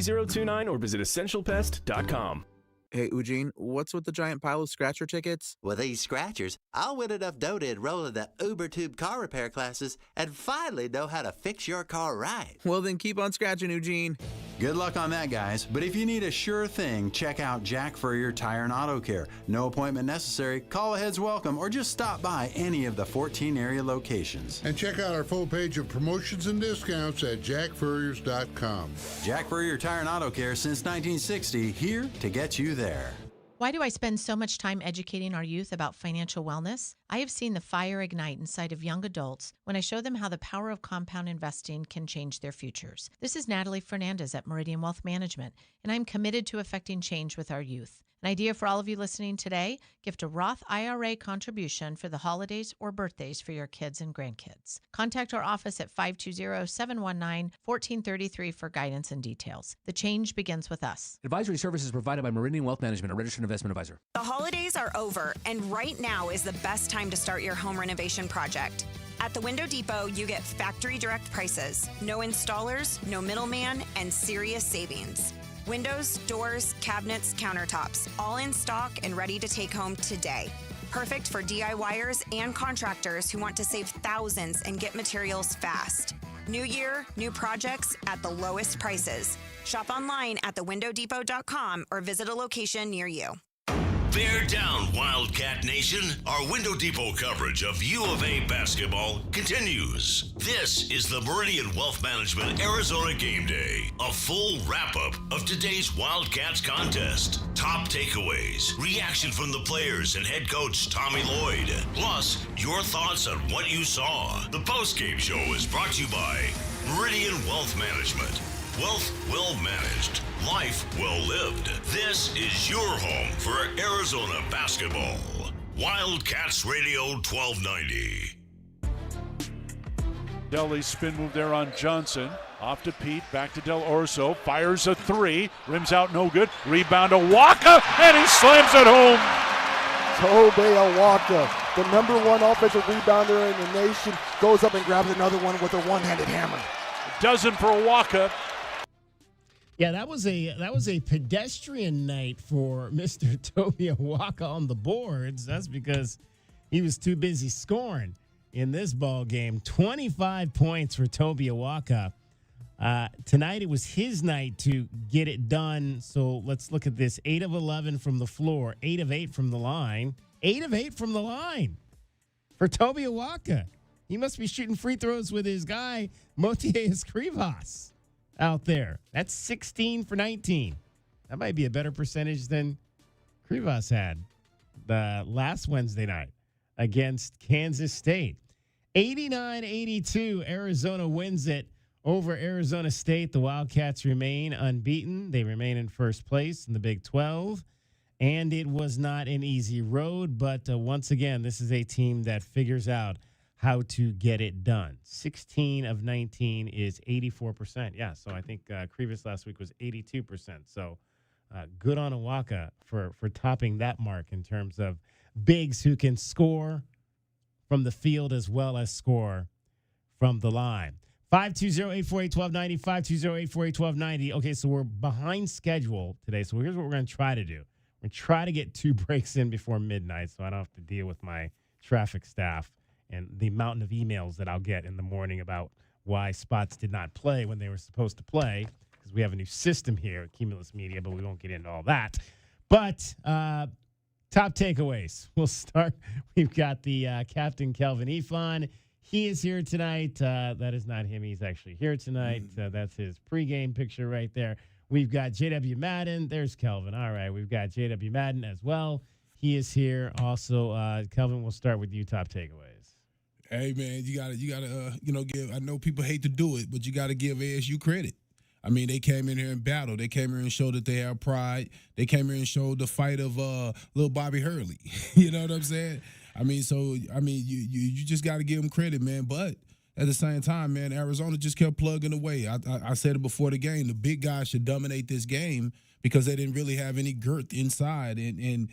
3029 or visit essentialpest.com. Hey, Eugene, what's with the giant pile of scratcher tickets? With these scratchers, I'll win enough dough to enroll in the UberTube car repair classes and finally know how to fix your car right. Well, then keep on scratching, Eugene. Good luck on that, guys. But if you need a sure thing, check out Jack Furrier Tire and Auto Care. No appointment necessary, call ahead's welcome, or just stop by any of the 14 area locations. And check out our full page of promotions and discounts at jackfurriers.com. Jack Furrier Tire and Auto Care since 1960, here to get you there. Why do I spend so much time educating our youth about financial wellness? I have seen the fire ignite inside of young adults when I show them how the power of compound investing can change their futures. This is Natalie Fernandez at Meridian Wealth Management, and I'm committed to affecting change with our youth. An idea for all of you listening today, gift a Roth IRA contribution for the holidays or birthdays for your kids and grandkids. Contact our office at 520-719-1433 for guidance and details. The change begins with us. Advisory services provided by Meridian Wealth Management, a registered investment advisor. The holidays are over, and right now is the best time to start your home renovation project. At the Window Depot, you get factory direct prices, no installers, no middleman, and serious savings. Windows, doors, cabinets, countertops, all in stock and ready to take home today. Perfect for DIYers and contractors who want to save thousands and get materials fast. New year, new projects at the lowest prices. Shop online at thewindowdepot.com or visit a location near you. Bear down, Wildcat Nation. Our Window Depot coverage of U of A basketball continues. This is the Meridian Wealth Management Arizona Game Day, a full wrap-up of today's Wildcats contest. Top takeaways, reaction from the players and head coach Tommy Lloyd, plus your thoughts on what you saw. The postgame show is brought to you by Meridian Wealth Management. Wealth well managed, life well lived. This is your home for Arizona basketball. Wildcats Radio 1290. Delhi spin move there on Johnson. Off to Peat, back to Del Orso. Fires a three, rims out no good. Rebound to Awaka, and he slams it home. Tobe Awaka, the number one offensive rebounder in the nation, goes up and grabs another one with a one-handed hammer. A dozen for Awaka. Yeah, that was a pedestrian night for Mr. Tobe Awaka on the boards. That's because he was too busy scoring in this ball game. 25 points for Tobe Awaka. Tonight it was his night to get it done. So let's look at this. 8 of 11 from the floor, 8 of 8 from the line. 8 of 8 from the line for Tobe Awaka. He must be shooting free throws with his guy, Motiejus Krivas, out there. That's 16 for 19. That might be a better percentage than Krivas had the last Wednesday night against Kansas State. 89-82, Arizona wins it over Arizona State. The Wildcats remain unbeaten. They remain in first place in the Big 12. And it was not an easy road, but once again, this is a team that figures out how to get it done. 16 of 19 is 84%. Yeah, so I think Krivas last week was 82%. So good on Awaka for topping that mark in terms of bigs who can score from the field as well as score from the line. 520-848-1290, 520-848-1290. Okay, so we're behind schedule today, so here's what we're going to try to do. We're going to try to get 2 breaks in before midnight so I don't have to deal with my traffic staff and the mountain of emails that I'll get in the morning about why spots did not play when they were supposed to play, because we have a new system here at Cumulus Media, but we won't get into all that. But top takeaways. We'll start. We've got the Captain Kelvin Ifan. He is here tonight. That is not him. He's actually here tonight. That's his pregame picture right there. We've got J.W. Madden. There's Kelvin. All right. We've got J.W. Madden as well. He is here. Also, Kelvin, we'll start with you. Top takeaways. Hey man, you gotta give. I know people hate to do it, but you gotta give ASU credit. I mean, they came in here and battled. They came here and showed that they have pride. They came here and showed the fight of little Bobby Hurley. You know what I'm saying? I mean, you just gotta give them credit, man. But at the same time, man, Arizona just kept plugging away. I said it before the game. The big guys should dominate this game because they didn't really have any girth inside. And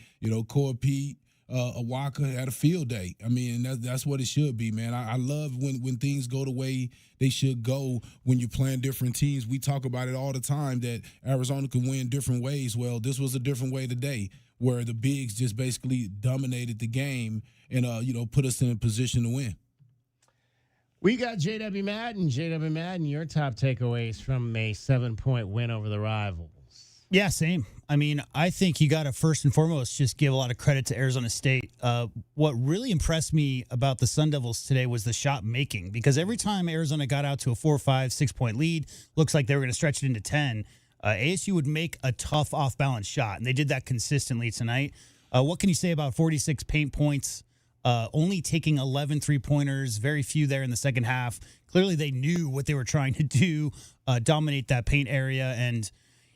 Peat, Awaka had a field day. I mean, that's what it should be, man. I love when things go the way they should go when you're playing different teams. We talk about it all the time that Arizona can win different ways. Well, this was a different way today where the bigs just basically dominated the game and, put us in a position to win. We got JW Madden. JW Madden, your top takeaways from a 7-point win over the Rivals. Yeah, same. I mean, I think you got to first and foremost just give a lot of credit to Arizona State. What really impressed me about the Sun Devils today was the shot making, because every time Arizona got out to a 4, 5, 6-point lead, looks like they were going to stretch it into 10. ASU would make a tough off-balance shot, and they did that consistently tonight. What can you say about 46 paint points, only taking 11 3-pointers, very few there in the second half? Clearly they knew what they were trying to do, dominate that paint area, and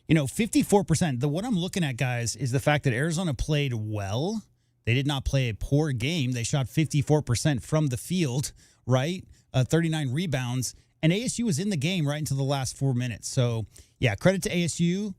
54%. What I'm looking at, guys, is the fact that Arizona played well. They did not play a poor game. They shot 54% from the field, right? 39 rebounds. And ASU was in the game right until the last 4 minutes. So, yeah, credit to ASU.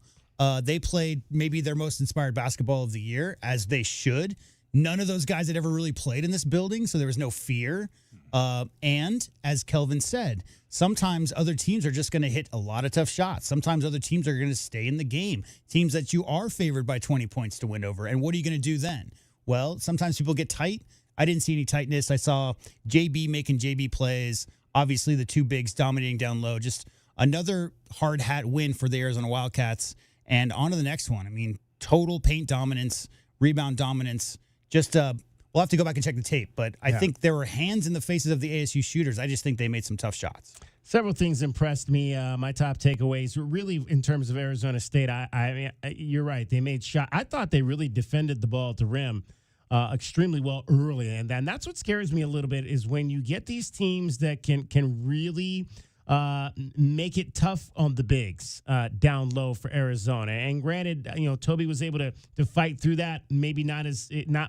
They played maybe their most inspired basketball of the year, as they should. None of those guys had ever really played in this building, so there was no fear. And as Kelvin said, sometimes other teams are just going to hit a lot of tough shots. Sometimes other teams are going to stay in the game. Teams that you are favored by 20 points to win over. And what are you going to do then? Well, sometimes people get tight. I didn't see any tightness. I saw JB making JB plays. Obviously, the two bigs dominating down low. Just another hard hat win for the Arizona Wildcats. And on to the next one. I mean, total paint dominance, rebound dominance. Just we'll have to go back and check the tape, but I think there were hands in the faces of the ASU shooters. I just think they made some tough shots. Several things impressed me. My top takeaways were really in terms of Arizona State. I mean, you're right. They made shots. I thought they really defended the ball at the rim extremely well early, and that's what scares me a little bit is when you get these teams that can really make it tough on the bigs down low for Arizona. And granted, Tobe was able to fight through that. Maybe not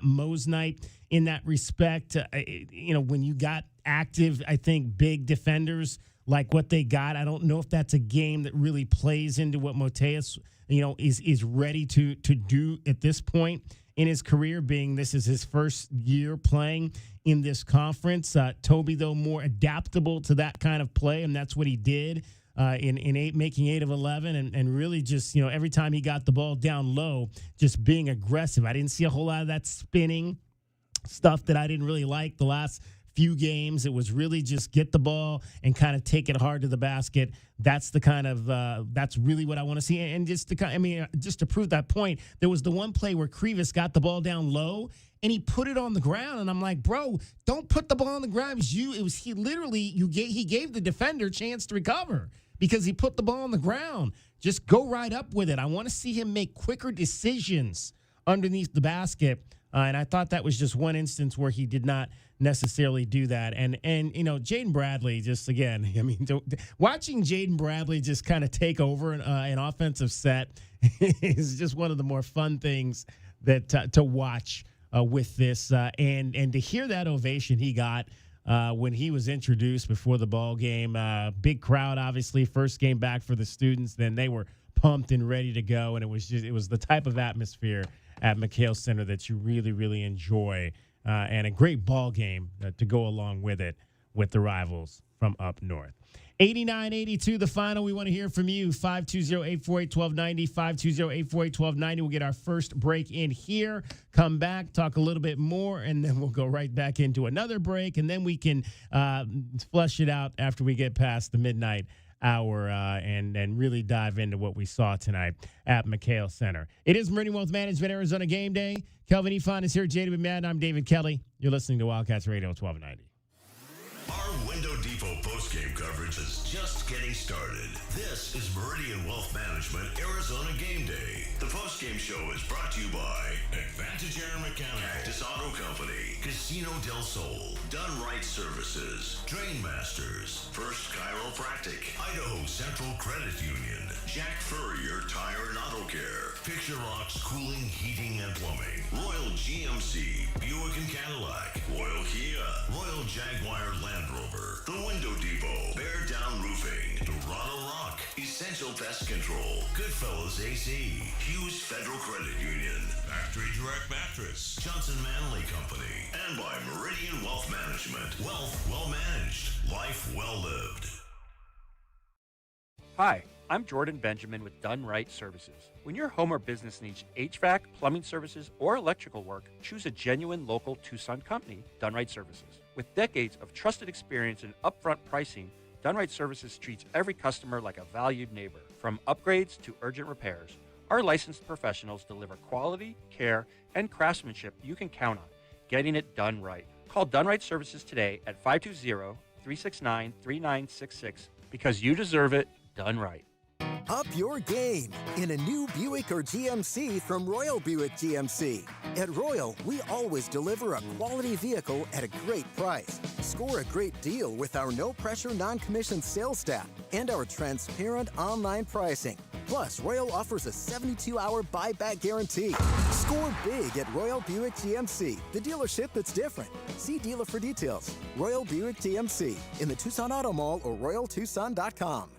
Mo's night in that respect. When you got active, I think big defenders like what they got. I don't know if that's a game that really plays into what Moteus, is ready to do at this point in his career, being this is his first year playing in this conference. Tobe, though, more adaptable to that kind of play, and that's what he did making 8 of 11, and really just, every time he got the ball down low, just being aggressive. I didn't see a whole lot of that spinning stuff that I didn't really like the last few games. It was really just get the ball and kind of take it hard to the basket. That's the kind of that's really what I want to see. And just to prove that point, there was the one play where Krivas got the ball down low and he put it on the ground, and I'm like, bro, don't put the ball on the ground. He gave the defender a chance to recover because he put the ball on the ground. Just go right up with it. I want to see him make quicker decisions underneath the basket. And I thought that was just one instance where he did not necessarily do that. And Jaden Bradley, just again, watching Jaden Bradley just kind of take over an offensive set is just one of the more fun things that to watch with this. And to hear that ovation he got when he was introduced before the ball game, big crowd, obviously, first game back for the students. Then they were pumped and ready to go, and it was the type of atmosphere at McHale Center that you really, really enjoy, and a great ball game to go along with it with the Rivals from up north. 89-82, the final. We want to hear from you. 520-848-1290, 520-848-1290. We'll get our first break in here, come back, talk a little bit more, and then we'll go right back into another break, and then we can flush it out after we get past the midnight hour and really dive into what we saw tonight at McHale Center. It is Meridian Wealth Management Arizona Game Day. Kelvin Ifan is here. JW Madden. I'm David Kelly. You're listening to Wildcats Radio 1290. Our Window Depot postgame coverage is just getting started. This is Meridian Wealth Management Arizona Game Day. The postgame show is brought to you by Advantage Air Mechanical, Cactus Auto Company, Casino del Sol, Done Right Services, Drain Masters, First Chiropractic, Idaho Central Credit Union, Jack Furrier Tire and Auto Care, Picture Rocks Cooling, Heating and Plumbing, Royal GMC, Buick and Cadillac, Royal Kia, Royal Jaguar Land Rover, The Window Depot, Bear Teardown Roofing, Toronto Rock, Essential Pest Control, Goodfellas AC, Hughes Federal Credit Union, Factory Direct Mattress, Johnson Manley Company, and by Meridian Wealth Management. Wealth well managed, life well lived. Hi, I'm Jordan Benjamin with Done Right Services. When your home or business needs HVAC, plumbing services, or electrical work, choose a genuine local Tucson company, Done Right Services. With decades of trusted experience and upfront pricing, Done Right Services treats every customer like a valued neighbor. From upgrades to urgent repairs, our licensed professionals deliver quality, care, and craftsmanship you can count on, getting it done right. Call Done Right Services today at 520-369-3966 because you deserve it done right. Up your game in a new Buick or GMC from Royal Buick GMC. At Royal, we always deliver a quality vehicle at a great price. Score a great deal with our no-pressure, non-commissioned sales staff and our transparent online pricing. Plus, Royal offers a 72-hour buyback guarantee. Score big at Royal Buick GMC, the dealership that's different. See dealer for details. Royal Buick GMC in the Tucson Auto Mall or RoyalTucson.com.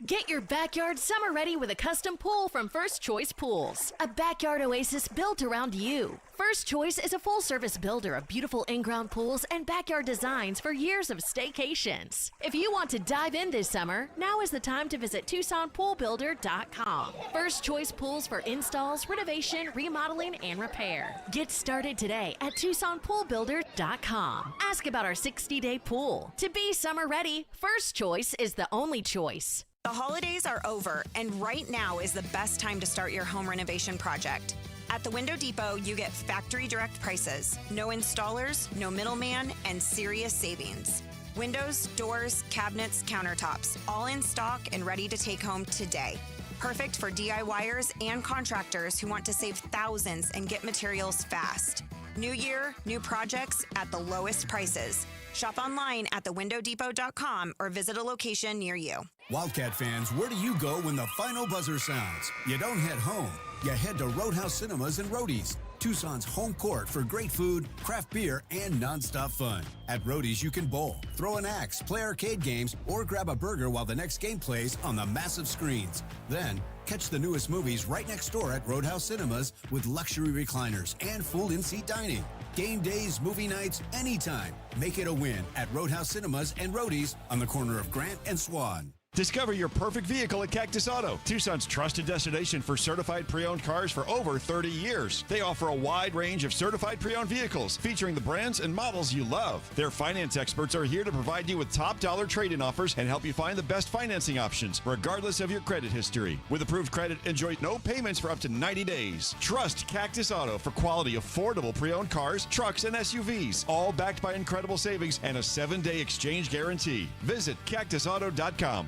Get your backyard summer ready with a custom pool from First Choice Pools. A backyard oasis built around you. First Choice is a full-service builder of beautiful in-ground pools and backyard designs for years of staycations. If you want to dive in this summer, now is the time to visit TucsonPoolBuilder.com. First Choice Pools for installs, renovation, remodeling, and repair. Get started today at TucsonPoolBuilder.com. Ask about our 60-day pool. To be summer ready, First Choice is the only choice. The holidays are over, and right now is the best time to start your home renovation project. At the Window Depot, you get factory direct prices, no installers, no middleman, and serious savings. Windows, doors, cabinets, countertops, all in stock and ready to take home today. Perfect for DIYers and contractors who want to save thousands and get materials fast. New year, new projects at the lowest prices. Shop online at thewindowdepot.com or visit a location near you. Wildcat fans, where do you go when the final buzzer sounds? You don't head home. You head to Roadhouse Cinemas and Roadies, Tucson's home court for great food, craft beer, and nonstop fun. At Roadies, you can bowl, throw an axe, play arcade games, or grab a burger while the next game plays on the massive screens. Then, catch the newest movies right next door at Roadhouse Cinemas with luxury recliners and full in-seat dining. Game days, movie nights, anytime. Make it a win at Roadhouse Cinemas and Roadies on the corner of Grant and Swan. Discover your perfect vehicle at Cactus Auto, Tucson's trusted destination for certified pre-owned cars for over 30 years. They offer a wide range of certified pre-owned vehicles featuring the brands and models you love. Their finance experts are here to provide you with top dollar trade-in offers and help you find the best financing options, regardless of your credit history. With approved credit, enjoy no payments for up to 90 days. Trust Cactus Auto for quality, affordable pre-owned cars, trucks, and SUVs, all backed by incredible savings and a 7-day exchange guarantee. Visit cactusauto.com.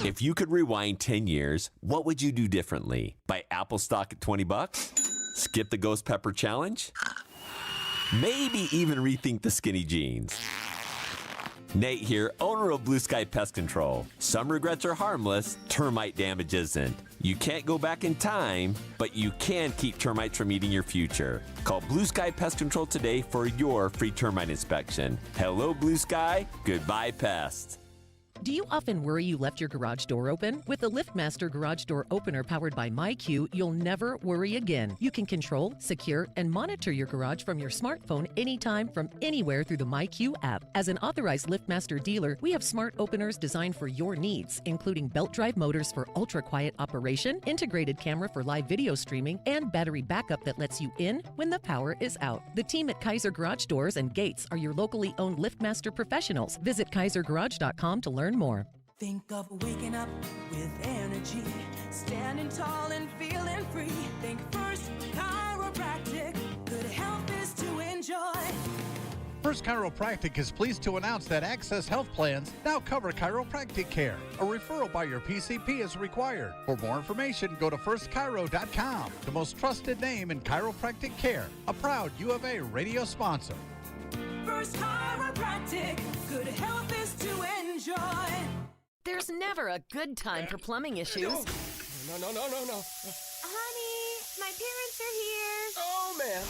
If you could rewind 10 years, what would you do differently? Buy Apple stock at $20? Skip the Ghost Pepper Challenge? Maybe even rethink the skinny jeans. Nate here, owner of Blue Sky Pest Control. Some regrets are harmless, termite damage isn't. You can't go back in time, but you can keep termites from eating your future. Call Blue Sky Pest Control today for your free termite inspection. Hello, Blue Sky. Goodbye, pests. Do you often worry you left your garage door open? With the LiftMaster Garage Door Opener powered by MyQ, you'll never worry again. You can control, secure, and monitor your garage from your smartphone anytime from anywhere through the MyQ app. As an authorized LiftMaster dealer, we have smart openers designed for your needs, including belt drive motors for ultra-quiet operation, integrated camera for live video streaming, and battery backup that lets you in when the power is out. The team at Kaiser Garage Doors and Gates are your locally owned LiftMaster professionals. Visit kaisergarage.com to learn more. Think of waking up with energy, standing tall and feeling free. Think First Chiropractic, good health is to enjoy. First Chiropractic is pleased to announce that Access Health Plans now cover chiropractic care. A referral by your PCP is required. For more information, go to firstchiro.com, the most trusted name in chiropractic care. A proud U of A radio sponsor. First Chiropractic, good health is to enjoy. There's never a good time for plumbing issues. No. Honey, my parents are here. Oh, man.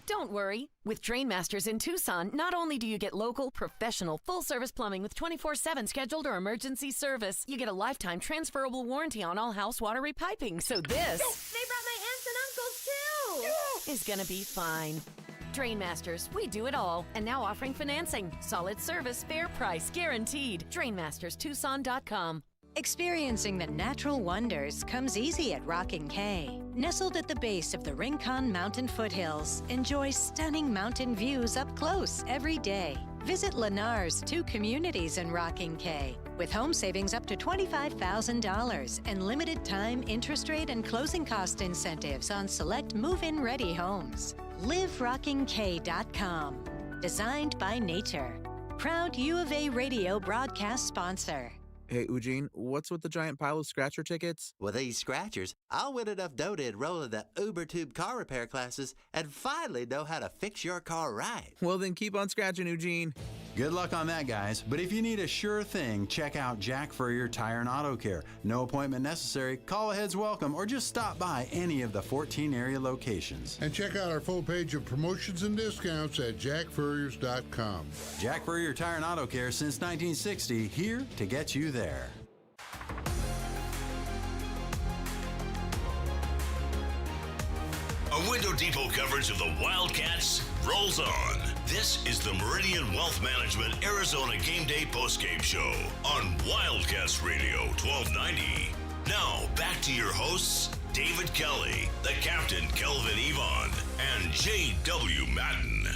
Don't worry. With Drain Masters in Tucson, not only do you get local, professional, full-service plumbing with 24/7 scheduled or emergency service, you get a lifetime transferable warranty on all house water repiping. So this... They brought my aunts and uncles, too! is gonna be fine. Drain Masters, we do it all. And now offering financing. Solid service, fair price, guaranteed. DrainMastersTucson.com. Experiencing the natural wonders comes easy at Rockin' Cay. Nestled at the base of the Rincon Mountain foothills, enjoy stunning mountain views up close every day. Visit Lennar's 2 communities in Rockin' Cay, with home savings up to $25,000 and limited time interest rate and closing cost incentives on select move-in ready homes. LiveRockingK.com. Designed by nature. Proud U of A radio broadcast sponsor. Hey, Eugene, what's with the giant pile of scratcher tickets? With these scratchers, I'll win enough dough to enroll in the UberTube car repair classes and finally know how to fix your car right. Well, then keep on scratching, Eugene. Good luck on that, guys. But if you need a sure thing, check out Jack Furrier Tire and Auto Care. No appointment necessary. Call ahead's welcome, or just stop by any of the 14 area locations. And check out our full page of promotions and discounts at jackfurriers.com. Jack Furrier Tire and Auto Care since 1960, here to get you there. A Window Depot coverage of the Wildcats rolls on. This is the Meridian Wealth Management Arizona Gameday postgame show on Wildcats Radio 1290. Now back to your hosts, David Kelly, the captain Kelvin Yvonne, and J.W. Madden.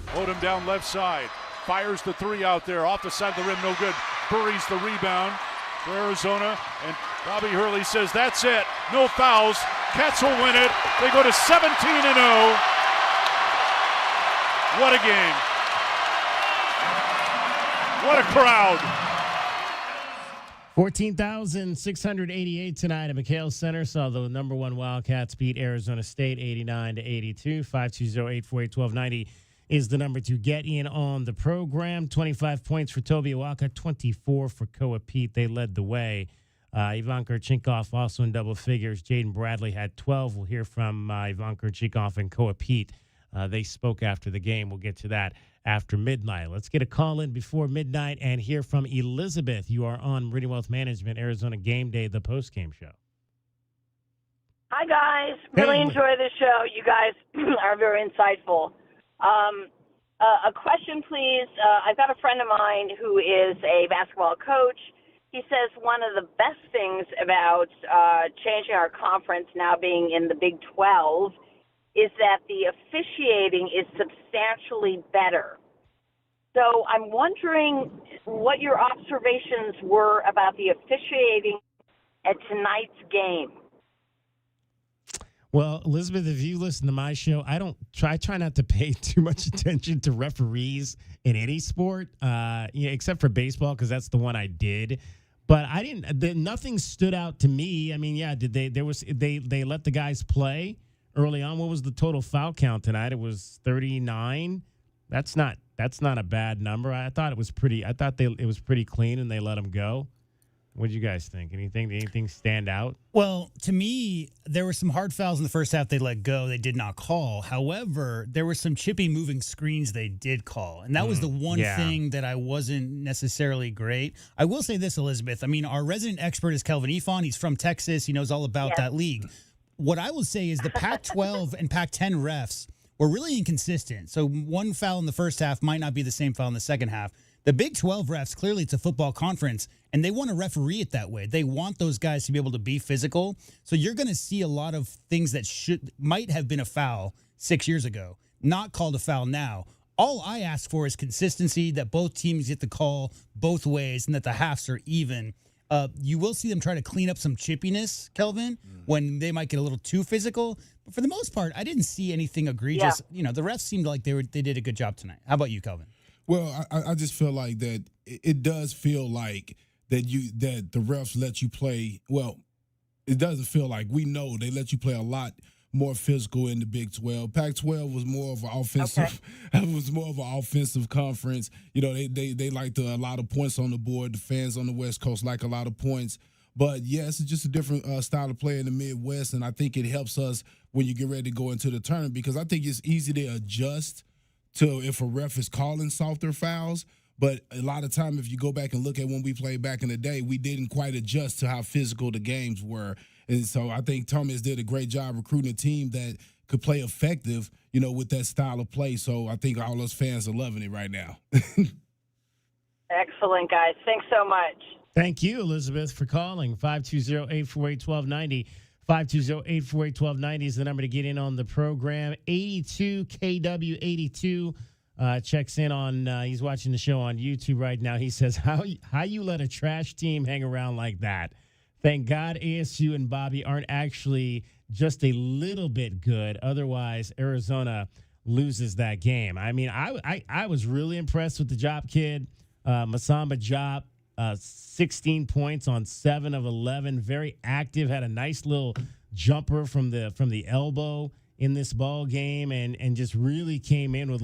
Odom down left side. Fires the 3 out there. Off the side of the rim, no good. Buries the rebound for Arizona. And Bobby Hurley says, that's it. No fouls. Cats will win it. They go to 17-0. What a game. What a crowd. 14,688 tonight at McHale Center. Saw the number 1 Wildcats beat Arizona State 89-82. 520-848-1290 is the number to get in on the program. 25 points for Tobe Awaka, 24 for Peat. They led the way. Ivan Kurchenkov also in double figures. Jaden Bradley had 12. We'll hear from Ivan Kurchenkov and Peat. They spoke after the game. We'll get to that after midnight. Let's get a call in before midnight and hear from Elizabeth. You are on Meridian Wealth Management, Arizona Gameday, the post-game show. Hi, guys. Really enjoy the show. You guys are very insightful. A question, please. I've got a friend of mine who is a basketball coach. He says one of the best things about changing our conference now being in the Big 12 is that the officiating is substantially better. So I'm wondering what your observations were about the officiating at tonight's game. Well, Elizabeth, if you listen to my show, I try not to pay too much attention to referees in any sport, except for baseball, because that's the one I did. But nothing stood out to me. I mean, yeah, they let the guys play early on. What was the total foul count tonight? It was 39. That's not a bad number. I thought it was pretty. It was pretty clean, and they let them go. What did you guys think? Anything stand out? Well, to me, there were some hard fouls in the first half they let go. They did not call. However, there were some chippy moving screens they did call. And that was the one thing that I wasn't necessarily great. I will say this, Elizabeth. I mean, our resident expert is Kelvin Yvonne. He's from Texas. He knows all about that league. What I will say is the Pac-12 and Pac-10 refs were really inconsistent. So one foul in the first half might not be the same foul in the second half. The Big 12 refs, clearly it's a football conference, and they want to referee it that way. They want those guys to be able to be physical. So you're going to see a lot of things that might have been a foul 6 years ago, not called a foul now. All I ask for is consistency, that both teams get the call both ways, and that the halves are even. You will see them try to clean up some chippiness, Kelvin, when they might get a little too physical. But for the most part, I didn't see anything egregious. Yeah. You know, the refs seemed like they did a good job tonight. How about you, Kelvin? Well, I just feel like that it does feel like that the refs let you play. Well, it doesn't feel like, we know they let you play a lot more physical in the Big 12. Pac-12 was more of an offensive. It was more of an offensive conference. You know, they like a lot of points on the board. The fans on the West Coast like a lot of points. But yes, it's just a different style of play in the Midwest, and I think it helps us when you get ready to go into the tournament because I think it's easy to adjust to if a ref is calling softer fouls. But a lot of time, if you go back and look at when we played back in the day, we didn't quite adjust to how physical the games were. And so I think Thomas did a great job recruiting a team that could play effective, with that style of play. So I think all those fans are loving it right now. Excellent, guys. Thanks so much. Thank you, Elizabeth, for calling. 520-848-1290. 520-848-1290 is the number to get in on the program. 82KW82 checks in on, he's watching the show on YouTube right now. He says, how you let a trash team hang around like that? Thank God ASU and Bobby aren't actually just a little bit good. Otherwise, Arizona loses that game. I mean, I was really impressed with the Jop kid, Masamba Jop. 16 points on 7 of 11. Very active. Had a nice little jumper from the elbow in this ball game, and just really came in with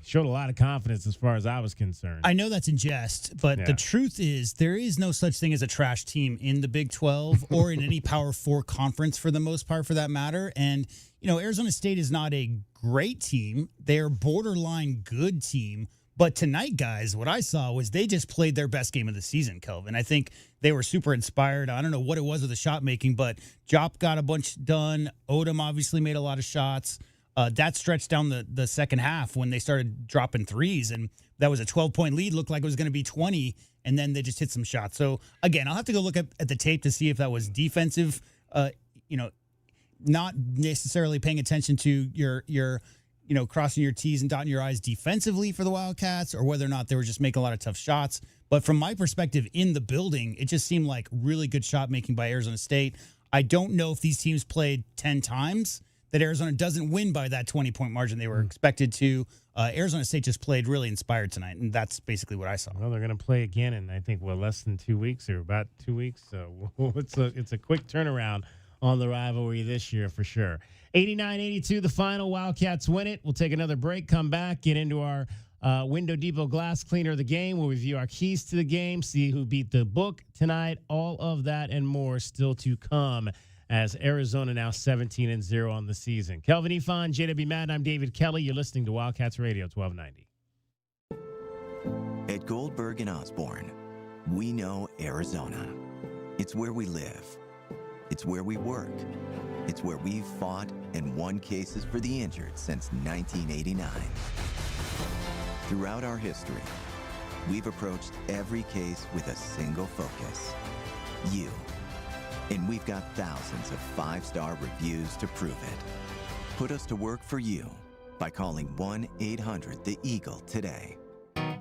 showed a lot of confidence as far as I was concerned. I know that's in jest, but the truth is there is no such thing as a trash team in the Big 12 or in any Power 4 conference for the most part, for that matter. And Arizona State is not a great team; they're a borderline good team. But tonight, guys, what I saw was they just played their best game of the season, Kelvin. I think they were super inspired. I don't know what it was with the shot making, but Jop got a bunch done. Odom obviously made a lot of shots. That stretched down the second half when they started dropping threes, and that was a 12-point lead. Looked like it was going to be 20, and then they just hit some shots. So, again, I'll have to go look at the tape to see if that was defensive, not necessarily paying attention to your crossing your T's and dotting your I's defensively for the Wildcats, or whether or not they were just making a lot of tough shots. But from my perspective in the building, it just seemed like really good shot making by Arizona State. I don't know if these teams played 10 times that Arizona doesn't win by that 20-point margin they were expected to. Arizona State just played really inspired tonight, and that's basically what I saw. Well, they're going to play again in, I think, less than 2 weeks, or about 2 weeks. So it's a quick turnaround on the rivalry this year for sure. 89-82, the final. Wildcats win it. We'll take another break, come back, get into our Window Depot Glass Cleaner of the game. We'll review our keys to the game, see who beat the book tonight. All of that and more still to come as Arizona now 17-0 on the season. Kelvin Ifan, JW Madden, I'm David Kelly. You're listening to Wildcats Radio 1290. At Goldberg and Osborne, we know Arizona. It's where we live. It's where we work. It's where we've fought and won cases for the injured since 1989. Throughout our history, we've approached every case with a single focus: you. And we've got thousands of 5-star reviews to prove it. Put us to work for you by calling 1-800-THE-EAGLE today.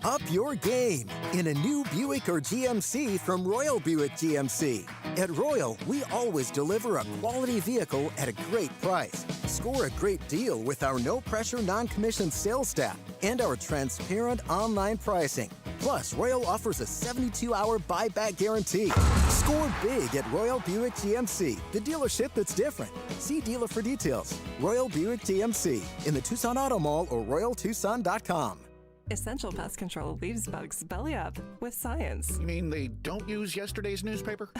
Up your game in a new Buick or GMC from Royal Buick GMC. At Royal, we always deliver a quality vehicle at a great price. Score a great deal with our no-pressure, non-commissioned sales staff and our transparent online pricing. Plus, Royal offers a 72-hour buyback guarantee. Score big at Royal Buick GMC, the dealership that's different. See dealer for details. Royal Buick GMC in the Tucson Auto Mall or RoyalTucson.com. Essential Pest Control leaves bugs belly up with science. You mean they don't use yesterday's newspaper?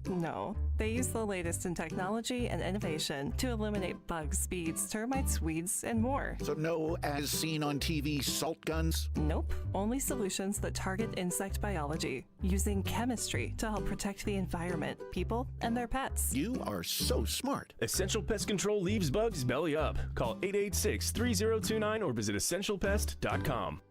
No, they use the latest in technology and innovation to eliminate bugs, bees, termites, weeds, and more. So no as seen on TV salt guns? Nope, only solutions that target insect biology, using chemistry to help protect the environment, people, and their pets. You are so smart. Essential Pest Control leaves bugs belly up. Call 886-3029 or visit essentialpest.com.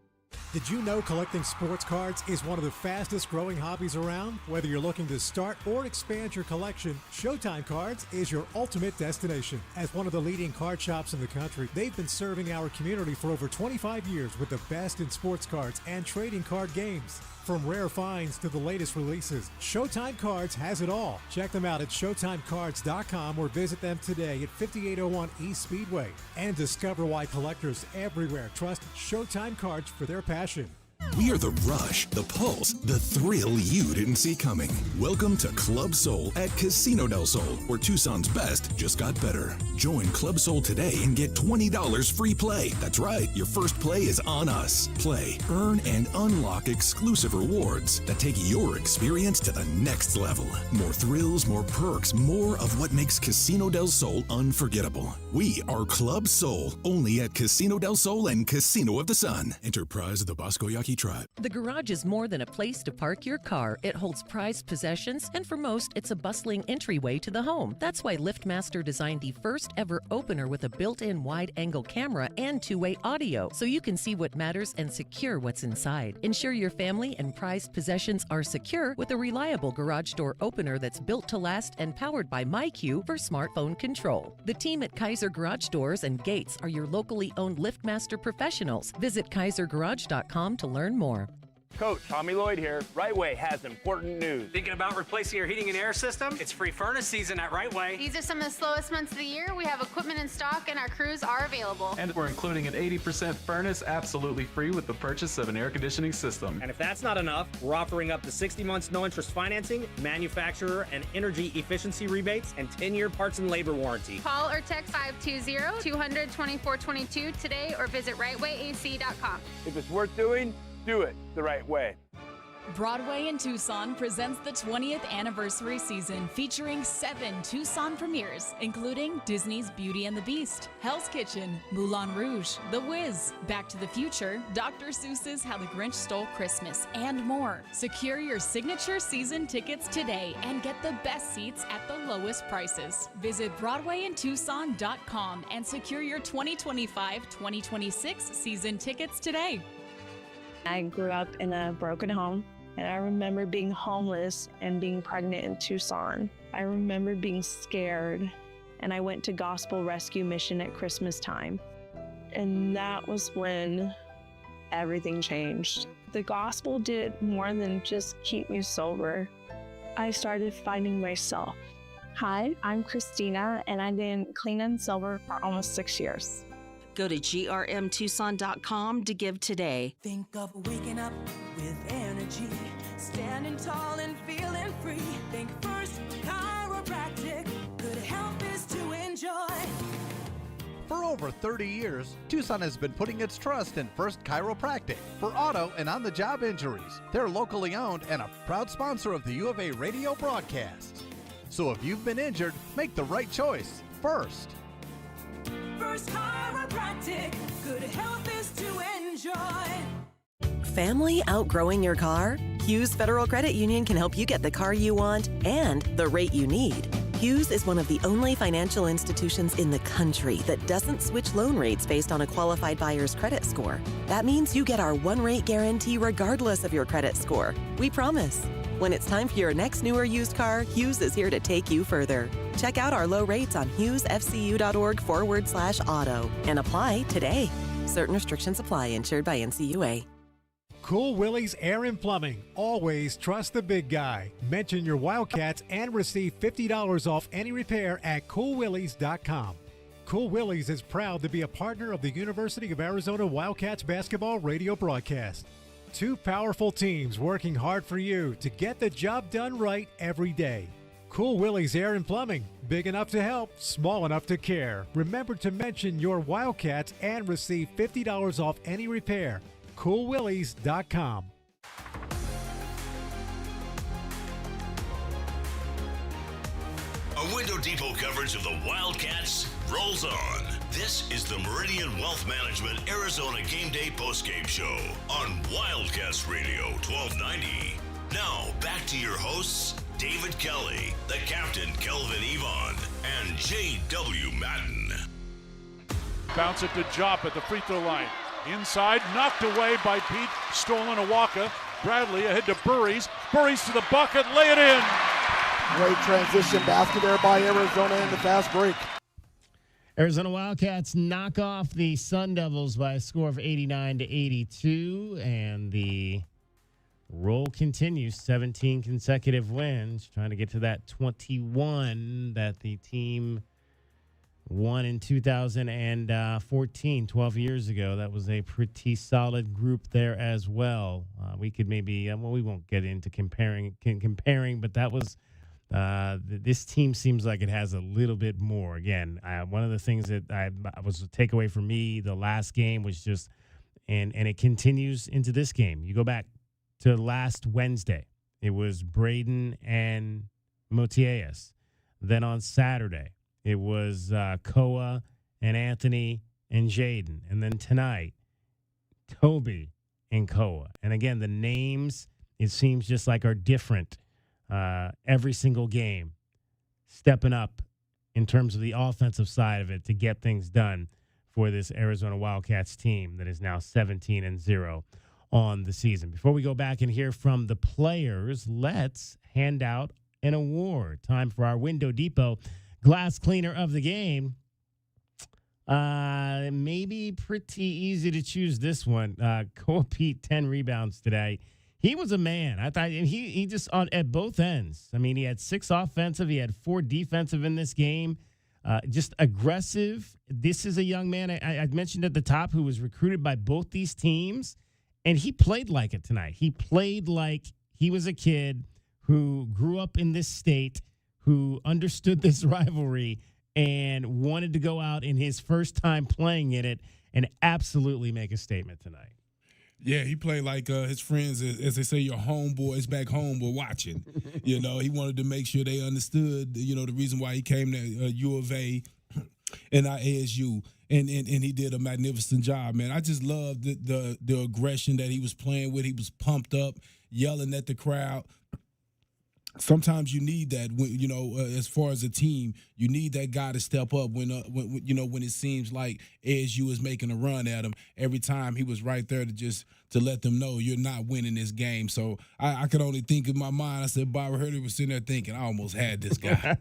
Did you know collecting sports cards is one of the fastest growing hobbies around? Whether you're looking to start or expand your collection, Showtime Cards is your ultimate destination. As one of the leading card shops in the country, they've been serving our community for over 25 years with the best in sports cards and trading card games. From rare finds to the latest releases, Showtime Cards has it all. Check them out at ShowtimeCards.com or visit them today at 5801 East Speedway. And discover why collectors everywhere trust Showtime Cards for their passion. We are the rush, the pulse, the thrill you didn't see coming. Welcome to Club Soul at Casino del Sol, where Tucson's best just got better. Join Club Soul today and get $20 free play. That's right, your first play is on us. Play, earn, and unlock exclusive rewards that take your experience to the next level. More thrills, more perks, more of what makes Casino del Sol unforgettable. We are Club Soul, only at Casino del Sol and Casino of the Sun. Enterprise of the Bosco Yaqui Tribe. The garage is more than a place to park your car. It holds prized possessions, and for most, it's a bustling entryway to the home. That's why LiftMaster designed the first ever opener with a built-in wide-angle camera and two-way audio, so you can see what matters and secure what's inside. Ensure your family and prized possessions are secure with a reliable garage door opener that's built to last and powered by MyQ for smartphone control. The team at Kaiser Garage Doors and Gates are your locally owned LiftMaster professionals. Visit kaisergarage.com to learn more. Coach Tommy Lloyd here. Right Way has important news. Thinking about replacing your heating and air system? It's free furnace season at Right Way. These are some of the slowest months of the year. We have equipment in stock and our crews are available. And we're including an 80% furnace absolutely free with the purchase of an air conditioning system. And if that's not enough, we're offering up to 60 months no interest financing, manufacturer and energy efficiency rebates, and 10-year parts and labor warranty. Call or text 520-200-2422 today or visit rightwayac.com. If it's worth doing, do it the right way. Broadway in Tucson presents the 20th anniversary season featuring 7 Tucson premieres, including Disney's Beauty and the Beast, Hell's Kitchen, Moulin Rouge, The Wiz, Back to the Future, Dr. Seuss's How the Grinch Stole Christmas, and more. Secure your signature season tickets today and get the best seats at the lowest prices. Visit BroadwayInTucson.com and secure your 2025-2026 season tickets today. I grew up in a broken home, and I remember being homeless and being pregnant in Tucson. I remember being scared, and I went to Gospel Rescue Mission at Christmas time. And that was when everything changed. The gospel did more than just keep me sober. I started finding myself. Hi, I'm Christina, and I've been clean and sober for almost 6 years. Go to grmtucson.com to give today. Think of waking up with energy, standing tall and feeling free. Think First Chiropractic, good health is to enjoy. For over 30 years, Tucson has been putting its trust in First Chiropractic for auto and on-the-job injuries. They're locally owned and a proud sponsor of the U of A radio broadcasts. So if you've been injured, make the right choice first. First Chiropractic, good health is to enjoy. Family outgrowing your car? Hughes Federal Credit Union can help you get the car you want and the rate you need. Hughes is one of the only financial institutions in the country that doesn't switch loan rates based on a qualified buyer's credit score. That means you get our one-rate guarantee regardless of your credit score. We promise. When it's time for your next new or used car, Hughes is here to take you further. Check out our low rates on hughesfcu.org/auto and apply today. Certain restrictions apply. Insured by NCUA. Cool Willie's Air and Plumbing. Always trust the big guy. Mention your Wildcats and receive $50 off any repair at coolwillies.com. Cool Willie's is proud to be a partner of the University of Arizona Wildcats basketball radio broadcast. 2 powerful teams working hard for you to get the job done right every day. Cool Willie's Air and Plumbing. Big enough to help, small enough to care. Remember to mention your Wildcats and receive $50 off any repair. coolwillies.com. A Window Depot coverage of the Wildcats rolls on. This is the Meridian Wealth Management Arizona Game Day postgame show on Wildcats Radio 1290. Now, back to your hosts, David Kelly, the captain Kelvin Yvonne, and J.W. Madden. Bounce it to Jop at the free throw line. Inside, knocked away by Peat, stolen Awaka. Bradley ahead to Burries. Burries to the bucket, lay it in. Great transition basket there by Arizona in the fast break. Arizona Wildcats knock off the Sun Devils by a score of 89-82, and the roll continues. 17 consecutive wins, trying to get to that 21 that the team Won in 2014, 12 years ago. That was a pretty solid group there as well. We could maybe, we won't get into comparing, but that was, this team seems like it has a little bit more. Again, one of the things that I was a takeaway for me, the last game was just, and it continues into this game. You go back to last Wednesday, it was Braden and Motias. Then on Saturday, it was Koa and Anthony and Jaden. And then tonight, Tobe and Koa. And again, the names, it seems just like are different every single game, stepping up in terms of the offensive side of it to get things done for this Arizona Wildcats team that is now 17-0 on the season. Before we go back and hear from the players, let's hand out an award. Time for our Window Depot Glass Cleaner of the Game. Maybe pretty easy to choose this one. Peat, 10 rebounds today. He was a man. I thought he just at both ends. I mean, he had 6 offensive. He had 4 defensive in this game. Just aggressive. This is a young man I mentioned at the top who was recruited by both these teams, and he played like it tonight. He played like he was a kid who grew up in this state, who understood this rivalry and wanted to go out in his first time playing in it and absolutely make a statement tonight. Yeah, he played like his friends, as they say, your homeboys back home were watching. You know, he wanted to make sure they understood, the reason why he came to U of A and not ASU. And he did a magnificent job, man. I just loved the aggression that he was playing with. He was pumped up, yelling at the crowd. Sometimes you need that when, as far as a team, you need that guy to step up when it seems like ASU is making a run at him. Every time he was right there to let them know you're not winning this game. So I could only think in my mind, I said, Bobby Hurley was sitting there thinking, I almost had this guy.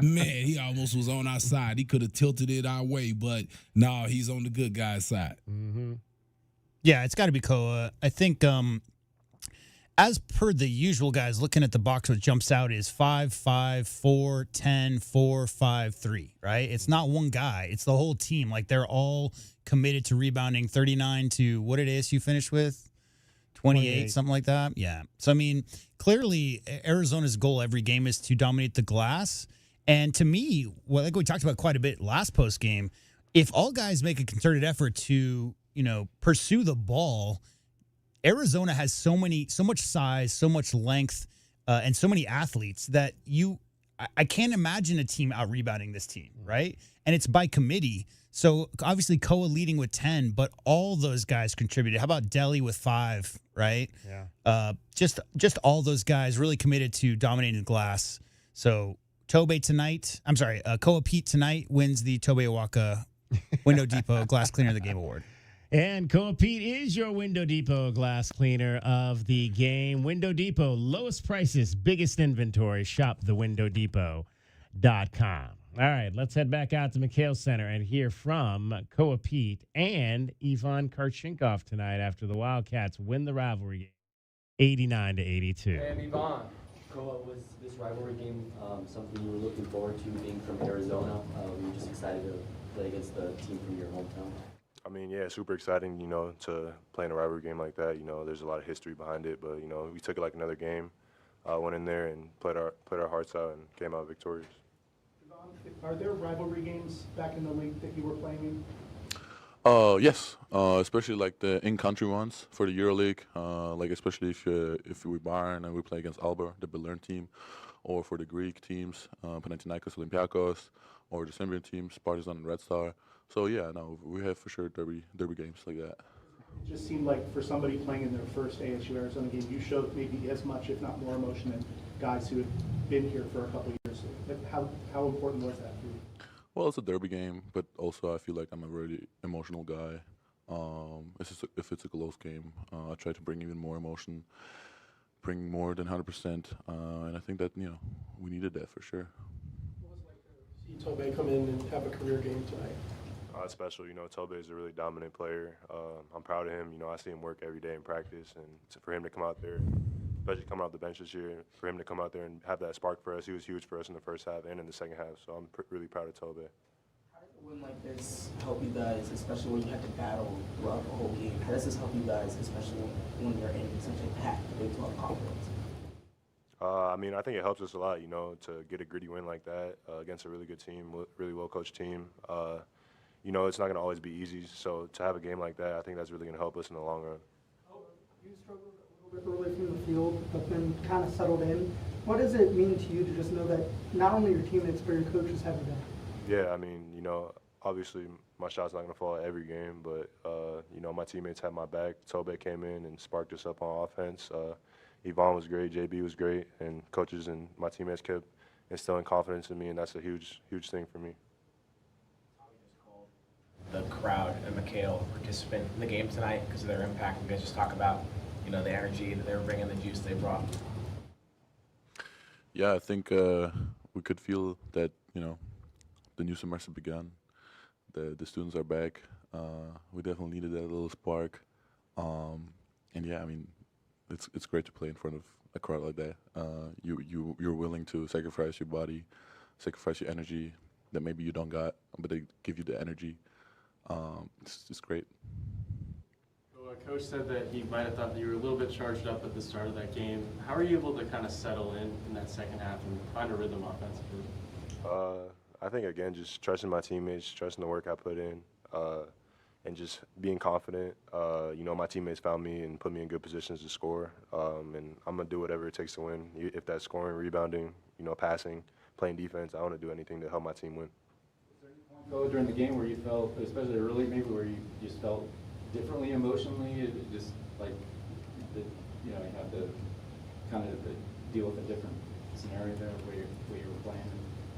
Man, he almost was on our side. He could have tilted it our way, but no, he's on the good guy's side. Mm-hmm. Yeah, it's got to be Koa. I think as per the usual, guys, looking at the box, what jumps out is 5, 5, 4, 10, 4, 5, 3, right? It's not one guy. It's the whole team. Like, they're all committed to rebounding. 39 to, what did ASU finish with? 28, something like that? Yeah. So, I mean, clearly Arizona's goal every game is to dominate the glass. And to me, like we talked about quite a bit last post game, if all guys make a concerted effort to, pursue the ball, Arizona has so much size, so much length, and so many athletes that I can't imagine a team out-rebounding this team, right? And it's by committee. So, obviously, Koa leading with 10, but all those guys contributed. How about Delhi with 5, right? Yeah. Just all those guys really committed to dominating the glass. So, Tobe tonight, Koa Peat tonight wins the Tobe Awaka Window Depot Glass Cleaner of the Game Award. And Koa Peat is your Window Depot Glass Cleaner of the game. Window Depot, lowest prices, biggest inventory. Shop thewindowdepot.com. All right, let's head back out to McHale Center and hear from Koa Peat and Ivan Karchinkov tonight after the Wildcats win the rivalry game 89-82. And Ivan, Koa, was this rivalry game something you were looking forward to, being from Arizona? Were you just excited to play against the team from your hometown? I mean, yeah, super exciting, to play in a rivalry game like that. There's a lot of history behind it, but, we took it like another game, went in there and played our hearts out and came out victorious. Are there rivalry games back in the league that you were playing in? Yes, especially like the in-country ones for the EuroLeague, like especially if we Bayern and we play against Alba, the Belen team, or for the Greek teams, Panathinaikos, Olympiacos, or the Serbian teams, Partizan and Red Star. So yeah, no, we have for sure derby games like that. It just seemed like for somebody playing in their first ASU Arizona game, you showed maybe as much, if not more, emotion than guys who had been here for a couple of years. How important was that for you? Well, it's a derby game, but also I feel like I'm a really emotional guy. If it's a close game, I try to bring even more emotion, bring more than 100%, and I think that we needed that for sure. What was it like to see Tobe come in and have a career game tonight? It's special. Tobe is a really dominant player. I'm proud of him. I see him work every day in practice, and for him to come out there, especially coming off the bench this year, for him to come out there and have that spark for us, he was huge for us in the first half and in the second half. So I'm really proud of Tobe. When like this help you guys, especially when you have to battle throughout the whole game? How does this help you guys, especially when you're in such a packed Big 12 conference? I mean, I think it helps us a lot, you know, to get a gritty win like that against a really good team, really well-coached team. You know, it's not going to always be easy, so to have a game like that, I think that's really going to help us in the long run. You struggled a little bit early from the field, but then kind of settled in. What does it mean to you to just know that not only your teammates, but your coaches have your back? Yeah, I mean, you know, obviously my shot's not going to fall at every game, but, you know, my teammates have my back. Tobe came in and sparked us up on offense. Yvonne was great, JB was great, and coaches and my teammates kept instilling confidence in me, and that's a huge, huge thing for me. The crowd and McHale participant in the game tonight because of their impact. You guys just talk about, you know, the energy that they were bringing, the juice they brought. Yeah, I think we could feel that, you know, the new semester began. The students are back. We definitely needed that little spark. And yeah, I mean, it's great to play in front of a crowd like that. You're willing to sacrifice your body, sacrifice your energy that maybe you don't got, but they give you the energy. It's great. So, Coach said that he might have thought that you were a little bit charged up at the start of that game. How are you able to kind of settle in that second half and find a rhythm offensively? I think, again, just trusting my teammates, trusting the work I put in, and just being confident. You know, my teammates found me and put me in good positions to score, and I'm going to do whatever it takes to win. If that's scoring, rebounding, you know, passing, playing defense, I want to do anything to help my team win. Though during the game where you felt, especially early, maybe where you just felt differently emotionally, it just like, you know, you had to kind of deal with a different scenario there where you were playing,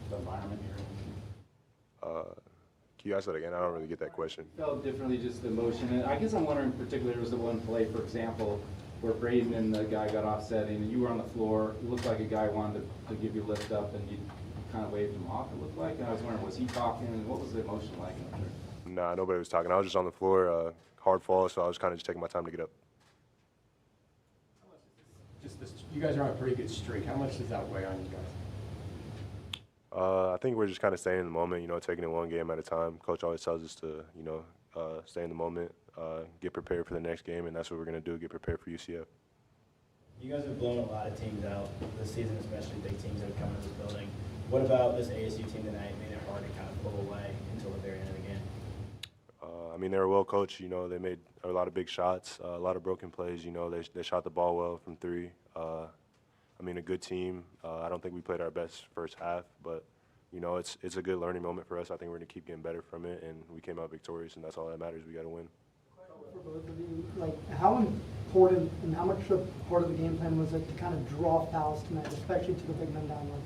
the environment you're in. Can you ask that again? I don't really get that question. Felt differently, just the emotion. And I guess I'm wondering, particularly, was the one play, for example, where Braden and the guy got offsetting, and you were on the floor. It looked like a guy wanted to give you a lift up, and you kind of waved him off, it looked like. And I was wondering, was he talking, and what was the emotion like? Nah, nobody was talking. I was just on the floor, hard fall, so I was kind of just taking my time to get up. Just this, you guys are on a pretty good streak. How much does that weigh on you guys? I think we're just kind of staying in the moment, you know, taking it one game at a time. Coach always tells us to, you know, stay in the moment, get prepared for the next game, and that's what we're going to do, get prepared for UCF. You guys have blown a lot of teams out this season, especially big teams that have come into this building. What about this ASU team tonight made it hard to kind of pull away until the very end of the game? I mean, they were well coached. You know, they made a lot of big shots, a lot of broken plays. You know, they shot the ball well from three. I mean, a good team. I don't think we played our best first half, but, you know, it's a good learning moment for us. I think we're going to keep getting better from it, and we came out victorious, and that's all that matters. We got to win. For both of you, like, how important and how much a part of the game plan was it to kind of draw fouls tonight, especially to the big men down low?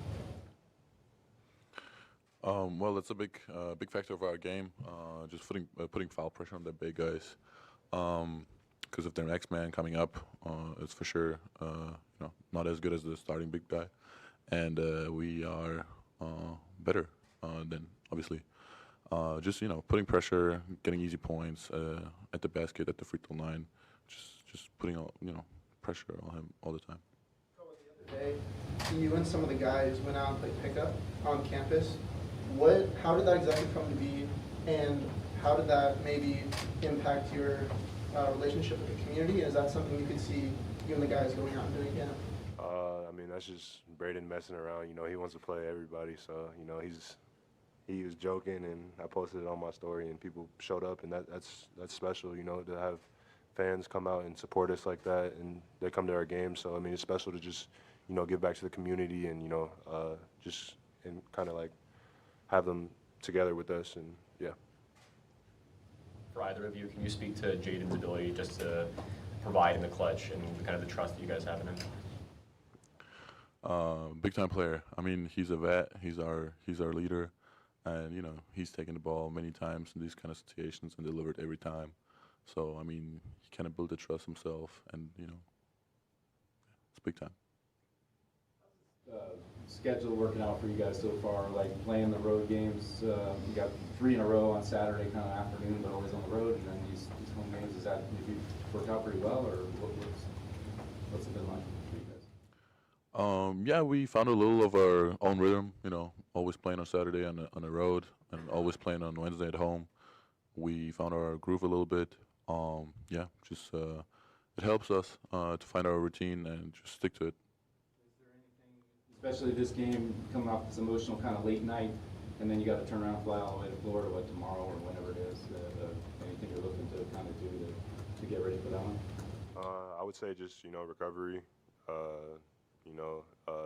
Well, it's a big factor of our game. Just putting foul pressure on the big guys. Because if they're next man coming up, it's for sure you know, not as good as the starting big guy, and we are better than obviously. Just, you know, putting pressure, getting easy points at the basket, at the free throw line, just putting you know, pressure on him all the time. Day, you and some of the guys went out and played pickup on campus. How did that exactly come to be, and how did that maybe impact your relationship with the community? Is that something you could see you and the guys going out and doing again? I mean, that's just Braden messing around. You know, he wants to play everybody, so, you know, he was joking, and I posted it on my story, and people showed up, and that's special, you know, to have fans come out and support us like that, and they come to our games. So, I mean, it's special to just, you know, give back to the community and, you know, just and kind of like have them together with us, and yeah. For either of you, can you speak to Jaden's ability just to provide in the clutch and kind of the trust that you guys have in him? Big time player. I mean, he's a vet. He's our leader, and you know, he's taken the ball many times in these kind of situations and delivered every time. So I mean, he kind of built the trust himself, and you know, it's big time. Schedule working out for you guys so far, like playing the road games? You got 3 in a row on Saturday, kind of afternoon, but always on the road, and then these home games. Is that, if you worked out pretty well, or what's it been like for you Yeah, we found a little of our own rhythm. Always playing on Saturday on the road and always playing on Wednesday at home. We found our groove a little bit. It helps us to find our routine and just stick to it. Especially this game coming off this emotional kind of late night, and then you got to turn around and fly all the way to Florida, tomorrow or whenever it is. Anything you're looking to kind of do to get ready for that one? I would say just, recovery,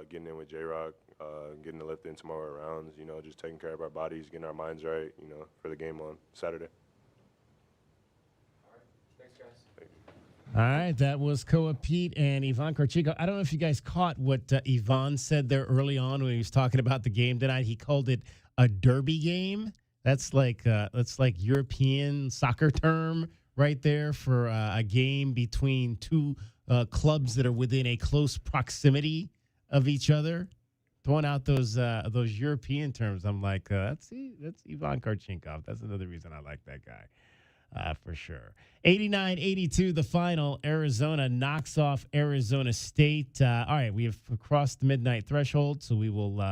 getting in with J-Rock, getting the lift in tomorrow rounds, just taking care of our bodies, getting our minds right, for the game on Saturday. All right, that was Koa Peat and Ivan Korchenko. I don't know if you guys caught what Ivan said there early on when he was talking about the game tonight. He called it a derby game. That's like European soccer term right there for a game between two clubs that are within a close proximity of each other. Throwing out those European terms, I'm like, that's Ivan Korchenko. That's another reason I like that guy. For sure. 89-82, the final. Arizona knocks off Arizona State. All right, we have crossed the midnight threshold, so we will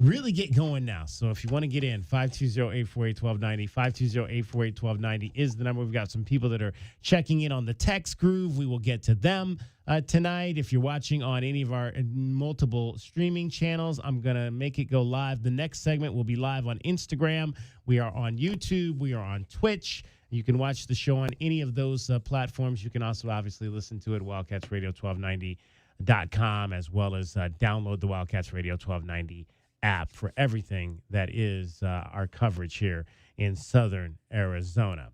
really get going now. So if you want to get in, 520-848-1290, 520-848-1290 is the number. We've got some people that are checking in on the text groove. We will get to them tonight. If you're watching on any of our multiple streaming channels, I'm going to make it go live. The next segment will be live on Instagram. We are on YouTube. We are on Twitch. You can watch the show on any of those platforms. You can also obviously listen to it at wildcatsradio1290.com, as well as download the Wildcats Radio 1290 app for everything that is our coverage here in Southern Arizona.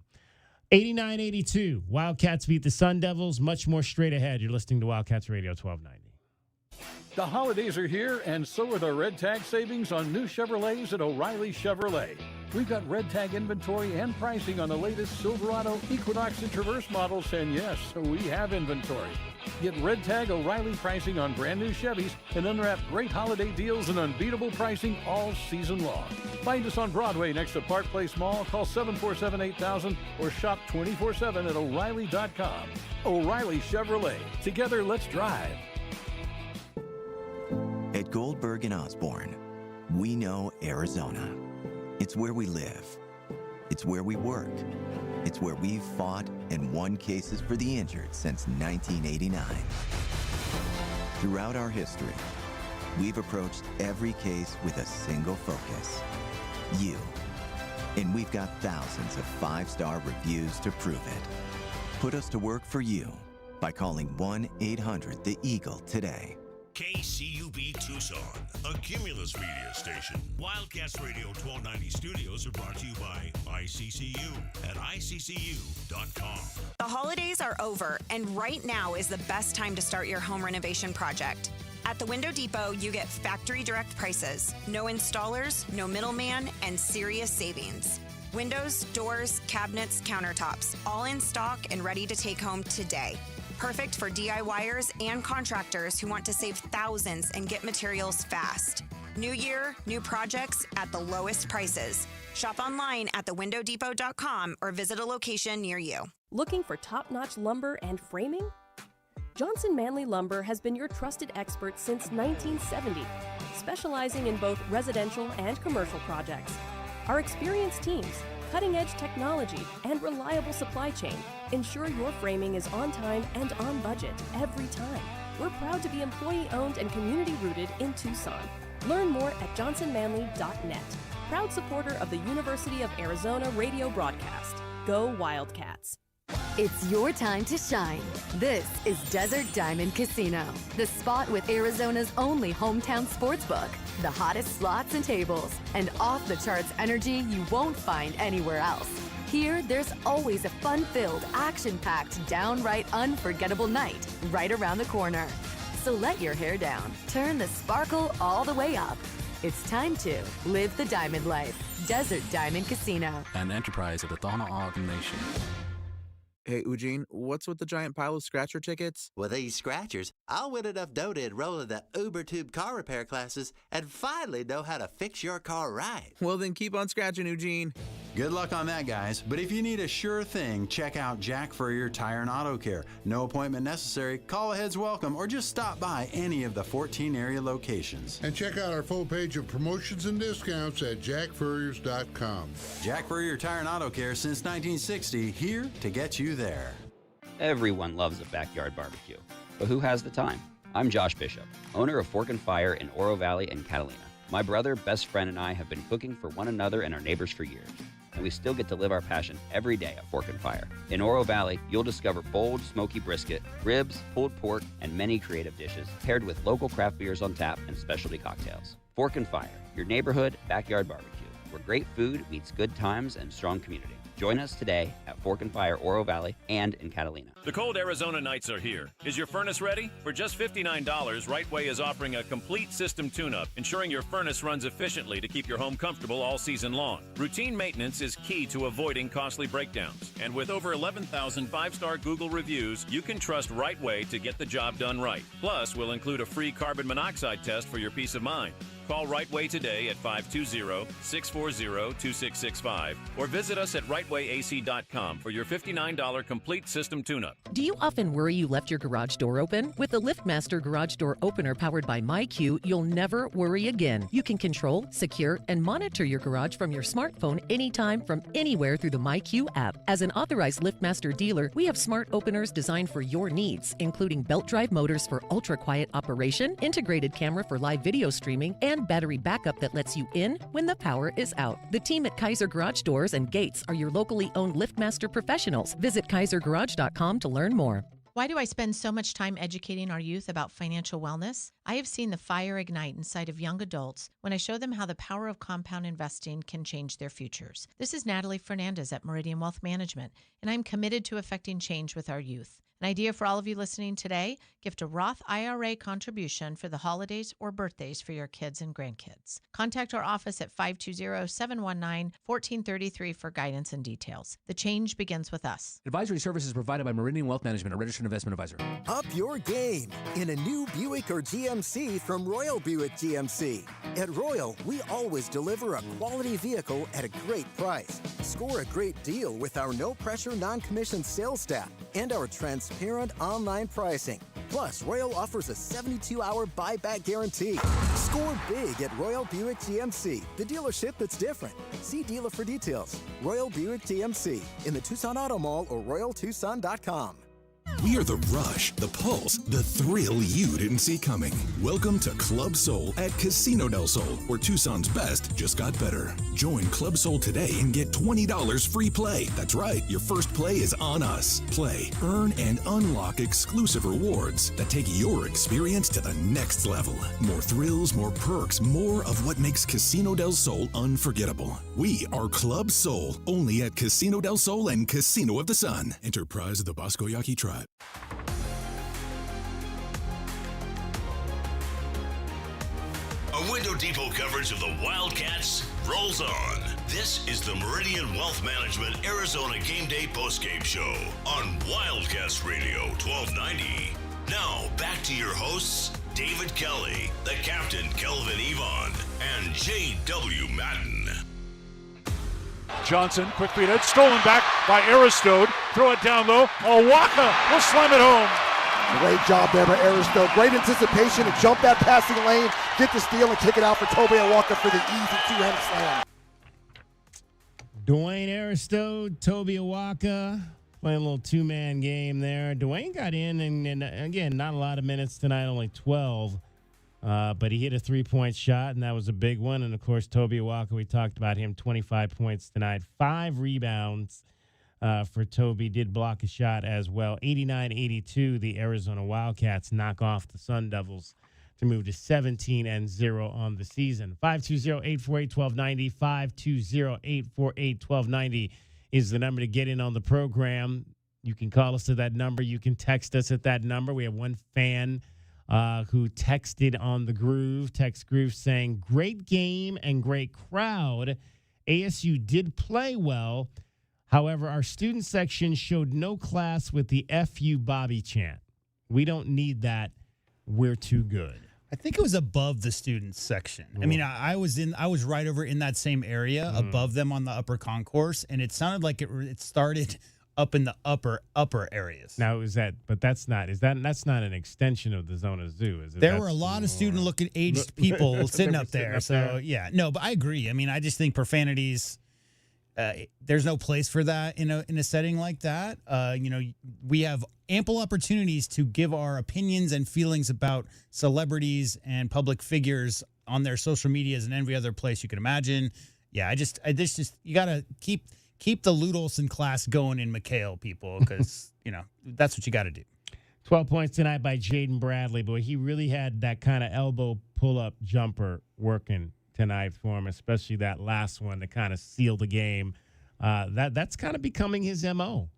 89-82, Wildcats beat the Sun Devils. Much more straight ahead. You're listening to Wildcats Radio 1290. The holidays are here, and so are the Red Tag savings on new Chevrolets at O'Reilly Chevrolet. We've got Red Tag inventory and pricing on the latest Silverado, Equinox, and Traverse models, and yes, we have inventory. Get Red Tag O'Reilly pricing on brand new Chevys and unwrap great holiday deals and unbeatable pricing all season long. Find us on Broadway next to Park Place Mall. Call 747-8000 or shop 24/7 at O'Reilly.com. O'Reilly Chevrolet. Together, let's drive. At Goldberg and Osborne, we know Arizona. It's where we live. It's where we work. It's where we've fought and won cases for the injured since 1989. Throughout our history, we've approached every case with a single focus: you. And we've got thousands of 5-star reviews to prove it. Put us to work for you by calling 1-800-THE-EAGLE today. KCUB Tucson, a Cumulus media station. Wildcats Radio 1290 studios are brought to you by ICCU at ICCU.com. The holidays are over, and right now is the best time to start your home renovation project. At the Window Depot, you get factory direct prices, no installers, no middleman, and serious savings. Windows, doors, cabinets, countertops, all in stock and ready to take home today. Perfect for DIYers and contractors who want to save thousands and get materials fast. New year, new projects at the lowest prices. Shop online at thewindowdepot.com or visit a location near you. Looking for top-notch lumber and framing? Johnson Manley Lumber has been your trusted expert since 1970, specializing in both residential and commercial projects. Our experienced teams, cutting-edge technology, and reliable supply chain ensure your framing is on time and on budget every time. We're proud to be employee-owned and community-rooted in Tucson. Learn more at johnsonmanley.net. Proud supporter of the University of Arizona radio broadcast. Go Wildcats. It's your time to shine. This is Desert Diamond Casino, the spot with Arizona's only hometown sportsbook, the hottest slots and tables, and off-the-charts energy you won't find anywhere else. Here, there's always a fun-filled, action-packed, downright unforgettable night right around the corner. So let your hair down, turn the sparkle all the way up. It's time to live the diamond life. Desert Diamond Casino. An enterprise of the Thana Ogden Nation. Hey, Eugene, what's with the giant pile of scratcher tickets? With these scratchers, I'll win enough dough to enroll in the UberTube car repair classes and finally know how to fix your car right. Well, then keep on scratching, Eugene. Good luck on that, guys. But if you need a sure thing, check out Jack Furrier Tire and Auto Care. No appointment necessary, call ahead's welcome, or just stop by any of the 14 area locations. And check out our full page of promotions and discounts at jackfurriers.com. Jack Furrier Tire and Auto Care since 1960, here to get you there. Everyone loves a backyard barbecue, but who has the time? I'm Josh Bishop, owner of Fork and Fire in Oro Valley and Catalina. My brother, best friend, and I have been cooking for one another and our neighbors for years, and we still get to live our passion every day at Fork and Fire. In Oro Valley, you'll discover bold, smoky brisket, ribs, pulled pork, and many creative dishes paired with local craft beers on tap and specialty cocktails. Fork and Fire, your neighborhood backyard barbecue, where great food meets good times and strong community. Join us today at Fork and Fire, Oro Valley, and in Catalina. The cold Arizona nights are here. Is your furnace ready? For just $59, Right Way is offering a complete system tune-up, ensuring your furnace runs efficiently to keep your home comfortable all season long. Routine maintenance is key to avoiding costly breakdowns. And with over 11,000 five-star Google reviews, you can trust Right Way to get the job done right. Plus, we'll include a free carbon monoxide test for your peace of mind. Call Right Way today at 520-640-2665 or visit us at rightwayac.com for your $59 complete system tune-up. Do you often worry you left your garage door open? With the LiftMaster Garage Door Opener powered by MyQ, you'll never worry again. You can control, secure, and monitor your garage from your smartphone anytime from anywhere through the MyQ app. As an authorized LiftMaster dealer, we have smart openers designed for your needs, including belt drive motors for ultra-quiet operation, integrated camera for live video streaming, and battery backup that lets you in when the power is out. The team at Kaiser Garage Doors and Gates are your locally owned LiftMaster professionals. Visit kaisergarage.com to learn more. Why do I spend so much time educating our youth about financial wellness? I have seen the fire ignite inside of young adults when I show them how the power of compound investing can change their futures. This is Natalie Fernandez at Meridian Wealth Management, and I'm committed to affecting change with our youth. An idea for all of you listening today, gift a Roth IRA contribution for the holidays or birthdays for your kids and grandkids. Contact our office at 520-719-1433 for guidance and details. The change begins with us. Advisory services provided by Meridian Wealth Management, a registered investment advisor. Up your game in a new Buick or GMC from Royal Buick GMC. At Royal, we always deliver a quality vehicle at a great price. Score a great deal with our no-pressure, non-commissioned sales staff and our transparent online pricing. Plus, Royal offers a 72-hour buyback guarantee. Score big at Royal Buick GMC, the dealership that's different. See dealer for details. Royal Buick GMC in the Tucson Auto Mall or royaltucson.com. We are the rush, the pulse, the thrill you didn't see coming. Welcome to Club Soul at Casino del Sol, where Tucson's best just got better. Join Club Soul today and get $20 free play. That's right, your first play is on us. Play, earn, and unlock exclusive rewards that take your experience to the next level. More thrills, more perks, more of what makes Casino del Sol unforgettable. We are Club Soul, only at Casino del Sol and Casino of the Sun. Enterprise of the Bosco Yaqui Tribe. A Window Depot coverage of the Wildcats rolls on. This is the Meridian Wealth Management Arizona Gameday postgame show on Wildcats Radio 1290. Now back to your hosts, David Kelly, the captain Kelvin Yvonne, and J.W. Madden. Johnson, quick feed, it's stolen back by Aristode. Throw it down low. Awaka will slam it home. Great job there by Aristode. Great anticipation to jump that passing lane, get the steal, and kick it out for Tobe Awaka for the easy two-handed slam. Dwayne Aristode, Tobe Awaka, playing a little two-man game there. Dwayne got in, and again, not a lot of minutes tonight, only 12. But he hit a three-point shot, and that was a big one. And, of course, Tobe Awaka, we talked about him, 25 points tonight. 5 rebounds for Tobe. Did block a shot as well. 89-82, the Arizona Wildcats knock off the Sun Devils to move to 17-0 on the season. 520-848-1290. 520-848-1290 is the number to get in on the program. You can call us at that number. You can text us at that number. We have one fan who texted on the Groove, text Groove saying, great game and great crowd. ASU did play well. However, our student section showed no class with the FU Bobby chant. We don't need that. We're too good. I think it was above the students section. I mean, I was right over in that same area above them on the upper concourse, and it sounded like it started up in the upper areas. Now that's not an extension of the Zona Zoo, is it? There were a lot of student-looking aged people sitting up there. Yeah, no, but I agree. I mean, I just think profanities. There's no place for that in a setting like that. We have ample opportunities to give our opinions and feelings about celebrities and public figures on their social medias and every other place you can imagine. Yeah, you gotta keep the Lute Olson class going in McHale, people, because that's what you got to do. 12 points tonight by Jaden Bradley. Boy, he really had that kind of elbow pull-up jumper working tonight for him, especially that last one to kind of seal the game. That's kind of becoming his MO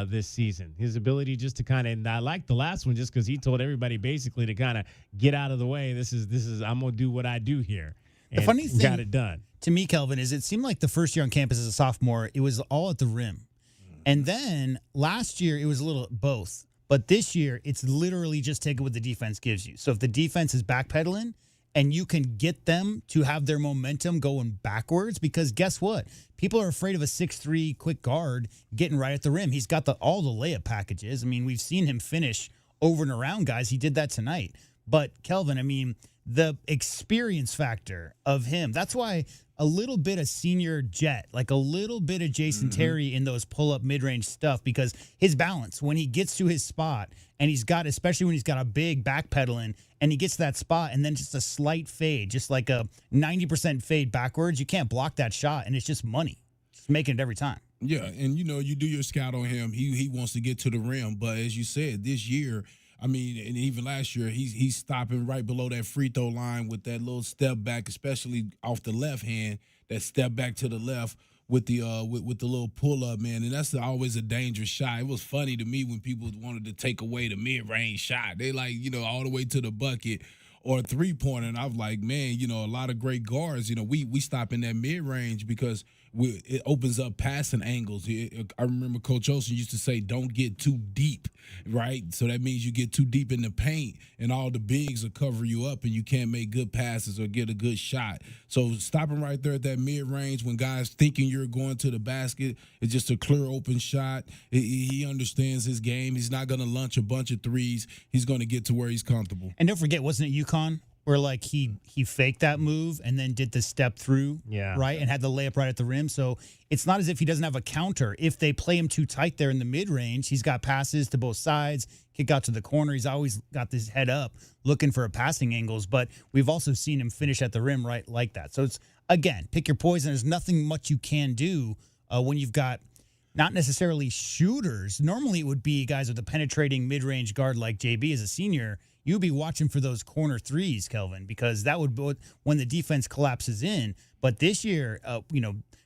this season. His ability just to kind of, and I like the last one just because he told everybody basically to kind of get out of the way. This is I'm going to do what I do here. The funny thing got it done. To me, Kelvin, is it seemed like the first year on campus as a sophomore, it was all at the rim. And then last year, it was a little both. But this year, it's literally just taking what the defense gives you. So if the defense is backpedaling and you can get them to have their momentum going backwards, because guess what? People are afraid of a 6'3" quick guard getting right at the rim. He's got all the layup packages. I mean, we've seen him finish over and around guys. He did that tonight. But, Kelvin, I mean, the experience factor of him, that's why a little bit of senior Jet, like a little bit of Jason Terry in those pull-up mid-range stuff, because his balance, when he gets to his spot, and especially when he's got a big backpedaling, and he gets to that spot, and then just a slight fade, just like a 90% fade backwards, you can't block that shot, and it's just money. Just making it every time. Yeah, and, you do your scout on him. He wants to get to the rim, but as you said, this year, I mean, and even last year, he's stopping right below that free throw line with that little step back, especially off the left hand, that step back to the left with the little pull up, man. And that's always a dangerous shot. It was funny to me when people wanted to take away the mid range shot. They all the way to the bucket or a 3-pointer. And I was like, man, a lot of great guards, we stop in that mid range because it opens up passing angles. I remember Coach Olsen used to say, don't get too deep, right? So that means you get too deep in the paint and all the bigs will cover you up and you can't make good passes or get a good shot. So stopping right there at that mid-range when guys thinking you're going to the basket, it's just a clear open shot. He understands his game. He's not going to lunch a bunch of threes. He's going to get to where he's comfortable. And don't forget, wasn't it UConn? Where he faked that move and then did the step through, right, and had the layup right at the rim. So it's not as if he doesn't have a counter. If they play him too tight there in the mid range, he's got passes to both sides, kick out to the corner. He's always got this head up, looking for passing angles. But we've also seen him finish at the rim right like that. So it's again, pick your poison. There's nothing much you can do when you've got not necessarily shooters. Normally it would be guys with a penetrating mid range guard like JB as a senior. You'd be watching for those corner threes, Kelvin, because that would be when the defense collapses in. But this year,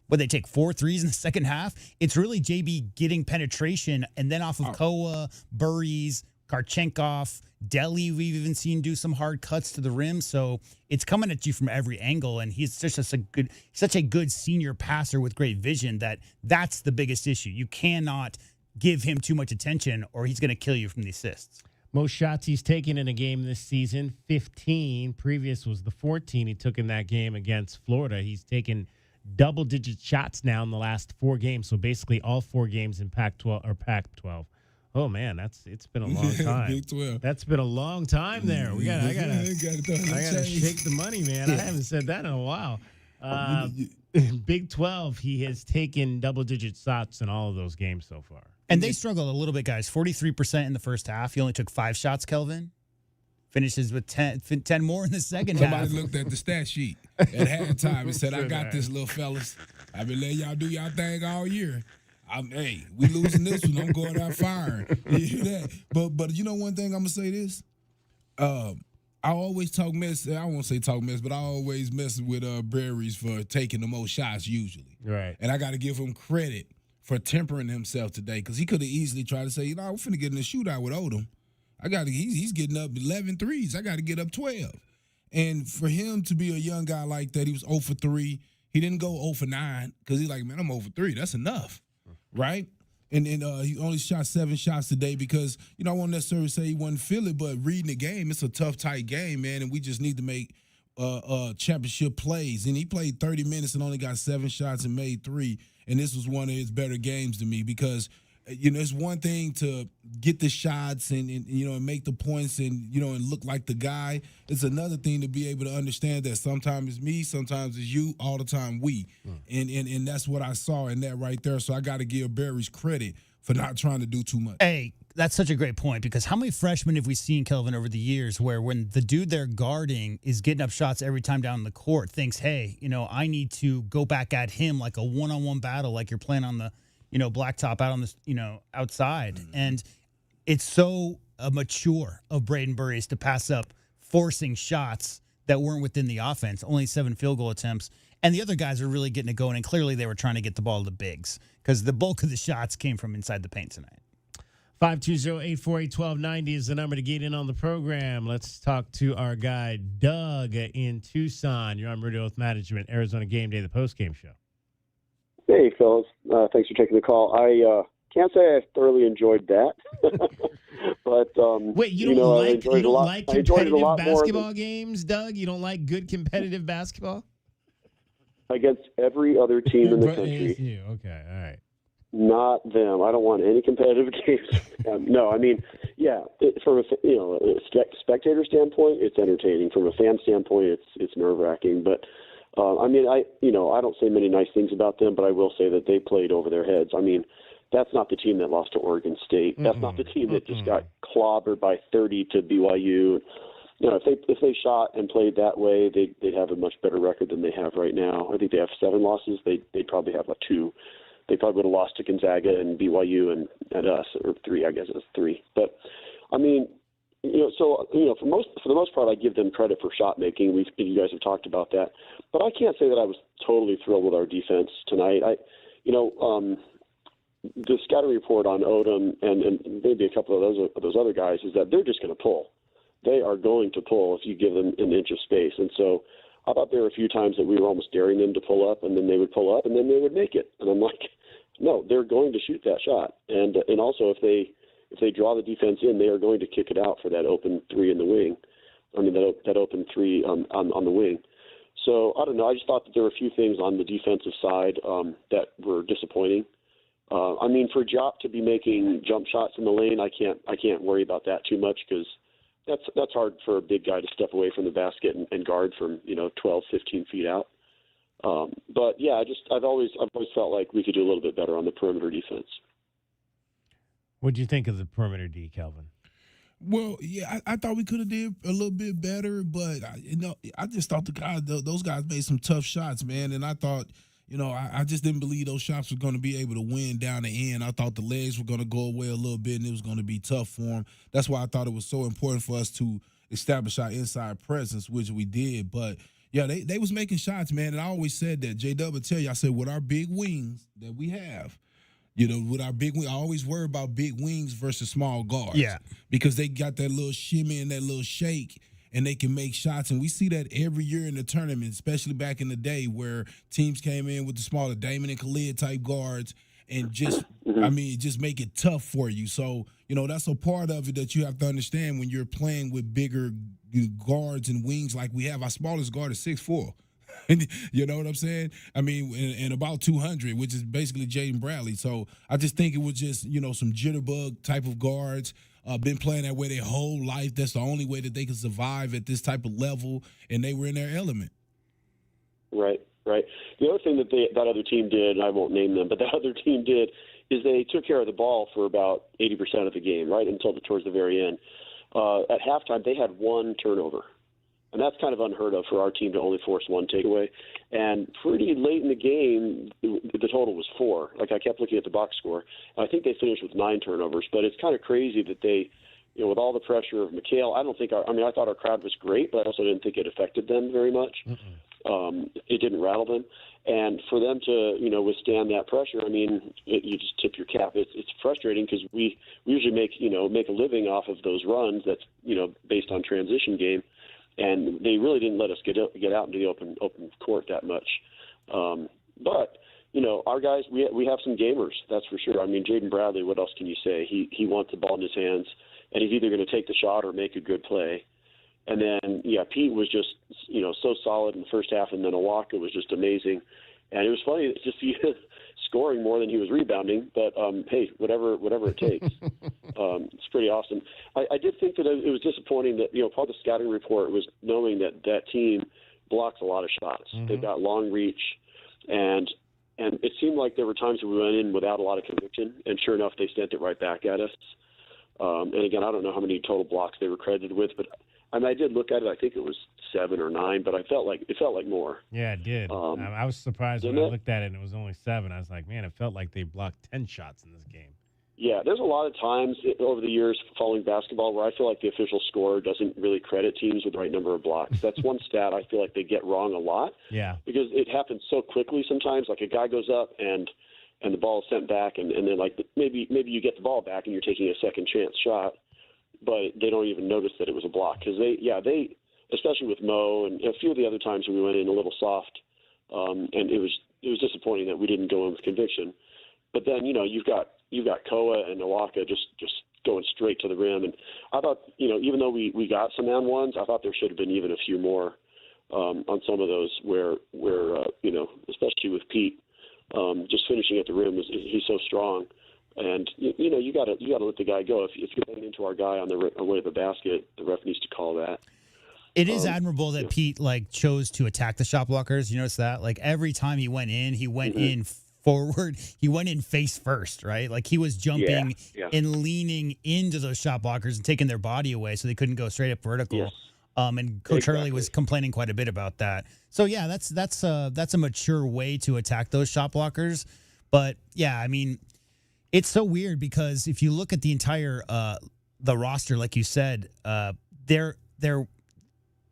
would they take 4 threes in the second half? It's really JB getting penetration, and then off of Koa, Burries, Karchenkov, Delhi, we've even seen do some hard cuts to the rim. So it's coming at you from every angle, and he's such a good senior passer with great vision that's the biggest issue. You cannot give him too much attention, or he's going to kill you from the assists. Most shots he's taken in a game this season, 15. Previous was the 14 he took in that game against Florida. He's taken double-digit shots now in the last 4 games, so basically all 4 games in Pac-12 or Pac-12. Oh man, it's been a long time. Big 12. That's been a long time there. I gotta shake the money, man. I haven't said that in a while. Big 12, he has taken double-digit shots in all of those games so far. And they struggled a little bit, guys. 43% in the first half. He only took 5 shots, Kelvin. Finishes with 10 more in the second half. Somebody looked at the stat sheet at halftime and said, I got this, little fellas. I've been letting y'all do y'all thing all year. We losing this one. I'm going out firing. You hear that? But one thing I'm going to say this. I always talk mess. I won't say talk mess, but I always mess with Breweries for taking the most shots usually. Right. And I got to give him credit for tempering himself today, because he could have easily tried to say, we're finna get in a shootout with Odom. He's getting up 11 threes. I got to get up 12. And for him to be a young guy like that, he was 0 for 3. He didn't go 0 for 9 because he's like, man, I'm 0 for 3. That's enough, right? And he only shot 7 shots today because, I won't necessarily say he wasn't feeling it, but reading the game, it's a tough, tight game, man, and we just need to make championship plays. And he played 30 minutes and only got 7 shots and made 3, and this was one of his better games to me because, it's one thing to get the shots and make the points and look like the guy. It's another thing to be able to understand that sometimes it's me, sometimes it's you, all the time we. And that's what I saw in that right there. So I got to give Barry's credit for not trying to do too much. Hey, that's such a great point because how many freshmen have we seen, Kelvin, over the years where when the dude they're guarding is getting up shots every time down the court, thinks, hey, I need to go back at him like a one-on-one battle like you're playing on the blacktop out on this, outside. And it's so mature of Braden Burries to pass up forcing shots that weren't within the offense, only 7 field goal attempts. And the other guys are really getting it going, and clearly they were trying to get the ball to the bigs because the bulk of the shots came from inside the paint tonight. 520-848-1290 is the number to get in on the program. Let's talk to our guy, Doug, in Tucson. You're on Meridian Wealth Management, Arizona Game Day, the postgame show. Hey, fellas. Thanks for taking the call. I can't say I thoroughly enjoyed that. But wait, you don't like competitive basketball games, Doug? You don't like good competitive basketball? Against every other team in the country. ASU. Okay, all right. Not them. I don't want any competitive games. No, I mean, from a spectator standpoint, it's entertaining. From a fan standpoint, it's nerve-wracking. But I don't say many nice things about them, but I will say that they played over their heads. I mean, that's not the team that lost to Oregon State. That's not the team that just got clobbered by 30 to BYU. If they shot and played that way, they'd have a much better record than they have right now. I think they have 7 losses. They'd probably have 2. They probably would have lost to Gonzaga and BYU and us, or 3. I guess it was 3. But I mean, for the most part, I give them credit for shot making. You guys have talked about that, but I can't say that I was totally thrilled with our defense tonight. The scouting report on Odom and maybe a couple of those other guys is that they're just going to pull. They are going to pull if you give them an inch of space. And so I thought there were a few times that we were almost daring them to pull up, and then they would pull up, and then they would make it. And I'm like, no, they're going to shoot that shot. And also if they draw the defense in, they are going to kick it out for that open 3 in the wing. I mean, that open 3 on the wing. So I don't know. I just thought that there were a few things on the defensive side that were disappointing. For Jop to be making jump shots in the lane, I can't worry about that too much because that's hard for a big guy to step away from the basket and guard from 12, 15 feet out. But yeah, I've always felt like we could do a little bit better on the perimeter defense. What'd you think of the perimeter D, Kelvin? Well, yeah, I thought we could have did a little bit better, but I just thought those guys made some tough shots, man, and I thought, I just didn't believe those shots were going to be able to win down the end. I thought the legs were going to go away a little bit, and it was going to be tough for them. That's why I thought it was so important for us to establish our inside presence, which we did. But yeah, they was making shots, man, and I always said that. J-Dub would tell you, I said, with our big wings that we have, with our big wing, I always worry about big wings versus small guards. Yeah. Because they got that little shimmy and that little shake, and they can make shots. And we see that every year in the tournament, especially back in the day where teams came in with the smaller Damon and Khalid type guards and just make it tough for you. So, that's a part of it that you have to understand when you're playing with bigger guards and wings like we have. Our smallest guard is 6'4". You know what I'm saying? I mean, and about 200, which is basically Jaden Bradley. So I just think it was just, some jitterbug type of guards. Been playing that way their whole life. That's the only way that they can survive at this type of level, and they were in their element. Right. The other thing that other team did, and I won't name them, but that other team did, is they took care of the ball for about 80% of the game, right, towards the very end. At halftime, they had 1 turnover. And that's kind of unheard of for our team to only force 1 takeaway. And pretty late in the game, the total was 4. Like, I kept looking at the box score. And I think they finished with 9 turnovers. But it's kind of crazy that they, with all the pressure of McHale, I thought our crowd was great, but I also didn't think it affected them very much. It didn't rattle them. And for them to, withstand that pressure, you just tip your cap. It's frustrating because we usually make a living off of those runs that's, based on transition game. And they really didn't let us get out into the open court that much. But our guys, we have some gamers, that's for sure. I mean, Jaden Bradley, what else can you say? He wants the ball in his hands, and he's either going to take the shot or make a good play. And then, Peat was just, so solid in the first half, and then Awaka was just amazing. And it was funny to see him scoring more than he was rebounding, but hey, whatever it takes. It's pretty awesome. I did think that it was disappointing that, part of the scouting report was knowing that team blocks a lot of shots. Mm-hmm. They've got long reach, and it seemed like there were times we went in without a lot of conviction, and sure enough, they sent it right back at us. And again, I don't know how many total blocks they were credited with, but I did look at it. I think it was 7 or 9, but it felt like more. Yeah, it did. I was surprised when I looked at it and it was only 7. I was like, man, it felt like they blocked 10 shots in this game. Yeah, there's a lot of times over the years following basketball where I feel like the official score doesn't really credit teams with the right number of blocks. That's one stat I feel like they get wrong a lot. Yeah. Because it happens so quickly sometimes. Like a guy goes up and the ball is sent back, and then like maybe you get the ball back and you're taking a second chance shot, but they don't even notice that it was a block. Because they especially with Mo and a few of the other times when we went in a little soft, and it was disappointing that we didn't go in with conviction. But then you've got Koa and Awaka just going straight to the rim, and I thought even though we got some and ones, I thought there should have been even a few more on some of those where especially with Peat just finishing at the rim he's so strong, and you got to let the guy go if you're getting into our guy on the way to the basket, the ref needs to call that. It is admirable that Peat chose to attack the shot blockers. You notice that? Like every time he went in forward, he went in face first, right? Like he was jumping and leaning into those shot blockers and taking their body away so they couldn't go straight up vertical. Yes. And Coach Hurley was complaining quite a bit about that. So yeah, that's a mature way to attack those shot blockers. But yeah, I mean, it's so weird because if you look at the entire the roster, like you said, they're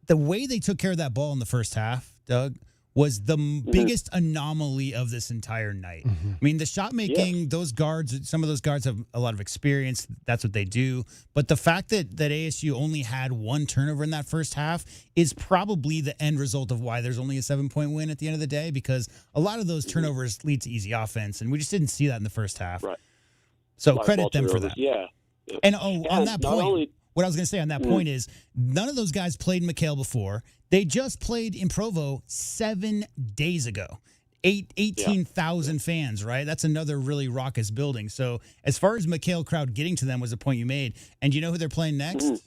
the way they took care of that ball in the first half, Doug, was the biggest anomaly of this entire night. I mean, the shot making, those guards, some of those guards have a lot of experience. That's what they do. But the fact that ASU only had 1 turnover in that first half is probably the end result of why there's only a 7-point win at the end of the day, because a lot of those turnovers lead to easy offense, and we just didn't see that in the first half. Right. So credit them for that. Yeah. And on that point, what I was going to say on that point is none of those guys played McHale before. They just played in Provo 7 days ago. 18,000 fans, right? That's another really raucous building. So as far as McHale crowd getting to them was a point you made. And do you know who they're playing next?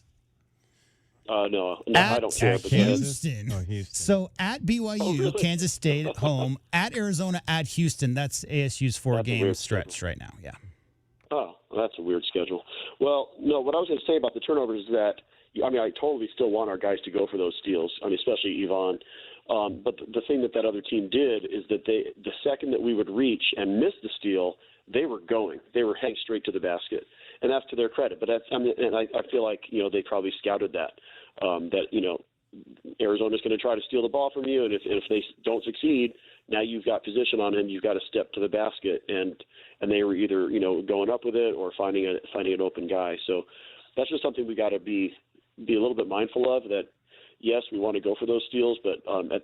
No, I don't care. Houston. Houston. So at BYU, really? Kansas State at home, at Arizona, at Houston. That's ASU's 4-game stretch right now. Yeah. Oh, well, that's a weird schedule. Well, no, what I was going to say about the turnovers is that, I totally still want our guys to go for those steals, especially Yvonne. But the thing that other team did is that the second that we would reach and miss the steal, they were going. They were heading straight to the basket. And that's to their credit. But I feel like, they probably scouted that, Arizona's going to try to steal the ball from you. And if they don't succeed, now you've got position on him. You've got to step to the basket. And they were either, going up with it or finding an open guy. So that's just something we got to be a little bit mindful of, that, yes, we want to go for those steals, but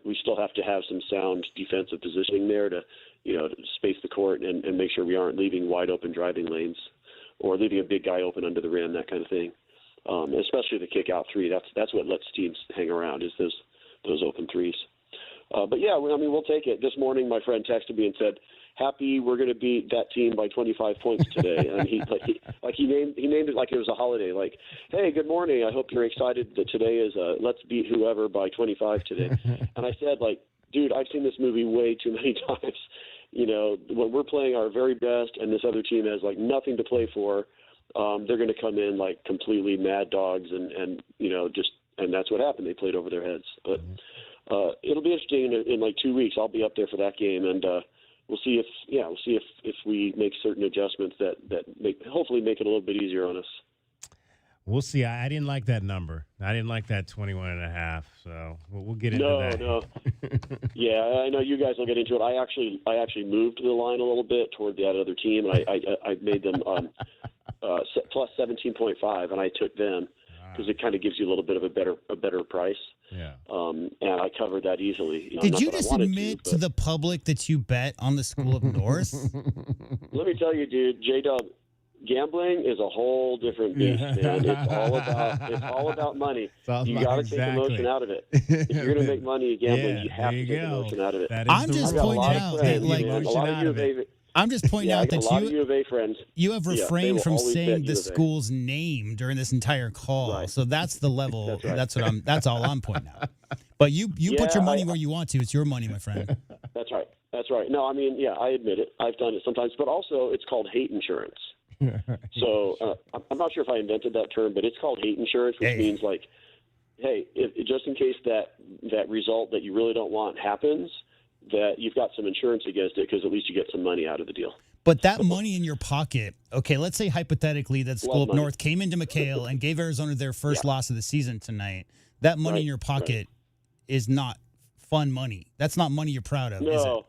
we still have to have some sound defensive positioning there to space the court and make sure we aren't leaving wide open driving lanes or leaving a big guy open under the rim, that kind of thing. Especially the kick out three. That's what lets teams hang around, is those open threes. But yeah, we'll take it. This morning, my friend texted me and said, "Happy we're going to beat that team by 25 points today." And he named it like it was a holiday. Like, hey, good morning. I hope you're excited that today is let's beat whoever by 25 today. And I said, dude, I've seen this movie way too many times. When we're playing our very best and this other team has nothing to play for, they're going to come in like completely mad dogs and that's what happened. They played over their heads. But it'll be interesting in 2 weeks. I'll be up there for that game, and we'll see if we make certain adjustments that hopefully make it a little bit easier on us. We'll see. I didn't like that number. I didn't like that 21.5. So we'll get into that. No. Yeah, I know you guys will get into it. I actually moved the line a little bit toward the other team, and I made them plus 17.5, and I took them. Because because it kind of gives you a little bit of a better price. Yeah. And I covered that easily. Did you just admit to the public that you bet on the School of North? Let me tell you, dude, J-Dub, gambling is a whole different beast, man. It's all about money. You got to take emotion out of it. If you're going to make money gambling, you have to take emotion out of it. I'm just pointing out that, like, I'm just pointing out that a lot of U of A friends. You have refrained from saying the school's name during this entire call, Right. so that's the level. That's right. That's all I'm pointing out. But you put your money where you want to. It's your money, my friend. That's right. That's right. No, I mean, yeah, I admit it. I've done it sometimes, but also it's called hate insurance. So I'm not sure if I invented that term, but it's called hate insurance, which means like, hey, just in case that result that you really don't want happens, that you've got some insurance against it because at least you get some money out of the deal. But that money in your pocket, okay, let's say hypothetically that School of North came into McHale and gave Arizona their first loss of the season tonight. That money in your pocket is not fun money. That's not money you're proud of, is it?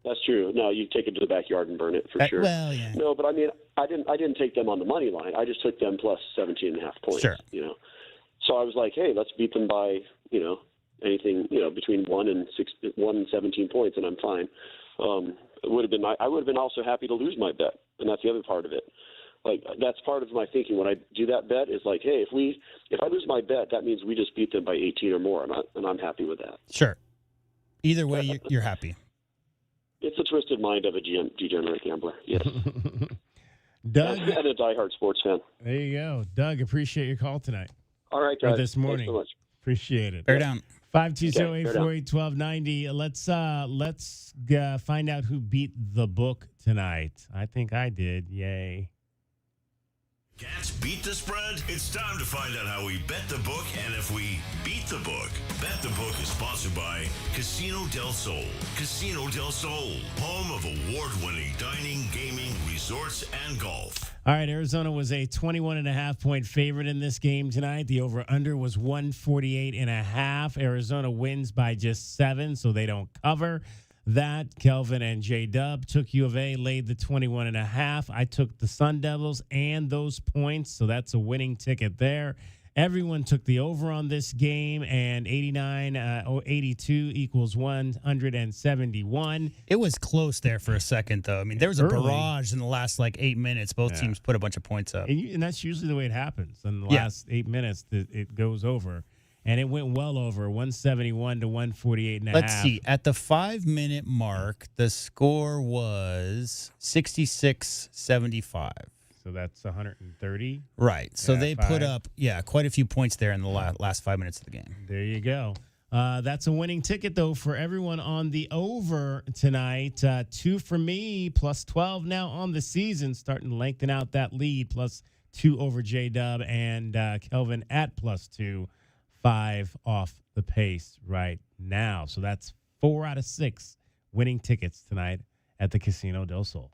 That's true. No, you take it to the backyard and burn it for sure. Well, yeah. No, but I mean, I didn't take them on the money line. I just took them plus 17.5 points. Sure. You know, so I was like, hey, let's beat them by anything between 1 and 17 points, and I'm fine. It would have been. I would have been also happy to lose my bet, and that's the other part of it. Like that's part of my thinking when I do that bet is like, hey, if I lose my bet, that means we just beat them by 18 or more, and I'm happy with that. Sure. Either way, you're happy. It's a twisted mind of a degenerate gambler. Yes. Doug, and a diehard sports fan. There you go, Doug. Appreciate your call tonight. All right, guys. Or this morning. Thanks so much. Appreciate it. Bear down. 520-848-1290. Let's find out who beat the book tonight. I think I did. Yay. Cats beat the spread? It's time to find out how we bet the book and if we beat the book. Bet the Book is sponsored by Casino del Sol. Casino del Sol, home of award-winning dining, gaming, resorts, and golf. All right, Arizona was a 21.5-point favorite in this game tonight. The over-under was 148.5. Arizona wins by just 7, so they don't cover that. Kelvin and J-Dub took U of A, laid the 21.5. I took the Sun Devils and those points, so that's a winning ticket there. Everyone took the over on this game, and 82 equals 171. It was close there for a second, though. I mean, there was a barrage in the last, 8 minutes. Both teams put a bunch of points up. And that's usually the way it happens. In the last 8 minutes, it goes over. And it went well over, 171 to 148.5. Let's see. At the 5-minute mark, the score was 66-75. So that's 130. Right. So they put up, quite a few points there in the last 5 minutes of the game. There you go. That's a winning ticket, though, for everyone on the over tonight. 2 for me, plus 12 now on the season, starting to lengthen out that lead, plus 2 over J-Dub and Kelvin at plus 2. 5 off the pace right now. So that's 4 out of 6 winning tickets tonight at the Casino del Sol.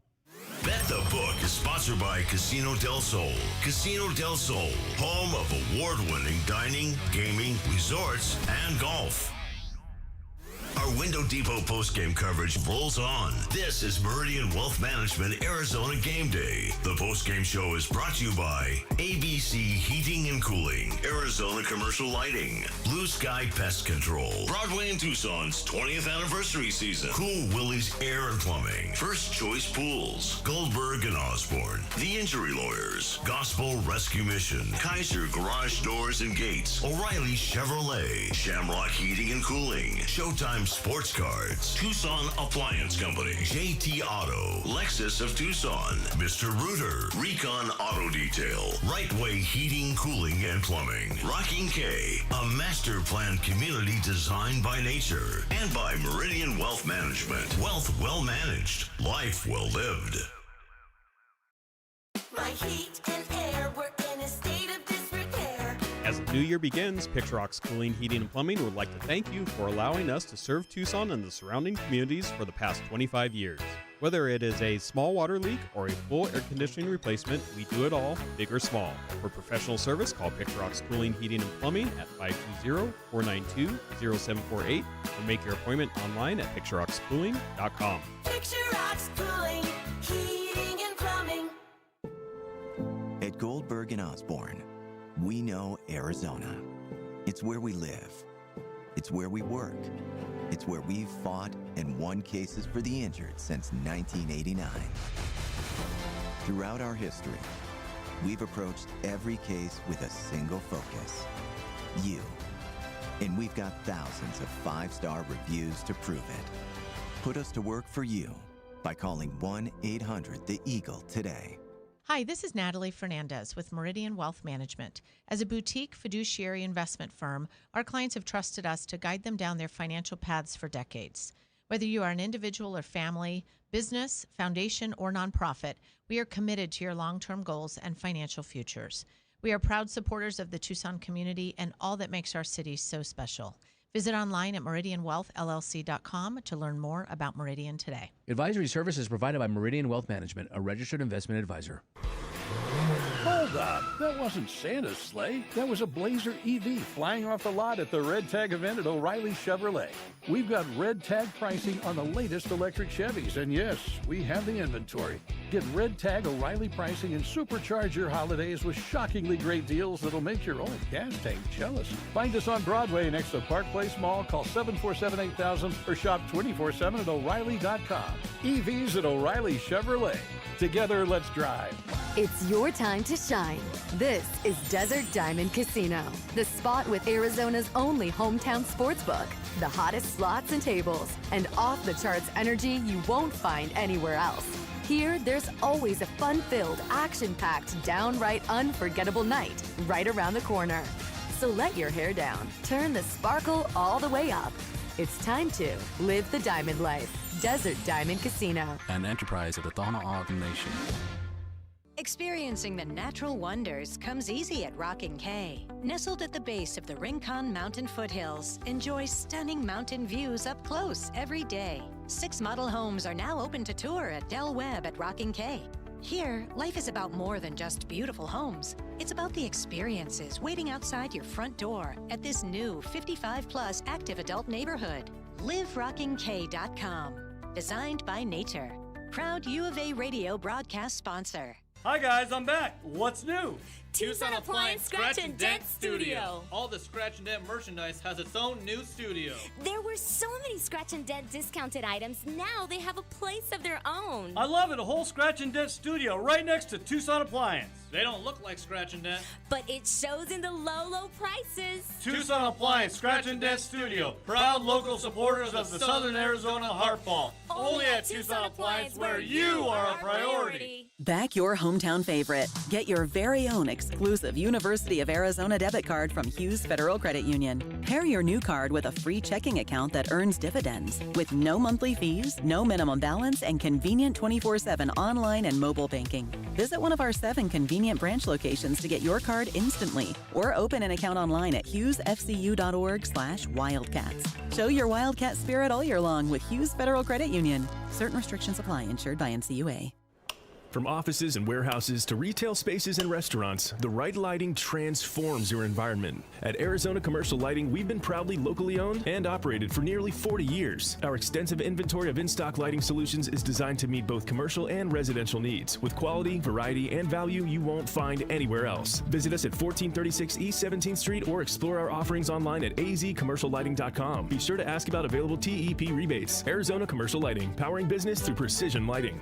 Bet the Book is sponsored by Casino del Sol. Casino del Sol, home of award-winning dining, gaming, resorts, and golf. Our Window Depot postgame coverage rolls on. This is Meridian Wealth Management Arizona Game Day. The postgame show is brought to you by ABC Heating and Cooling, Arizona Commercial Lighting, Blue Sky Pest Control, Broadway and Tucson's 20th anniversary season, Cool Willie's Air and Plumbing, First Choice Pools, Goldberg and Osborne, The Injury Lawyers, Gospel Rescue Mission, Kaiser Garage Doors and Gates, O'Reilly Chevrolet, Shamrock Heating and Cooling, Showtime Sports Cards, Tucson Appliance Company, JT Auto, Lexus of Tucson, Mr. Rooter, Recon Auto Detail, Right Way Heating, Cooling, and Plumbing, Rocking K, a master planned community designed by nature, and by Meridian Wealth Management. Wealth well managed, life well lived. My heat and air were in a state of disrepair. As the new year begins, Picturox Cooling, Heating, and Plumbing would like to thank you for allowing us to serve Tucson and the surrounding communities for the past 25 years. Whether it is a small water leak or a full air conditioning replacement, we do it all, big or small. For professional service, call Picturox Cooling, Heating, and Plumbing at 520-492-0748 or make your appointment online at picturoxcooling.com. Picturox Cooling, Heating, and Plumbing. At Goldberg and Osborne, We know Arizona. It's where we live. It's where we work. It's where we've fought and won cases for the injured since 1989. Throughout our history, we've approached every case with a single focus: you. And we've got thousands of 5-star reviews to prove it. Put us to work for you by calling 1-800-THE-EAGLE today. Hi, this is Natalie Fernandez with Meridian Wealth Management. As a boutique fiduciary investment firm, our clients have trusted us to guide them down their financial paths for decades. Whether you are an individual or family, business, foundation, or nonprofit, we are committed to your long-term goals and financial futures. We are proud supporters of the Tucson community and all that makes our city so special. Visit online at meridianwealthllc.com to learn more about Meridian today. Advisory services provided by Meridian Wealth Management, a registered investment advisor. Hold up. That wasn't Santa's sleigh. That was a Blazer EV flying off the lot at the Red Tag event at O'Reilly Chevrolet. We've got Red Tag pricing on the latest electric Chevys, and yes, we have the inventory. Get Red Tag O'Reilly pricing and supercharge your holidays with shockingly great deals that'll make your old gas tank jealous. Find us on Broadway next to Park Place Mall. Call 747-8000 or shop 24/7 at O'Reilly.com. EVs at O'Reilly Chevrolet. Together, let's drive. It's your time to shine. This is Desert Diamond Casino, the spot with Arizona's only hometown sportsbook, the hottest slots and tables, and off-the-charts energy you won't find anywhere else. Here, there's always a fun-filled, action-packed, downright unforgettable night right around the corner. So let your hair down, turn the sparkle all the way up. It's time to live the diamond life. Desert Diamond Casino. An enterprise of the Tohono O'odham Nation. Experiencing the natural wonders comes easy at Rockin' Cay. Nestled at the base of the Rincon Mountain foothills, enjoy stunning mountain views up close every day. 6 model homes are now open to tour at Del Webb at Rockin' Cay. Here, life is about more than just beautiful homes. It's about the experiences waiting outside your front door at this new 55-plus active adult neighborhood. LiveRockingK.com. Designed by nature. Proud U of A radio broadcast sponsor. Hi guys, I'm back. What's new? Tucson Appliance Scratch and Dent Studio. All the Scratch and Dent merchandise has its own new studio. There were so many Scratch and Dent discounted items. Now they have a place of their own. I love it. A whole Scratch and Dent studio right next to Tucson Appliance. They don't look like Scratch and Dent, but it shows in the low prices. Tucson Appliance Scratch and Dent Studio. Proud local supporters of the Southern Arizona Heartball. Only at Tucson Appliance, where you are a priority. Back your hometown favorite. Get your very own exclusive University of Arizona debit card from Hughes Federal Credit Union. Pair your new card with a free checking account that earns dividends with no monthly fees, no minimum balance, and convenient 24/7 online and mobile banking. Visit one of our 7 convenient branch locations to get your card instantly or open an account online at hughesfcu.org/wildcats. Show your Wildcat spirit all year long with Hughes Federal Credit Union. Certain restrictions apply. Insured by NCUA. From offices and warehouses to retail spaces and restaurants, the right lighting transforms your environment. At Arizona Commercial Lighting, we've been proudly locally owned and operated for nearly 40 years. Our extensive inventory of in-stock lighting solutions is designed to meet both commercial and residential needs, with quality, variety, and value you won't find anywhere else. Visit us at 1436 East 17th Street or explore our offerings online at azcommerciallighting.com. Be sure to ask about available TEP rebates. Arizona Commercial Lighting, powering business through precision lighting.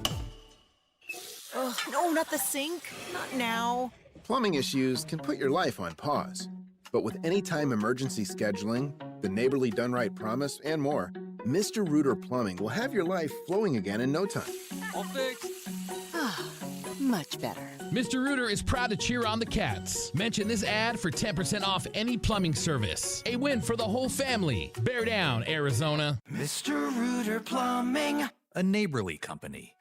Oh, no, not the sink. Not now. Plumbing issues can put your life on pause. But with anytime emergency scheduling, the Neighborly Done Right promise, and more, Mr. Rooter Plumbing will have your life flowing again in no time. All fixed. Much better. Mr. Rooter is proud to cheer on the Cats. Mention this ad for 10% off any plumbing service. A win for the whole family. Bear down, Arizona. Mr. Rooter Plumbing, a neighborly company.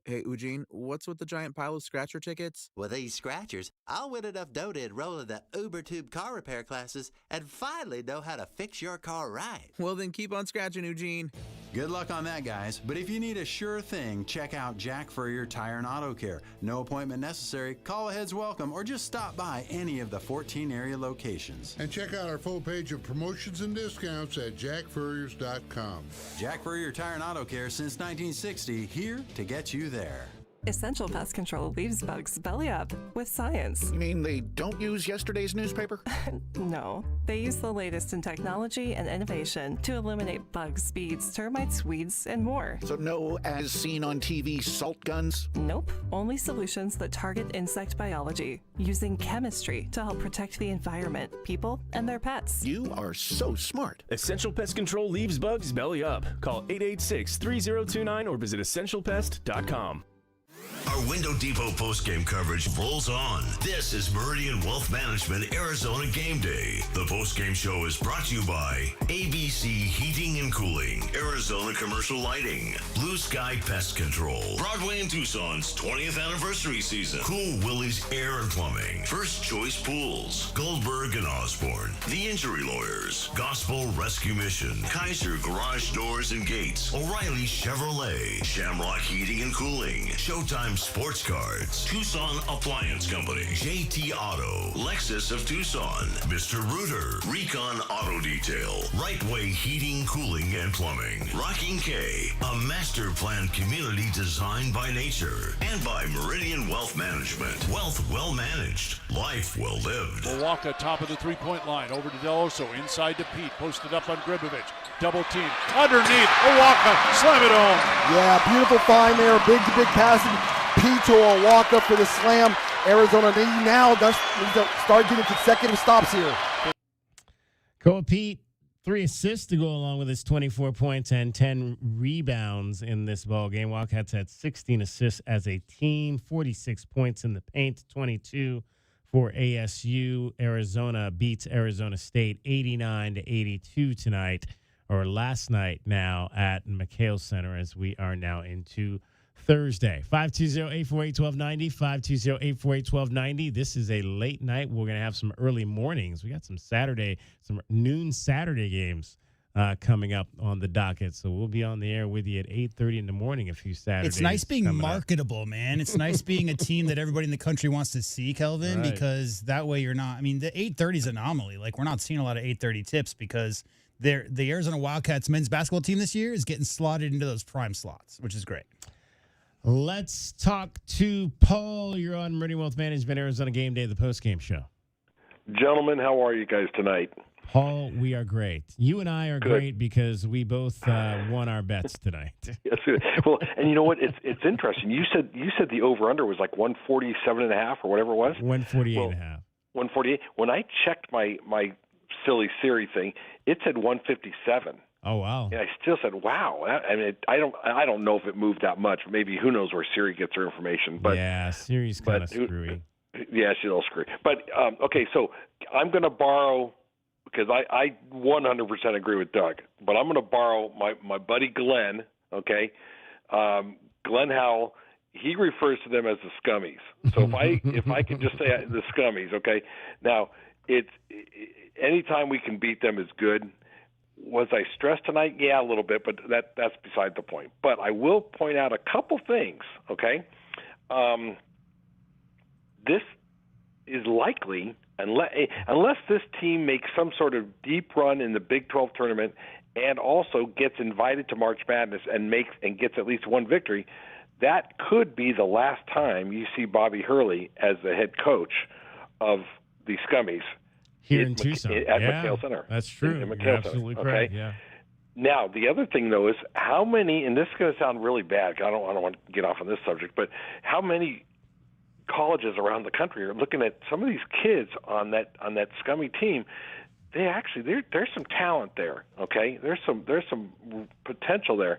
Hey, Eugene, what's with the giant pile of scratcher tickets? With these scratchers, I'll win enough dough to enroll in the UberTube car repair classes and finally know how to fix your car right. Well, then keep on scratching, Eugene. Good luck on that, guys. But if you need a sure thing, check out Jack Furrier Tire and Auto Care. No appointment necessary. Call ahead's welcome or just stop by any of the 14 area locations. And check out our full page of promotions and discounts at jackfurriers.com. Jack Furrier Tire and Auto Care since 1960, here to get you there. Essential Pest Control leaves bugs belly up with science. You mean they don't use yesterday's newspaper? No, they use the latest in technology and innovation to eliminate bugs, bees, termites, weeds, and more. So no as seen on TV salt guns? Nope, only solutions that target insect biology, using chemistry to help protect the environment, people, and their pets. You are so smart. Essential Pest Control leaves bugs belly up. Call 886-3029 or visit essentialpest.com. Our Window Depot postgame coverage rolls on. This is Meridian Wealth Management Arizona Game Day. The postgame show is brought to you by ABC Heating and Cooling, Arizona Commercial Lighting, Blue Sky Pest Control, Broadway and Tucson's 20th anniversary season, Cool Willie's Air and Plumbing, First Choice Pools, Goldberg and Osborne, The Injury Lawyers, Gospel Rescue Mission, Kaiser Garage Doors and Gates, O'Reilly Chevrolet, Shamrock Heating and Cooling, Showtime Sports Cards, Tucson Appliance Company, JT Auto, Lexus of Tucson, Mr. Rooter, Recon Auto Detail, Right Way Heating, Cooling, and Plumbing, Rocking K, a master planned community designed by nature, and by Meridian Wealth Management. Wealth well managed, life well lived. Awaka top of the three-point line, over to Deloso, inside to Peat, posted up on Gribovich, double team, underneath, Awaka, slam it home. Yeah, beautiful find there, big passing. Peat to Awaka for the slam. Arizona now does start getting consecutive stops here. Go Peat, 3 assists to go along with his 24 points and 10 rebounds in this ball game. Wildcats had 16 assists as a team, 46 points in the paint, 22 for ASU. Arizona beats Arizona State 89-82 tonight, or last night now at McHale Center, as we are now into Thursday. 520-848-1290, 520-848-1290. This is a late night. We're going to have some early mornings. We got some noon Saturday games coming up on the docket. So we'll be on the air with you at 8:30 in the morning a few Saturdays. It's nice being marketable, man. It's nice being a team that everybody in the country wants to see, Kelvin, Right. because that way you're not, I mean, the 8:30 is an anomaly. Like, we're not seeing a lot of 8:30 tips because the Arizona Wildcats men's basketball team this year is getting slotted into those prime slots, which is great. Let's talk to Paul. You're on Meridian Wealth Management, Arizona Game Day, the postgame show. Gentlemen, how are you guys tonight? Paul, we are great. You and I are Good. great because we both won our bets tonight. Yes. Well, and you know what? It's interesting. You said the over under was like 147.5 or whatever it was. 148.5. 148. When I checked my silly Siri thing, it said 157. Oh wow! And I still said, "Wow." I don't know if it moved that much. Maybe who knows where Siri gets her information? But yeah, Siri's kind of screwy. Yeah, she's a little screwy. But okay, so I'm going to borrow because I 100% agree with Doug. But I'm going to borrow my buddy Glenn. Okay, Glenn Howell. He refers to them as the Scummies. So if I can just say the Scummies, okay. Now it's anytime we can beat them is good. Was I stressed tonight? Yeah, a little bit, but that's beside the point. But I will point out a couple things, okay? This is likely, unless this team makes some sort of deep run in the Big 12 tournament and also gets invited to March Madness and gets at least one victory, that could be the last time you see Bobby Hurley as the head coach of the Scummies. Here in Tucson. At McHale Center. That's true. You're absolutely correct. Yeah. Now, the other thing, though, is how many, and this is going to sound really bad, 'cause I don't want to get off on this subject, but how many colleges around the country are looking at some of these kids on that Scummy team? There's some talent there, okay? There's some potential there,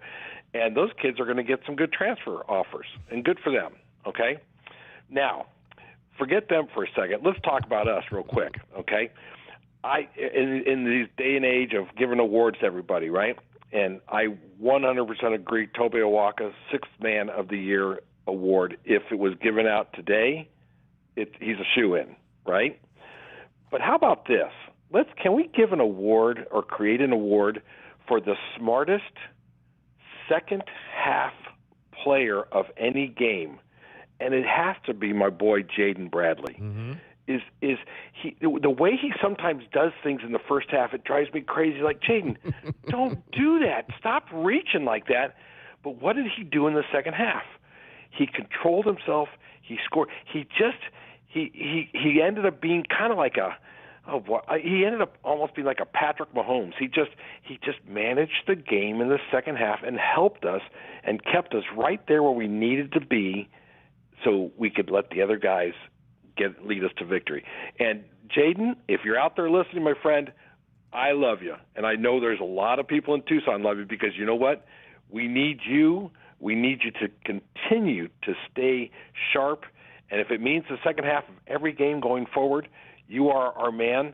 and those kids are going to get some good transfer offers, and good for them, okay? Now, forget them for a second. Let's talk about us real quick, okay? In this day and age of giving awards to everybody, right? And I 100% agree. Tobe Awaka, 6th Man of the Year award. If it was given out today, he's a shoo-in, right? But how about this? Can we give an award or create an award for the smartest second half player of any game? And it has to be my boy Jaden Bradley. Mm-hmm. Is he the way he sometimes does things in the first half? It drives me crazy. Like, Jaden, don't do that. Stop reaching like that. But what did he do in the second half? He controlled himself. He scored. He ended up being kind of like he ended up almost being like a Patrick Mahomes. He just managed the game in the second half and helped us and kept us right there where we needed to be, so we could let the other guys lead us to victory. And Jaden, if you're out there listening, my friend, I love you, and I know there's a lot of people in Tucson love you, because you know what? We need you. We need you to continue to stay sharp, and if it means the second half of every game going forward, you are our man.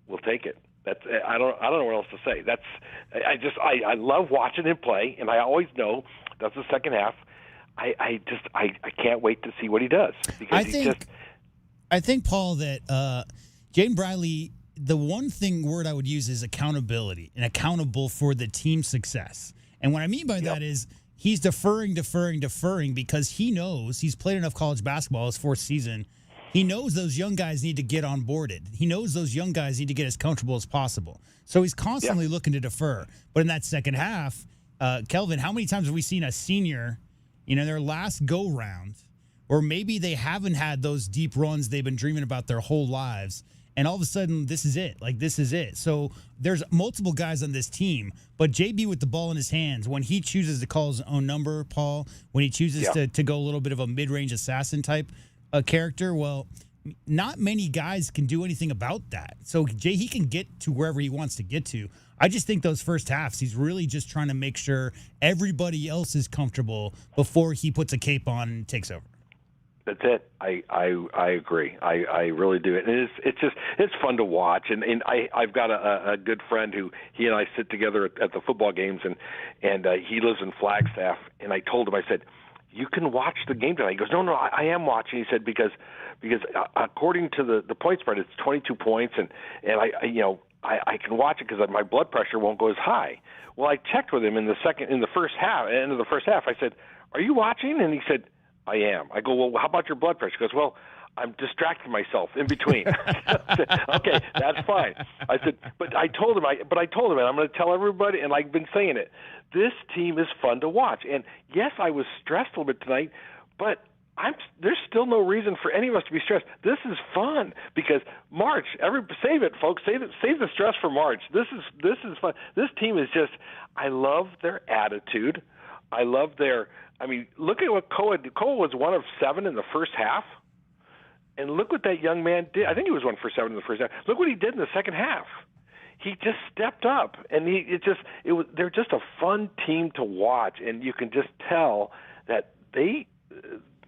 We'll take it. I don't know what else to say. I love watching him play, and I always know that's the second half. I can't wait to see what he does, because I think, Paul, that Jaden Briley, the one word I would use is accountability, and accountable for the team's success. And what I mean by that is he's deferring because he knows he's played enough college basketball his fourth season. He knows those young guys need to get onboarded. He knows those young guys need to get as comfortable as possible. So he's constantly looking to defer. But in that second half, Kelvin, how many times have we seen a senior, their last go-round, or maybe they haven't had those deep runs they've been dreaming about their whole lives, and all of a sudden, this is it. This is it. So there's multiple guys on this team, but JB with the ball in his hands, when he chooses to call his own number, Paul, when he chooses to go a little bit of a mid-range assassin type character, well, not many guys can do anything about that. So he can get to wherever he wants to get to. I just think those first halves, he's really just trying to make sure everybody else is comfortable before he puts a cape on and takes over. That's it. I agree. I really do. And it's fun to watch. And I've got a good friend who he and I sit together at the football games, and he lives in Flagstaff. And I told him, I said, you can watch the game tonight. He goes, no, I am watching. He said, because according to the point spread, it's 22 points, and I can watch it because my blood pressure won't go as high. Well, I checked with him end of the first half. I said, are you watching? And he said, I am. I go, well, how about your blood pressure? He goes, well, I'm distracting myself in between. Okay, that's fine. I said, but I told him, and I'm going to tell everybody, and I've been saying it, this team is fun to watch. And yes, I was stressed a little bit tonight, but there's still no reason for any of us to be stressed. This is fun because March. Save it, folks. Save the stress for March. This is fun. This team is just. I love their attitude. I love their. I mean, look at what Koa did. Koa was 1 of 7 in the first half, and look what that young man did. I think he was 1 for 7 in the first half. Look what he did in the second half. He just stepped up, and they're just a fun team to watch, and you can just tell that they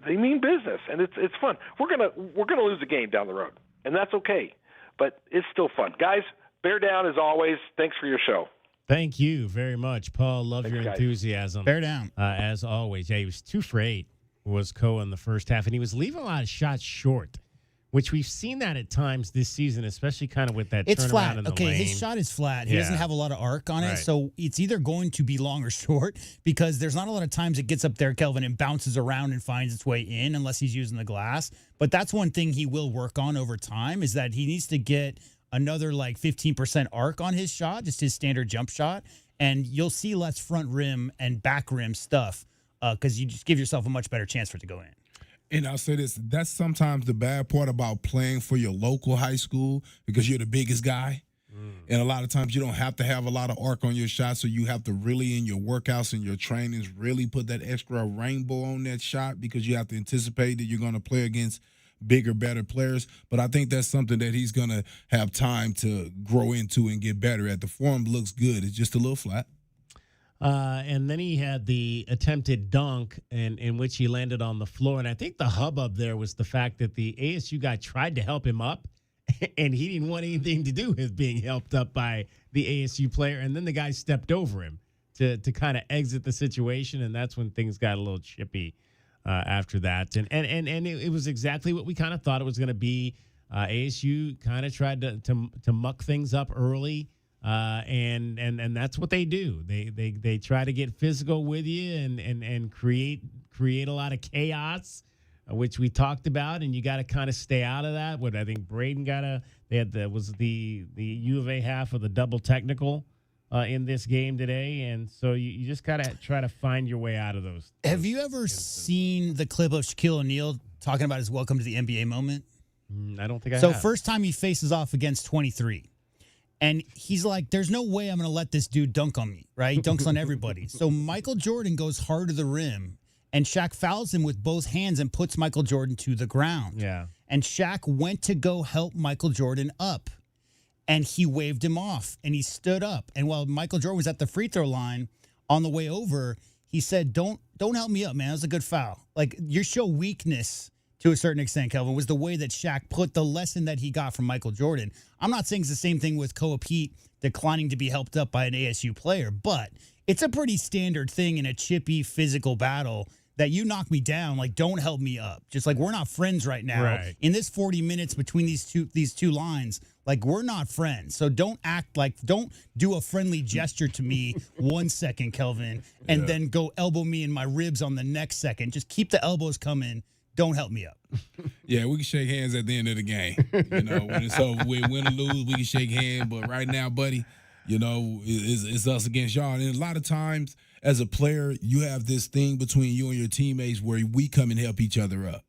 mean business, and it's fun. We're gonna lose the game down the road, and that's okay, but it's still fun, guys. Bear down as always. Thanks for your show. Thank you very much, Paul. Love your enthusiasm. Bear down. As always. Yeah, he was 2 for 8 was Koa in the first half, and he was leaving a lot of shots short, which we've seen that at times this season, especially kind of with that it's turnaround flat. in the Okay, lane. his shot is flat. He doesn't have a lot of arc on it, so it's either going to be long or short because there's not a lot of times it gets up there, Kelvin, and bounces around and finds its way in unless he's using the glass. But that's one thing he will work on over time is that he needs to get another 15% arc on his shot, just his standard jump shot, and you'll see less front rim and back rim stuff because you just give yourself a much better chance for it to go in. And I'll say this, that's sometimes the bad part about playing for your local high school because you're the biggest guy. And a lot of times you don't have to have a lot of arc on your shot, so you have to really, in your workouts and your trainings, really put that extra rainbow on that shot because you have to anticipate that you're going to play against bigger, better players. But I think that's something that he's going to have time to grow into and get better at. The form looks good. It's just a little flat. And then he had the attempted dunk in which he landed on the floor. And I think the hubbub there was the fact that the ASU guy tried to help him up, and he didn't want anything to do with being helped up by the ASU player. And then the guy stepped over him to kind of exit the situation, and that's when things got a little chippy after that. And it was exactly what we kind of thought it was going to be. ASU kind of tried to muck things up early. And that's what they do. They try to get physical with you and create a lot of chaos, which we talked about, and you got to kind of stay out of that. What I think Braden the U of A half of the double technical in this game today, and so you just got to try to find your way out of those. Have you ever seen the clip of Shaquille O'Neal talking about his welcome to the NBA moment? I don't think I have. So first time he faces off against 23. And he's like, there's no way I'm going to let this dude dunk on me, right? He dunks on everybody. So Michael Jordan goes hard to the rim, and Shaq fouls him with both hands and puts Michael Jordan to the ground. Yeah. And Shaq went to go help Michael Jordan up, and he waved him off, and he stood up. And while Michael Jordan was at the free throw line on the way over, he said, don't help me up, man. That was a good foul. Like, you show weakness to a certain extent, Kelvin, was the way that Shaq put the lesson that he got from Michael Jordan. I'm not saying it's the same thing with Peat declining to be helped up by an ASU player, but it's a pretty standard thing in a chippy physical battle that you knock me down, like, don't help me up. Just like, we're not friends right now. Right. In this 40 minutes between these two lines, like, we're not friends. So don't do a friendly gesture to me 1 second, Kelvin, and then go elbow me in my ribs on the next second. Just keep the elbows coming. Don't help me up. Yeah, we can shake hands at the end of the game. You know, when it's over, we win or lose, we can shake hands. But right now, buddy, you know, it's us against y'all. And a lot of times, as a player, you have this thing between you and your teammates where we come and help each other up.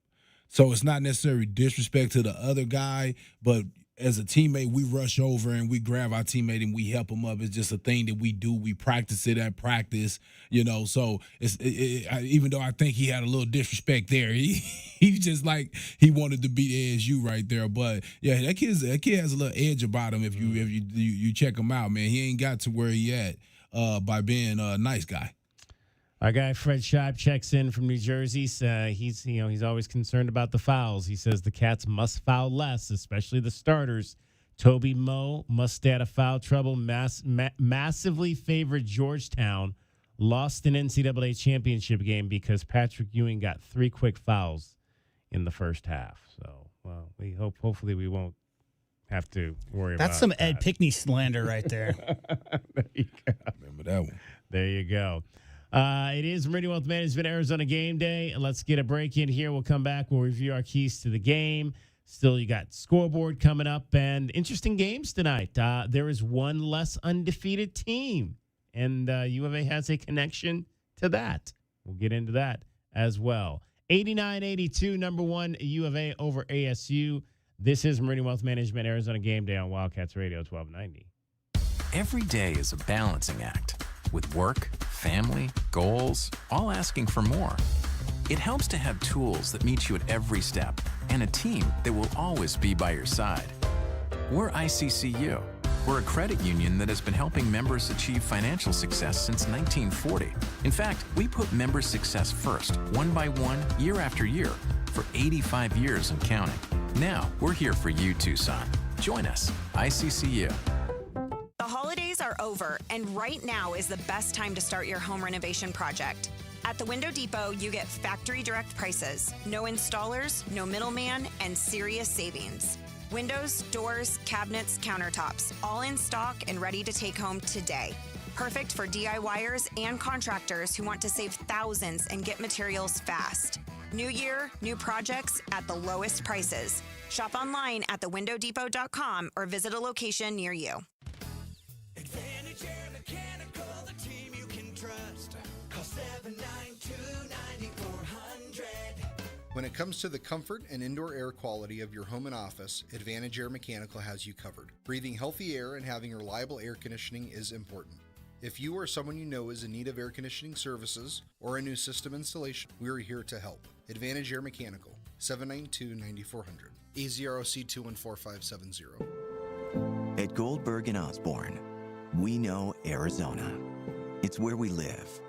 So it's not necessarily disrespect to the other guy, but as a teammate, we rush over and we grab our teammate and we help him up. It's just a thing that we do. We practice it at practice, you know. So even though I think he had a little disrespect there, he just like he wanted to beat ASU right there. But yeah, that kid has a little edge about him. If you check him out, man, he ain't got to where he at by being a nice guy. Our guy Fred Scheib checks in from New Jersey. He's always concerned about the fouls. He says the Cats must foul less, especially the starters. Tobe Mo must stay out of foul trouble. Massively favored Georgetown. Lost an NCAA championship game because Patrick Ewing got 3 quick fouls in the first half. So, well, hopefully we won't have to worry about that. That's some Ed Pickney slander right there. There you go. Remember that one. There you go. It is Meridian Wealth Management Arizona Game Day. Let's get a break in here. We'll come back. We'll review our keys to the game. Still, you got scoreboard coming up and interesting games tonight. There is one less undefeated team, and U of A has a connection to that. We'll get into that as well. 89-82, number 1 U of A over ASU. This is Meridian Wealth Management Arizona Game Day on Wildcats Radio 1290. Every day is a balancing act. With work, family, goals, all asking for more. It helps to have tools that meet you at every step and a team that will always be by your side. We're ICCU. We're a credit union that has been helping members achieve financial success since 1940. In fact, we put member success first, one by one, year after year, for 85 years and counting. Now, we're here for you, Tucson. Join us, ICCU. The holidays are over, and right now is the best time to start your home renovation project. At the Window Depot, you get factory direct prices, no installers, no middleman, and serious savings. Windows, doors, cabinets, countertops, all in stock and ready to take home today. Perfect for DIYers and contractors who want to save thousands and get materials fast. New year, new projects at the lowest prices. Shop online at thewindowdepot.com or visit a location near you. Advantage Air Mechanical, the team you can trust. Call 792-9400. When it comes to the comfort and indoor air quality of your home and office, Advantage Air Mechanical has you covered. Breathing healthy air and having reliable air conditioning is important. If you or someone you know is in need of air conditioning services or a new system installation, we are here to help. Advantage Air Mechanical, 792-9400, AZROC 214570. At Goldberg & Osborne, we know Arizona. It's where we live.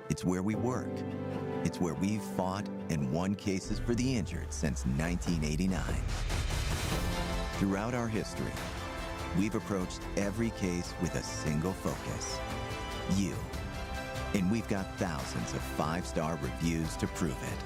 It's where we work. It's where we've fought and won cases for the injured since 1989. Throughout our history, we've approached every case with a single focus: you. And we've got thousands of 5-star reviews to prove it.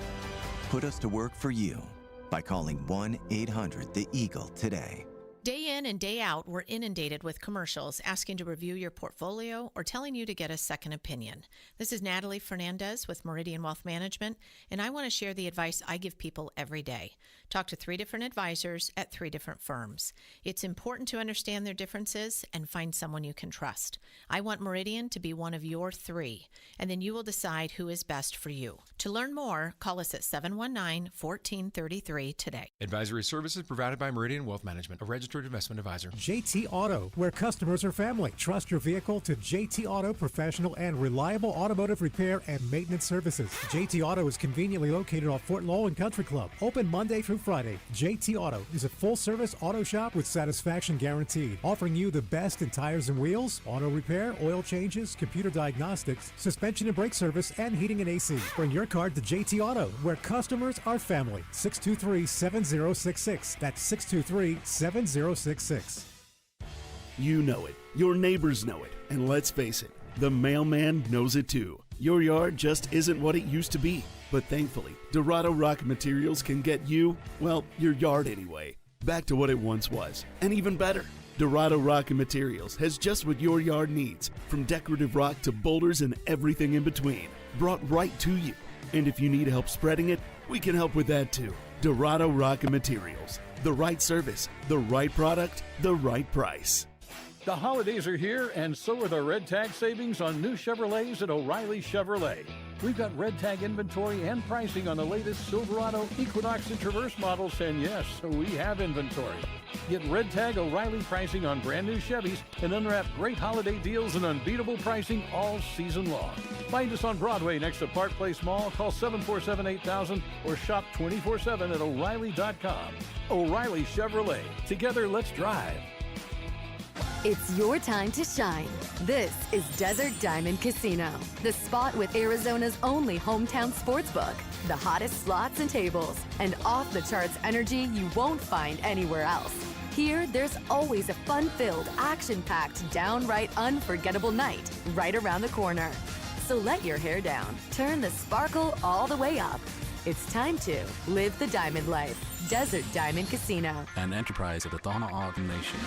Put us to work for you by calling 1-800-THE-EAGLE today. Day in and day out, we're inundated with commercials asking to review your portfolio or telling you to get a second opinion. This is Natalie Fernandez with Meridian Wealth Management, and I want to share the advice I give people every day. Talk to 3 different advisors at 3 different firms. It's important to understand their differences and find someone you can trust. I want Meridian to be one of your 3, and then you will decide who is best for you. To learn more, call us at 719-1433 today. Advisory services provided by Meridian Wealth Management, a registered investment advisor. JT Auto, where customers are family. Trust your vehicle to JT Auto professional and reliable automotive repair and maintenance services. JT Auto is conveniently located off Fort Lowell and Country Club. Open Monday through Friday. JT Auto is a full-service auto shop with satisfaction guaranteed, offering you the best in tires and wheels, auto repair, oil changes, computer diagnostics, suspension and brake service, and heating and AC. Bring your car to JT Auto, where customers are family. 623-7066. That's 623-7066. You know it. Your neighbors know it. And let's face it, the mailman knows it too. Your yard just isn't what it used to be. But thankfully, Dorado Rock Materials can get you, well, your yard anyway, back to what it once was. And even better, Dorado Rock Materials has just what your yard needs, from decorative rock to boulders and everything in between, brought right to you. And if you need help spreading it, we can help with that too. Dorado Rock Materials. The right service, the right product, the right price. The holidays are here, and so are the Red Tag savings on new Chevrolets at O'Reilly Chevrolet. We've got Red Tag inventory and pricing on the latest Silverado, Equinox, and Traverse models, and yes, we have inventory. Get Red Tag O'Reilly pricing on brand new Chevys and unwrap great holiday deals and unbeatable pricing all season long. Find us on Broadway next to Park Place Mall. Call 747-8000 or shop 24/7 at O'Reilly.com. O'Reilly Chevrolet. Together, let's drive. It's your time to shine. This is Desert Diamond Casino, the spot with Arizona's only hometown sportsbook, the hottest slots and tables, and off-the-charts energy you won't find anywhere else. Here, there's always a fun-filled, action-packed, downright unforgettable night right around the corner. So let your hair down, turn the sparkle all the way up. It's time to live the diamond life. Desert Diamond Casino. An enterprise of the Thana Ogden Nation.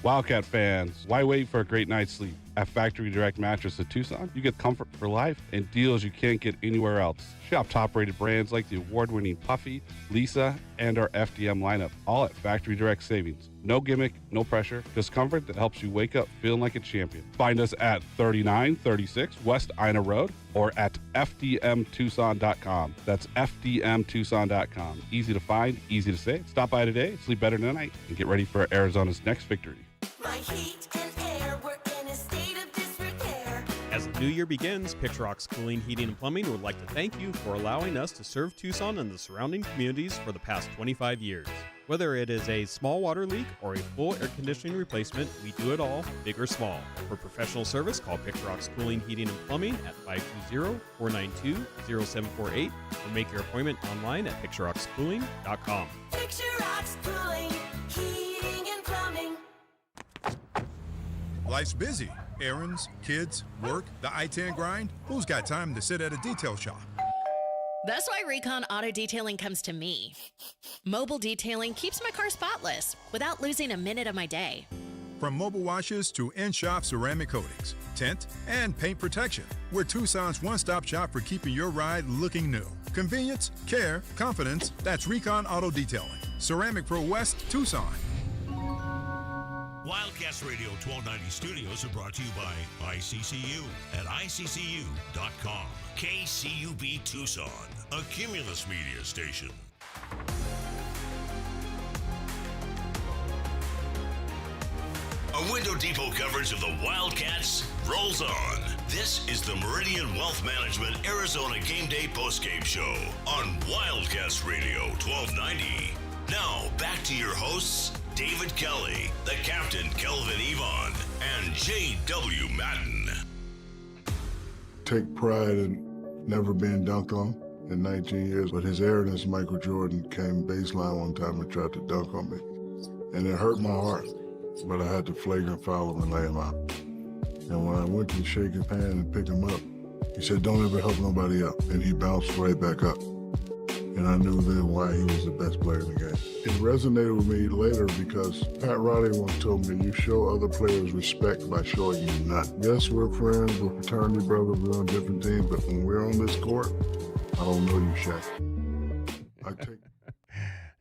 Wildcat fans, why wait for a great night's sleep? At Factory Direct Mattress of Tucson, you get comfort for life and deals you can't get anywhere else. Shop top-rated brands like the award-winning Puffy, Lisa, and our FDM lineup, all at Factory Direct Savings. No gimmick, no pressure, just comfort that helps you wake up feeling like a champion. Find us at 3936 West Ina Road or at FDMTucson.com. That's FDMTucson.com. Easy to find, easy to say. Stop by today, sleep better tonight, and get ready for Arizona's next victory. My heat and air were in a state of disrepair. As the new year begins, Picturox Cooling, Heating, and Plumbing would like to thank you for allowing us to serve Tucson and the surrounding communities for the past 25 years. Whether it is a small water leak or a full air conditioning replacement, we do it all, big or small. For professional service, call Picturox Cooling, Heating, and Plumbing at 520-492-0748 or make your appointment online at picturoxcooling.com. Picturox Cooling, Heating, and Plumbing. Life's busy. Errands, kids, work, the I-10 grind. Who's got time to sit at a detail shop? That's why Recon Auto Detailing comes to me. Mobile detailing keeps my car spotless without losing a minute of my day. From mobile washes to in-shop ceramic coatings, tint, and paint protection, we're Tucson's one-stop shop for keeping your ride looking new. Convenience, care, confidence, that's Recon Auto Detailing. Ceramic Pro West, Tucson. Wildcats Radio 1290 Studios are brought to you by ICCU at ICCU.com. KCUB Tucson, a Cumulus Media station. A Window Depot coverage of the Wildcats rolls on. This is the Meridian Wealth Management Arizona Gameday postgame show on Wildcats Radio 1290. Now, back to your hosts, David Kelly, the captain Kelvin Yvonne, and J.W. Madden. Take pride in never being dunked on in 19 years, but his arrogance, Michael Jordan, came baseline one time and tried to dunk on me. And it hurt my heart, but I had to flagrant foul him and lay him out. And when I went to shake his hand and pick him up, he said, "Don't ever help nobody up." And he bounced right back up. and I knew then why he was the best player in the game. It resonated with me later because Pat Riley once told me, you show other players respect by showing you none. Yes, we're friends, we're fraternity brothers, we're on different teams, but when we're on this court, I don't know you, Shaq.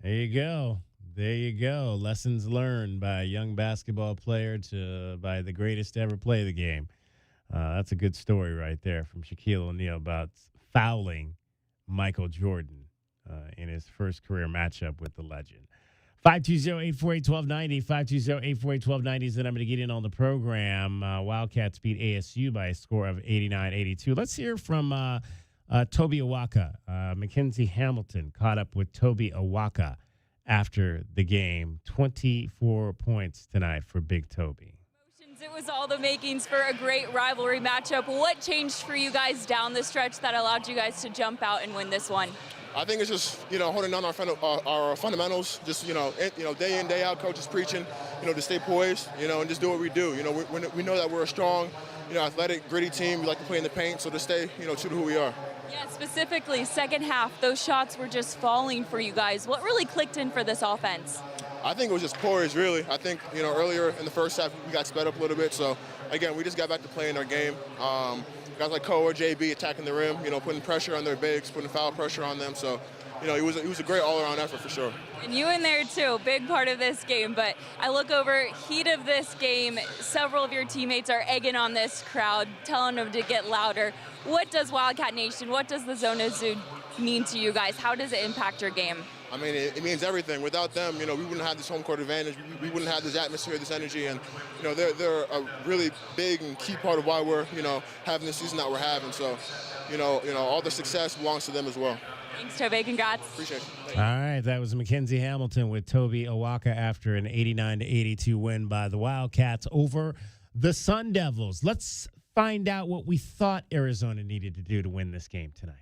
There you go. There you go. Lessons learned by a young basketball player by the greatest to ever play the game. That's a good story right there from Shaquille O'Neal about fouling Michael Jordan in his first career matchup with the legend. 520-848-1290. 520-848-1290 is the number to get in on the program. Wildcats beat ASU by a score of 89-82. Let's hear from Tobe Awaka. Mackenzie Hamilton caught up with Tobe Awaka after the game. 24 points tonight for Big Toby. It was all the makings for a great rivalry matchup. What changed for you guys down the stretch that allowed you guys to jump out and win this one? I think it's just, holding down our fundamentals. Just, day in, day out, coach is preaching, to stay poised, and just do what we do. We know that we're a strong, athletic, gritty team. We like to play in the paint, so to stay, true to who we are. Yeah, specifically, second half, those shots were just falling for you guys. What really clicked in for this offense? I think it was just poise, really. I think, earlier in the first half, we got sped up a little bit. So, again, we just got back to playing our game. Guys like Cole or JB attacking the rim, putting pressure on their bigs, putting foul pressure on them. So, it was a great all-around effort for sure. And you in there, too, big part of this game. But I look over, heat of this game, several of your teammates are egging on this crowd, telling them to get louder. What does Wildcat Nation, what does the Zona Zoo mean to you guys? How does it impact your game? I mean, it means everything. Without them, we wouldn't have this home court advantage. We wouldn't have this atmosphere, this energy, and they're a really big and key part of why we're having the season that we're having. So, all the success belongs to them as well. Thanks, Tobe. Congrats. Appreciate it. All right, that was Mackenzie Hamilton with Tobe Awaka after an 89-82 win by the Wildcats over the Sun Devils. Let's find out what we thought Arizona needed to do to win this game tonight.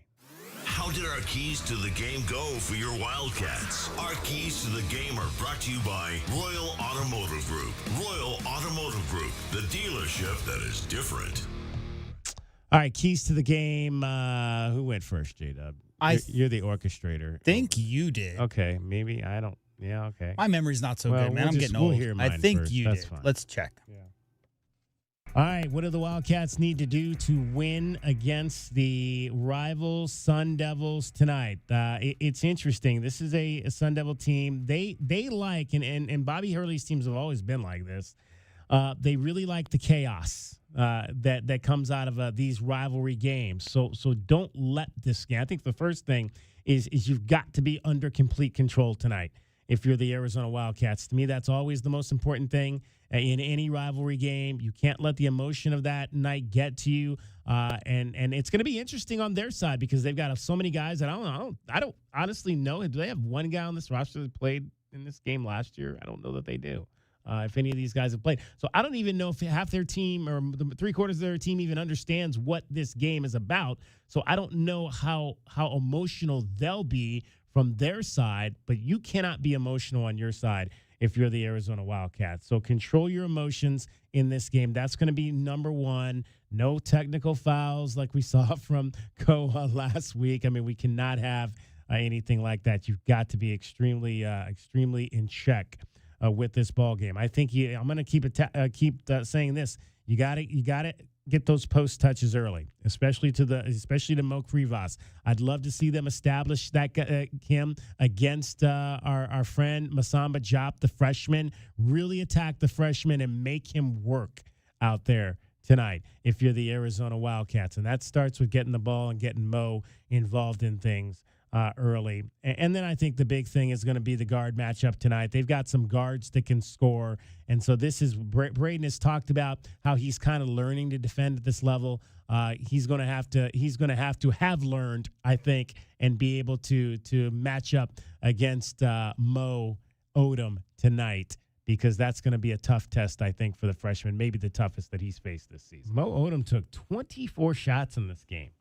How did our keys to the game go for your Wildcats? Our keys to the game are brought to you by Royal Automotive Group. Royal Automotive Group, the dealership that is different. All right, keys to the game. Who went first, J-Dub? You're the orchestrator. Think you did. Okay, maybe I don't. Yeah, okay. My memory's not so good, man. I'm getting old. I think first. you That's did. Fine. Let's check. Yeah. All right, what do the Wildcats need to do to win against the rival Sun Devils tonight? It's interesting. This is a Sun Devil team. They like, and Bobby Hurley's teams have always been like this. They really like the chaos that comes out of these rivalry games. So don't let this game. I think the first thing is you've got to be under complete control tonight if you're the Arizona Wildcats. To me, that's always the most important thing in any rivalry game. You can't let the emotion of that night get to you. And it's going to be interesting on their side because they've got so many guys that I don't honestly know. Do they have one guy on this roster that played in this game last year? I don't know that they do. If any of these guys have played. So I don't even know if half their team or the three-quarters of their team even understands what this game is about. So I don't know how emotional they'll be from their side, but you cannot be emotional on your side if you're the Arizona Wildcats. So control your emotions in this game. That's going to be number one. No technical fouls like we saw from Koa last week. I mean, we cannot have anything like that. You've got to be extremely in check with this ball game. I think I'm going to keep saying this. You got to get those post touches early, especially to Mo Krivas. I'd love to see them establish that him against our friend Masamba Diop, the freshman. Really attack the freshman and make him work out there tonight if you're the Arizona Wildcats. And that starts with getting the ball and getting Mo involved in things early. And then I think the big thing is going to be the guard matchup tonight. They've got some guards that can score. And so this is Braden has talked about how he's kind of learning to defend at this level. He's going to have to have learned, I think, and be able to match up against Mo Odom tonight, because that's going to be a tough test, I think, for the freshman, maybe the toughest that he's faced this season. Mo Odom took 24 shots in this game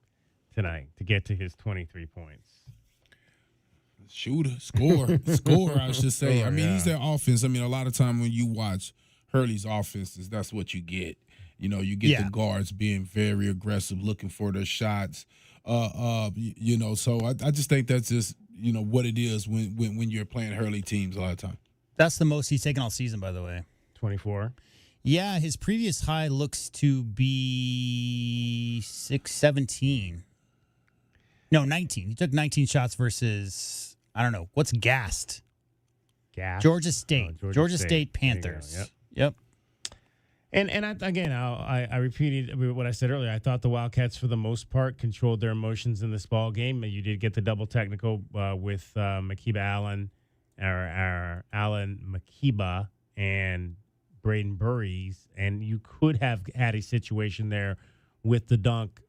tonight to get to his 23 points. Shooter, score, I should say. I mean, he's their offense. I mean, a lot of time when you watch Hurley's offenses, that's what you get. You get the guards being very aggressive, looking for their shots. So I just think that's just what it is when you're playing Hurley teams a lot of time. That's the most he's taken all season, by the way. 24. Yeah, his previous high looks to be 617. No, 19. He took 19 shots versus, I don't know, what's gassed? Georgia State. Georgia State Panthers. Yep. And I repeated what I said earlier. I thought the Wildcats, for the most part, controlled their emotions in this ball game. You did get the double technical with Makiba Allen, or Allen Makiba and Braden Burries, and you could have had a situation there with the dunk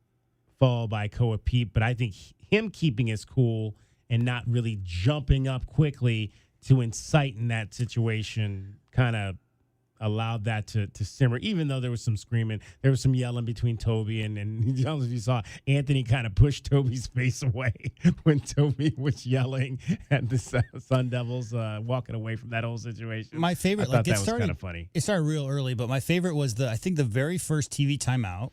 followed by Koa Peat, but I think him keeping his cool and not really jumping up quickly to incite in that situation kind of allowed that to simmer, even though there was some screaming. There was some yelling between Tobe and I don't know if you saw Anthony kind of pushed Toby's face away when Tobe was yelling at the Sun Devils, walking away from that whole situation. My favorite, I thought that was kind of funny. It started real early, but my favorite was I think the very first TV timeout.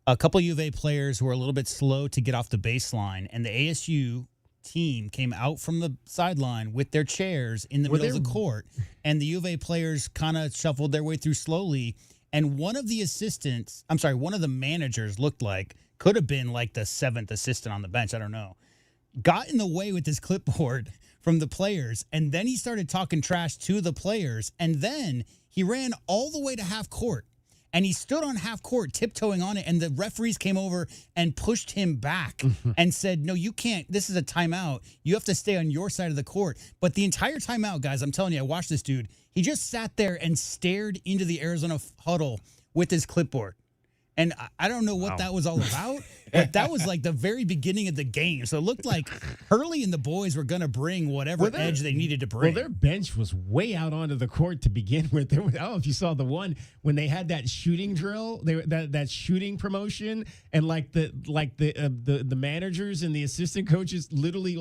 A couple U of A players were a little bit slow to get off the baseline, and the ASU team came out from the sideline with their chairs in the middle of the court, and the U of A players kind of shuffled their way through slowly, and one of the managers could have been like the seventh assistant on the bench, I don't know, got in the way with his clipboard from the players, and then he started talking trash to the players, and then he ran all the way to half court. And he stood on half court, tiptoeing on it, and the referees came over and pushed him back and said, no, you can't. This is a timeout. You have to stay on your side of the court. But the entire timeout, guys, I'm telling you, I watched this dude. He just sat there and stared into the Arizona huddle with his clipboard. And I don't know what that was all about, but that was like the very beginning of the game. So it looked like Hurley and the boys were going to bring whatever edge they needed to bring. Well, their bench was way out onto the court to begin with. I don't know if you saw the one when they had that shooting drill, that shooting promotion, and the managers and the assistant coaches literally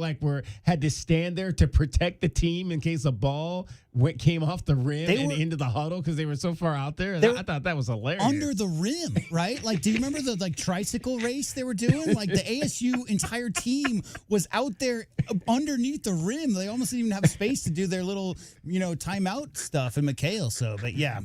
had to stand there to protect the team in case a ball came off the rim and into the huddle because they were so far out there. I thought that was hilarious. Under the rim, right? Do you remember the tricycle race they were doing? The ASU entire team was out there underneath the rim. They almost didn't even have space to do their little, timeout stuff in McHale. So, but yeah,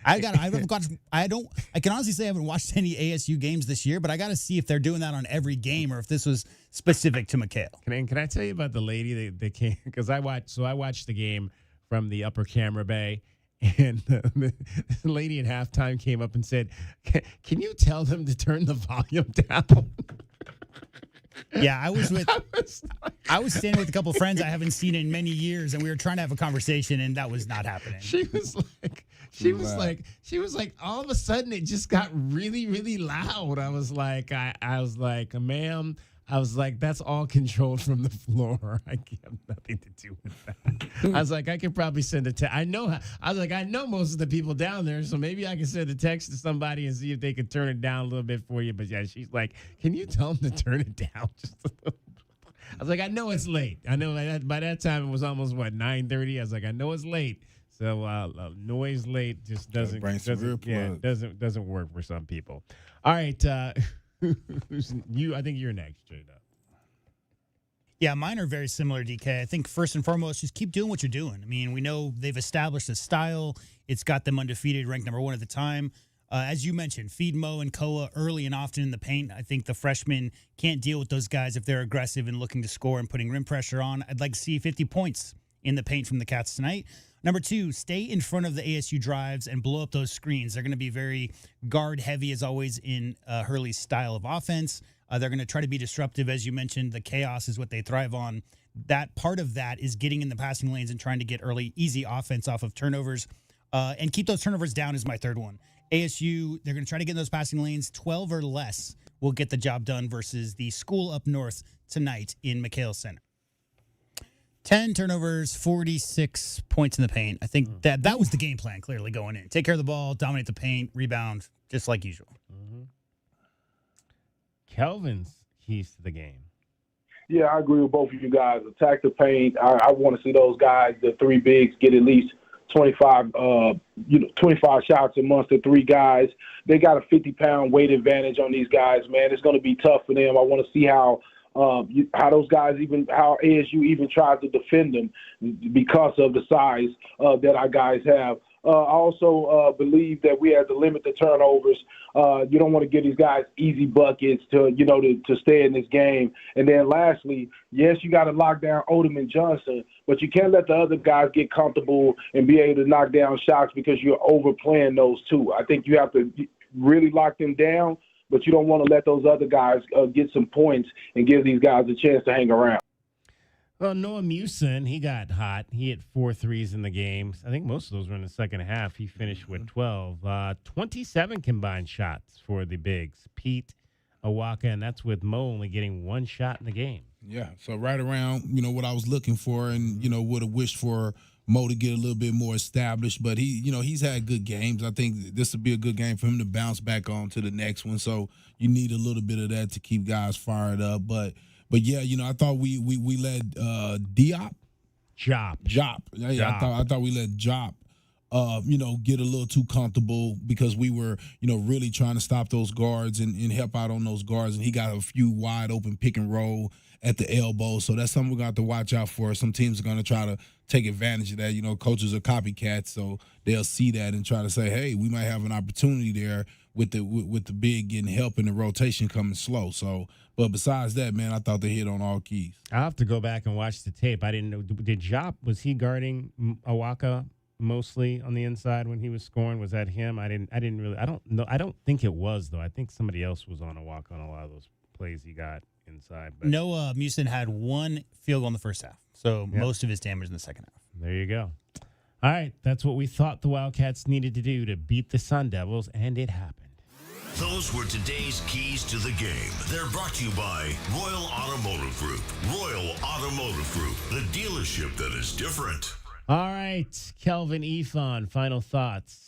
I can honestly say I haven't watched any ASU games this year, but I got to see if they're doing that on every game or if this was specific to McHale. Can I tell you about the lady that came? Because I watched the game from the upper camera bay, and the lady at halftime came up and said, can you tell them to turn the volume down? Yeah, I was standing with a couple of friends I haven't seen in many years, and we were trying to have a conversation, and that was not happening. She was like, all of a sudden it just got really, really loud. I was like, ma'am, I was like, that's all controlled from the floor. I have nothing to do with that. I was like, I could probably send a text. I know most of the people down there, so maybe I can send a text to somebody and see if they could turn it down a little bit for you. But yeah, she's like, can you tell them to turn it down just a little bit? I was like, I know it's late. I know by that time it was almost 9:30. I was like, I know it's late. So noise late just doesn't work for some people. All right. I think you're next, J-Dub. Yeah, mine are very similar, DK. I think first and foremost, just keep doing what you're doing. I mean, we know they've established a style. It's got them undefeated, ranked number 1 at the time. As you mentioned, feed Mo and Koa early and often in the paint. I think the freshmen can't deal with those guys if they're aggressive and looking to score and putting rim pressure on. I'd like to see 50 points in the paint from the Cats tonight. Number 2, stay in front of the ASU drives and blow up those screens. They're going to be very guard-heavy, as always, in Hurley's style of offense. They're going to try to be disruptive. As you mentioned, the chaos is what they thrive on. That part of that is getting in the passing lanes and trying to get early, easy offense off of turnovers. And keep those turnovers down is my third one. ASU, they're going to try to get in those passing lanes. 12 or less will get the job done versus the school up north tonight in McHale Center. 10 turnovers, 46 points in the paint. I think that was the game plan, clearly, going in. Take care of the ball, dominate the paint, rebound, just like usual. Mm-hmm. Kelvin's keys to the game. Yeah, I agree with both of you guys. Attack the paint. I want to see those guys, the 3 bigs, get at least 25 shots amongst the 3 guys. They got a 50-pound weight advantage on these guys, man. It's going to be tough for them. I want to see how how those guys how ASU even tried to defend them because of the size that our guys have. I also believe that we have to limit the turnovers. You don't want to give these guys easy buckets to stay in this game. And then lastly, yes, you got to lock down Odom and Johnson, but you can't let the other guys get comfortable and be able to knock down shots because you're overplaying those two. I think you have to really lock them down, but you don't want to let those other guys get some points and give these guys a chance to hang around. Well, Noah Musin, he got hot. He hit 4 threes in the game. I think most of those were in the second half. He finished with 12. 27 combined shots for the bigs. Peat, Awaka, and that's with Mo only getting 1 shot in the game. Yeah, so right around, what I was looking for and, would have wished for Mo to get a little bit more established. But he's had good games. I think this would be a good game for him to bounce back on to the next one. So you need a little bit of that to keep guys fired up. But yeah, I thought we let Diop. Jop. Yeah, I thought we let Jop get a little too comfortable because we were, really trying to stop those guards and help out on those guards. And he got a few wide open pick and roll at the elbow. So that's something we're going to have to watch out for. Some teams are going to try to take advantage of that. Coaches are copycats, so they'll see that and try to say, hey, we might have an opportunity there with the big getting help and the rotation coming slow. So, but besides that, man, I thought they hit on all keys. I'll have to go back and watch the tape. I didn't know. Did Jop, was he guarding Awaka mostly on the inside when he was scoring? Was that him? I didn't really. I don't know. I don't think it was, though. I think somebody else was on Awaka on a lot of those plays he got inside. But Noah Musin had 1 field goal in the first half, so most of his damage in the second half. There you go. All right, that's what we thought the Wildcats needed to do to beat the Sun Devils, and it happened. Those were today's keys to the game. They're brought to you by Royal Automotive Group. Royal Automotive Group, the dealership that is different. All right, Kelvin Efon, final thoughts.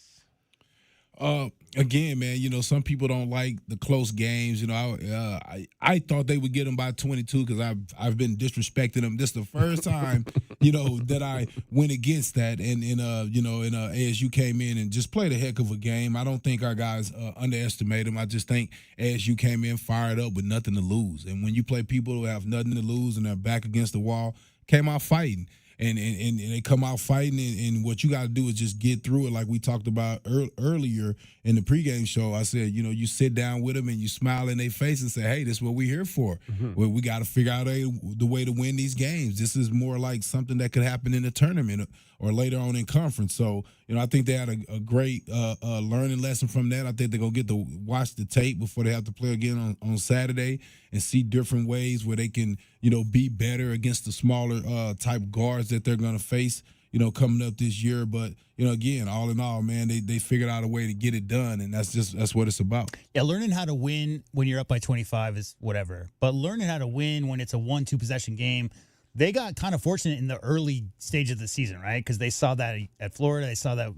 Again, man, some people don't like the close games. I thought they would get them by 22 because I've been disrespecting them. This is the first time, that I went against that. And ASU came in and just played a heck of a game. I don't think our guys underestimate them. I just think ASU came in fired up with nothing to lose. And when you play people who have nothing to lose and they're back against the wall, came out fighting. And they come out fighting, and what you got to do is just get through it like we talked about earlier in the pregame show. I said, you sit down with them and you smile in their face and say, hey, this is what we're here for. Mm-hmm. Well, we got to figure out the way to win these games. This is more like something that could happen in the tournament or later on in conference. So, I think they had a great learning lesson from that. I think they're going to get to watch the tape before they have to play again on Saturday and see different ways where they can, be better against the smaller type guards that they're going to face, coming up this year. But, again, all in all, man, they figured out a way to get it done, and that's what it's about. Yeah, learning how to win when you're up by 25 is whatever. But learning how to win when it's a 1-2 possession game, they got kind of fortunate in the early stage of the season, right? Because they saw that at Florida. They saw that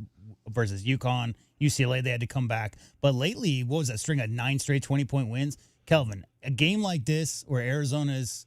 versus UConn, UCLA. They had to come back. But lately, what was that string of 9 straight 20-point wins? Kelvin, a game like this where Arizona's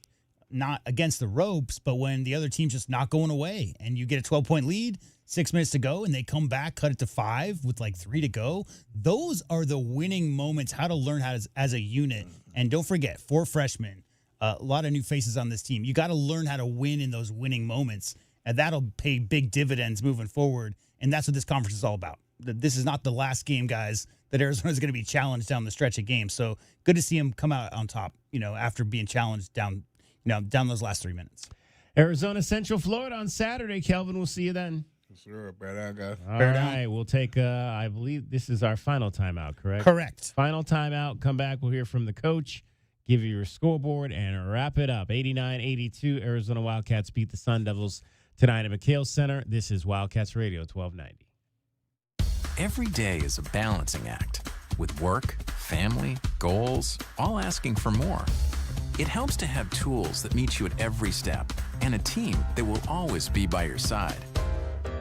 not against the ropes, but when the other team's just not going away and you get a 12-point lead, 6 minutes to go, and they come back, cut it to 5 with like 3 to go, those are the winning moments, how to learn how to, as a unit. And don't forget, 4 freshmen, a lot of new faces on this team. You got to learn how to win in those winning moments, and that'll pay big dividends moving forward. And that's what this conference is all about. This is not the last game, guys, that Arizona's going to be challenged down the stretch of games. So good to see them come out on top, after being challenged down those last 3 minutes. Arizona, Central Florida on Saturday. Kelvin, we'll see you then. Sure, Brad, guys. All right, we'll take, I believe this is our final timeout, correct? Correct. Final timeout. Come back. We'll hear from the coach, give you your scoreboard, and wrap it up. 89-82, Arizona Wildcats beat the Sun Devils tonight at McHale Center. This is Wildcats Radio 1290. Every day is a balancing act with work, family, goals, all asking for more. It helps to have tools that meet you at every step and a team that will always be by your side.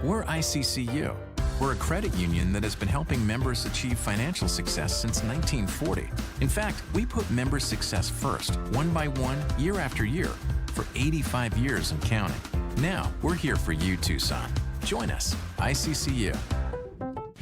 We're ICCU. We're a credit union that has been helping members achieve financial success since 1940. In fact, we put members' success first, one by one, year after year, for 85 years and counting. Now, we're here for you, Tucson. Join us, ICCU.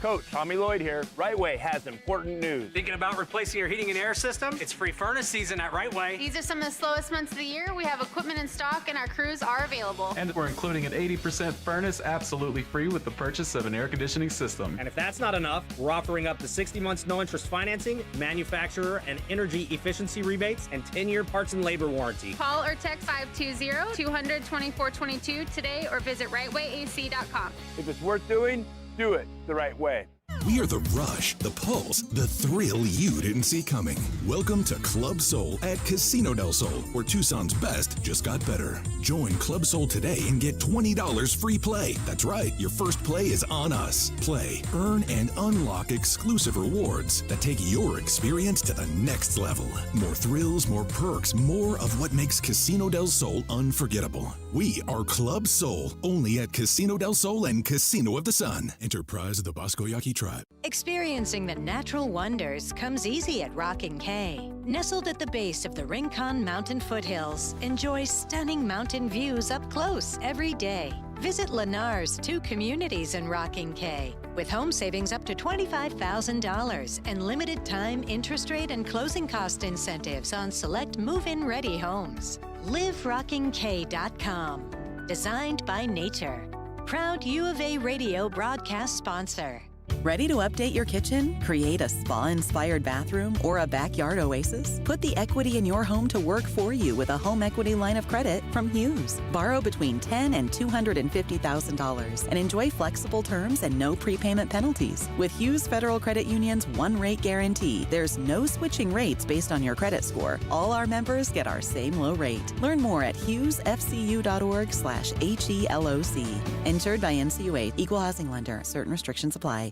Coach Tommy Lloyd here. Right Way has important news. Thinking about replacing your heating and air system? It's free furnace season at Right Way. These are some of the slowest months of the year. We have equipment in stock and our crews are available. And we're including an 80% furnace absolutely free with the purchase of an air conditioning system. And if that's not enough, we're offering up to 60 months no interest financing, manufacturer and energy efficiency rebates, and 10-year parts and labor warranty. Call or text 520-200-2422 today or visit rightwayac.com. If it's worth doing, do it the right way. We are the rush, the pulse, the thrill you didn't see coming. Welcome to Club Soul at Casino del Sol, where Tucson's best just got better. Join Club Soul today and get $20 free play. That's right, your first play is on us. Play, earn, and unlock exclusive rewards that take your experience to the next level. More thrills, more perks, more of what makes Casino del Sol unforgettable. We are Club Soul, only at Casino del Sol and Casino of the Sun. Enterprise of the Bosco Yaqui Tribe. Experiencing the natural wonders comes easy at Rockin' Cay. Nestled at the base of the Rincon Mountain foothills, enjoy stunning mountain views up close every day. Visit Lennar's 2 communities in Rockin' Cay, with home savings up to $25,000 and limited time interest rate and closing cost incentives on select move-in ready homes. LiveRockingCay.com. Designed by nature. Proud U of A radio broadcast sponsor. Ready to update your kitchen, create a spa-inspired bathroom, or a backyard oasis? Put the equity in your home to work for you with a home equity line of credit from Hughes. Borrow between $10,000 and $250,000 and enjoy flexible terms and no prepayment penalties. With Hughes Federal Credit Union's one-rate guarantee, there's no switching rates based on your credit score. All our members get our same low rate. Learn more at hughesfcu.org/HELOC. Insured by NCUA, Equal Housing Lender. Certain restrictions apply.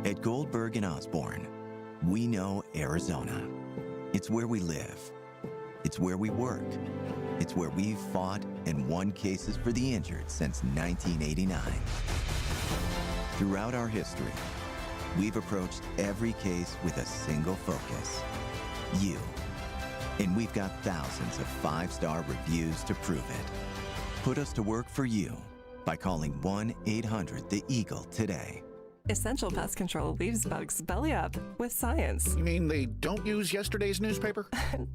At Goldberg and Osborne, we know Arizona. It's where we live. It's where we work. It's where we've fought and won cases for the injured since 1989. Throughout our history, we've approached every case with a single focus: you. And we've got thousands of 5-star reviews to prove it. Put us to work for you by calling 1-800-THE-EAGLE today. Essential Pest Control leaves bugs belly up with science. You mean they don't use yesterday's newspaper?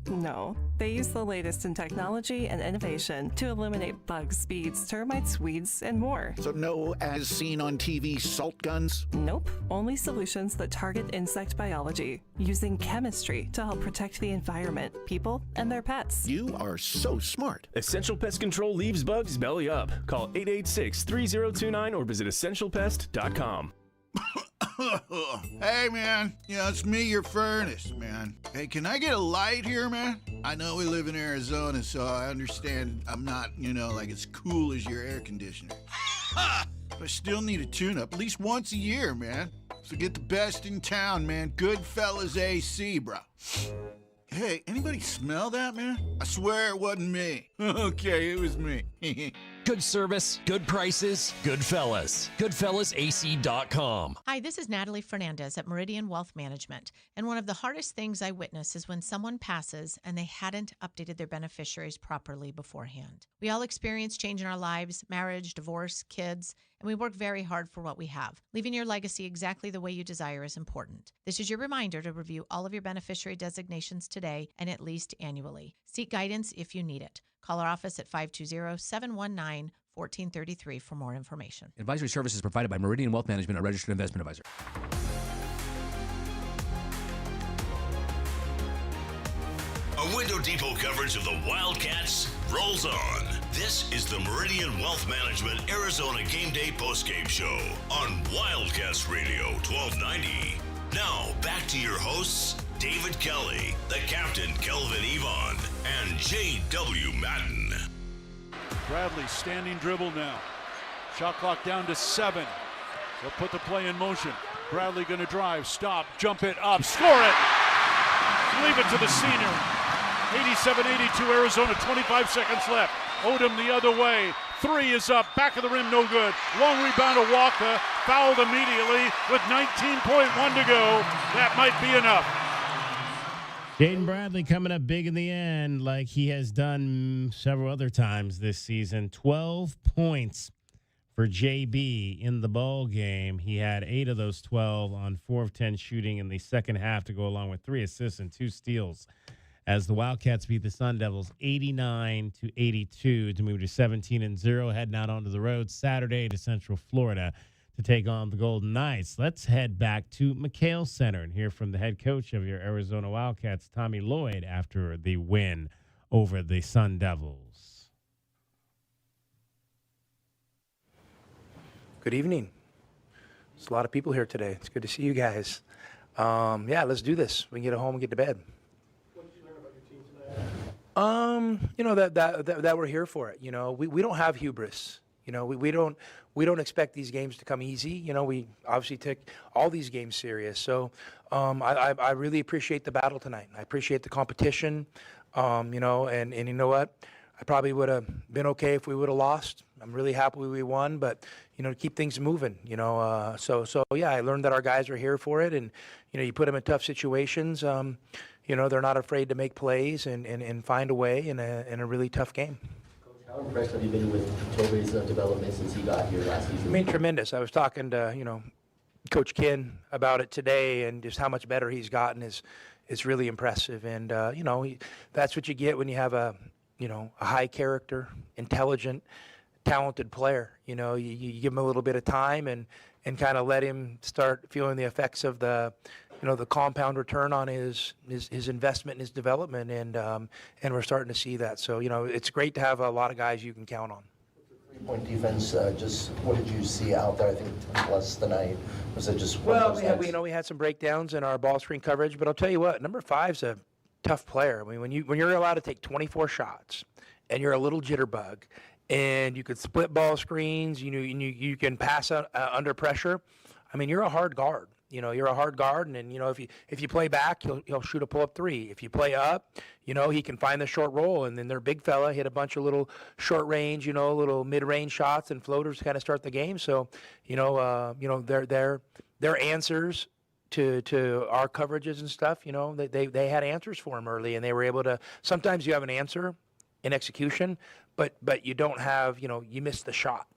No, they use the latest in technology and innovation to eliminate bugs, bees, termites, weeds, and more. So no as seen on TV salt guns? Nope, only solutions that target insect biology, using chemistry to help protect the environment, people, and their pets. You are so smart. Essential Pest Control leaves bugs belly up. Call 886-3029 or visit essentialpest.com. Hey, man. It's me, your furnace, man. Hey, can I get a light here, man? I know we live in Arizona, so I understand I'm not, like as cool as your air conditioner. But I still need a tune-up at least once a year, man. So get the best in town, man. Goodfellas AC, bro. Hey, anybody smell that, man? I swear it wasn't me. Okay, it was me. Good service, good prices, Goodfellas. GoodfellasAC.com. Hi, this is Natalie Fernandez at Meridian Wealth Management. And one of the hardest things I witness is when someone passes and they hadn't updated their beneficiaries properly beforehand. We all experience change in our lives, marriage, divorce, kids, and we work very hard for what we have. Leaving your legacy exactly the way you desire is important. This is your reminder to review all of your beneficiary designations today and at least annually. Seek guidance if you need it. Call our office at 520-719-1433 for more information. Advisory services provided by Meridian Wealth Management, a registered investment advisor. A Window Depot coverage of the Wildcats rolls on. This is the Meridian Wealth Management Arizona Gameday postgame show on Wildcats Radio 1290. Now, back to your hosts, David Kelly, the captain, Kelvin Yvonne, and J.W. Madden. Bradley standing dribble now. Shot clock down to 7. They'll put the play in motion. Bradley going to drive, stop, jump it up, score it. Leave it to the senior. 87-82 Arizona, 25 seconds left. Odom the other way. 3 is up, back of the rim, no good. Long rebound, Awaka, fouled immediately with 19.1 to go. That might be enough. Jaden Bradley coming up big in the end like he has done several other times this season. 12 points For JB in the ball game, he had 8 of those 12 on 4 of 10 shooting in the second half to go along with 3 assists and 2 steals as the Wildcats beat the Sun Devils 89-82 to move to 17-0, heading out onto the road Saturday to Central Florida to take on the Golden Knights. Let's head back to McHale Center and hear from the head coach of your Arizona Wildcats, Tommy Lloyd, after the win over the Sun Devils. Good evening. There's a lot of people here today. It's good to see you guys. Yeah, let's do this. We can get home and get to bed. What did you learn about your team today? That we're here for it. We don't have hubris. We don't expect these games to come easy. We obviously take all these games serious. So I really appreciate the battle tonight. I appreciate the competition. And you know what? I probably would have been okay if we would have lost. I'm really happy we won, but to keep things moving, So yeah, I learned that our guys are here for it, and you put them in tough situations. They're not afraid to make plays and find a way in a really tough game. Coach, how impressed have you been with Tobe's development since he got here last season? I mean, tremendous. I was talking to Coach Kin about it today, and just how much better he's gotten is really impressive. And that's what you get when you have a high character, intelligent, talented player. You give him a little bit of time and kind of let him start feeling the effects of the compound return on his investment and his development, and we're starting to see that. So it's great to have a lot of guys you can count on. Three-point defense, just what did you see out there? I think plus tonight, was it just we had some breakdowns in our ball screen coverage, but I'll tell you what, number 5's a tough player. I mean, when you're allowed to take 24 shots and you're a little jitterbug and you could split ball screens, you can pass under pressure. I mean, you're a hard guard. You're a hard guard, and if you play back, he'll shoot a pull-up 3. If you play up, he can find the short roll, and then their big fella hit a bunch of little short range, little mid-range shots and floaters to kind of start the game. So, their answers to our coverages and stuff, they had answers for him early, and they were able to. Sometimes you have an answer in execution, but you don't have, you miss the shot.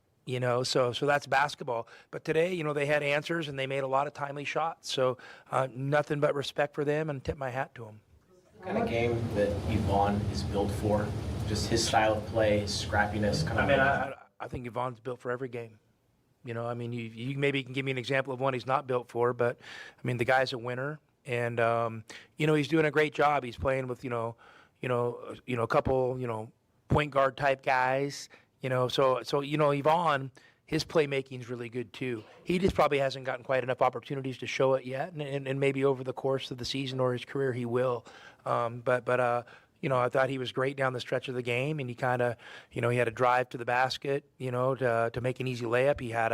So that's basketball. But today, they had answers and they made a lot of timely shots. So nothing but respect for them, and tip my hat to them. What kind of game that Yvonne is built for? Just his style of play, his scrappiness. I think Yvonne's built for every game. You maybe can give me an example of one he's not built for, but the guy's a winner, and he's doing a great job. He's playing with a couple point guard type guys. So Yvonne, his playmaking is really good too. He just probably hasn't gotten quite enough opportunities to show it yet, and maybe over the course of the season or his career he will. But I thought he was great down the stretch of the game, and he kind of, he had a drive to the basket, to make an easy layup. He had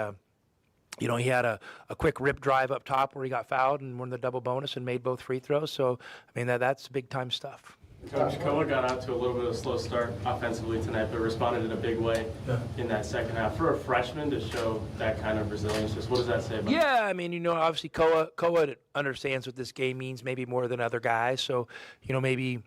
a quick rip drive up top where he got fouled and won the double bonus and made both free throws. So that's big time stuff. Coach, Koa got out to a little bit of a slow start offensively tonight, but responded in a big way in that second half. For a freshman to show that kind of resilience, just what does that say about him? Yeah, obviously Koa understands what this game means maybe more than other guys. So, maybe,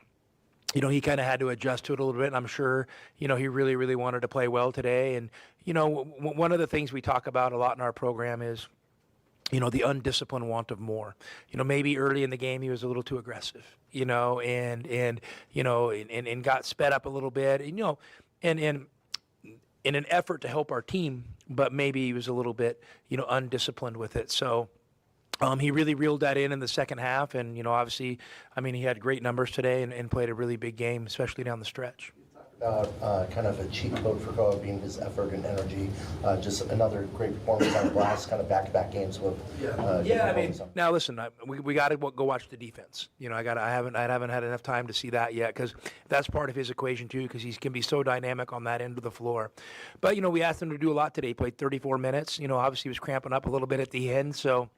he kind of had to adjust to it a little bit. And I'm sure, he really, really wanted to play well today. And, one of the things we talk about a lot in our program is, the undisciplined want of more. Maybe early in the game he was a little too aggressive, and got sped up a little bit, and in an effort to help our team, but maybe he was a little bit, undisciplined with it. So he really reeled that in the second half, and, obviously, he had great numbers today and played a really big game, especially down the stretch. Kind of a cheat code for Koa being his effort and energy. Just another great performance on the last kind of back-to-back games with. Now listen, we got to go watch the defense. I haven't had enough time to see that yet, because that's part of his equation too, because he can be so dynamic on that end of the floor. But we asked him to do a lot today. He played 34 minutes. Obviously he was cramping up a little bit at the end. So,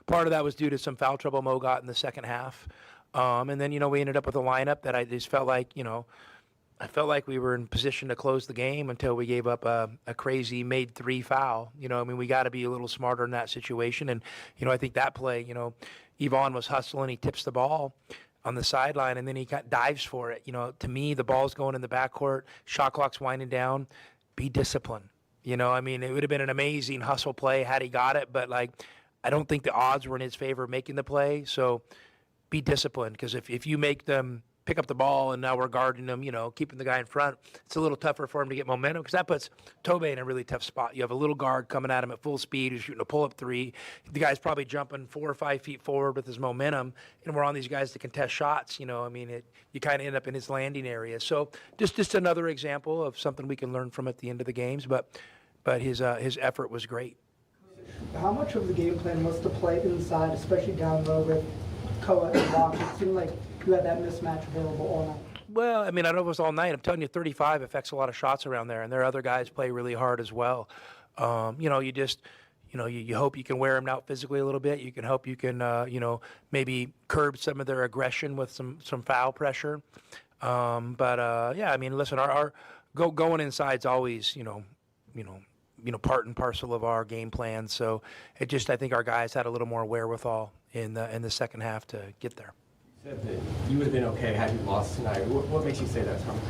part of that was due to some foul trouble Mo got in the second half. And then we ended up with a lineup that I just felt like I felt like we were in position to close the game until we gave up a crazy made 3 foul. We got to be a little smarter in that situation. And, I think that play, Yvonne was hustling. He tips the ball on the sideline, and then he dives for it. To me, the ball's going in the backcourt. Shot clock's winding down. Be disciplined. You know, I mean, it would have been an amazing hustle play had he got it, but like, I don't think the odds were in his favor of making the play. So be disciplined, because if you make them pick up the ball and now we're guarding them, you know, keeping the guy in front, it's a little tougher for him to get momentum, because that puts Tobe in a really tough spot. You have a little guard coming at him at full speed who's shooting a pull-up three. The guy's probably jumping 4 or 5 feet forward with his momentum, and we're on these guys to contest shots. You know, I mean, you kind of end up in his landing area. So just another example of something we can learn from at the end of the games. But his effort was great. How much of the game plan was to play inside, especially down low with Koa and Awaka? It seemed like you had that mismatch available all night. Well, I mean, I don't know if it was all night. I'm telling you, 35 affects a lot of shots around there, and there are other guys play really hard as well. You know, you hope you can wear them out physically a little bit. You can hope you can, maybe curb some of their aggression with some foul pressure. Yeah, I mean, listen, our going inside's always, part and parcel of our game plan. So I think our guys had a little more wherewithal in the second half to get there. Said that you would have been okay had you lost tonight. What makes you say that, Tom?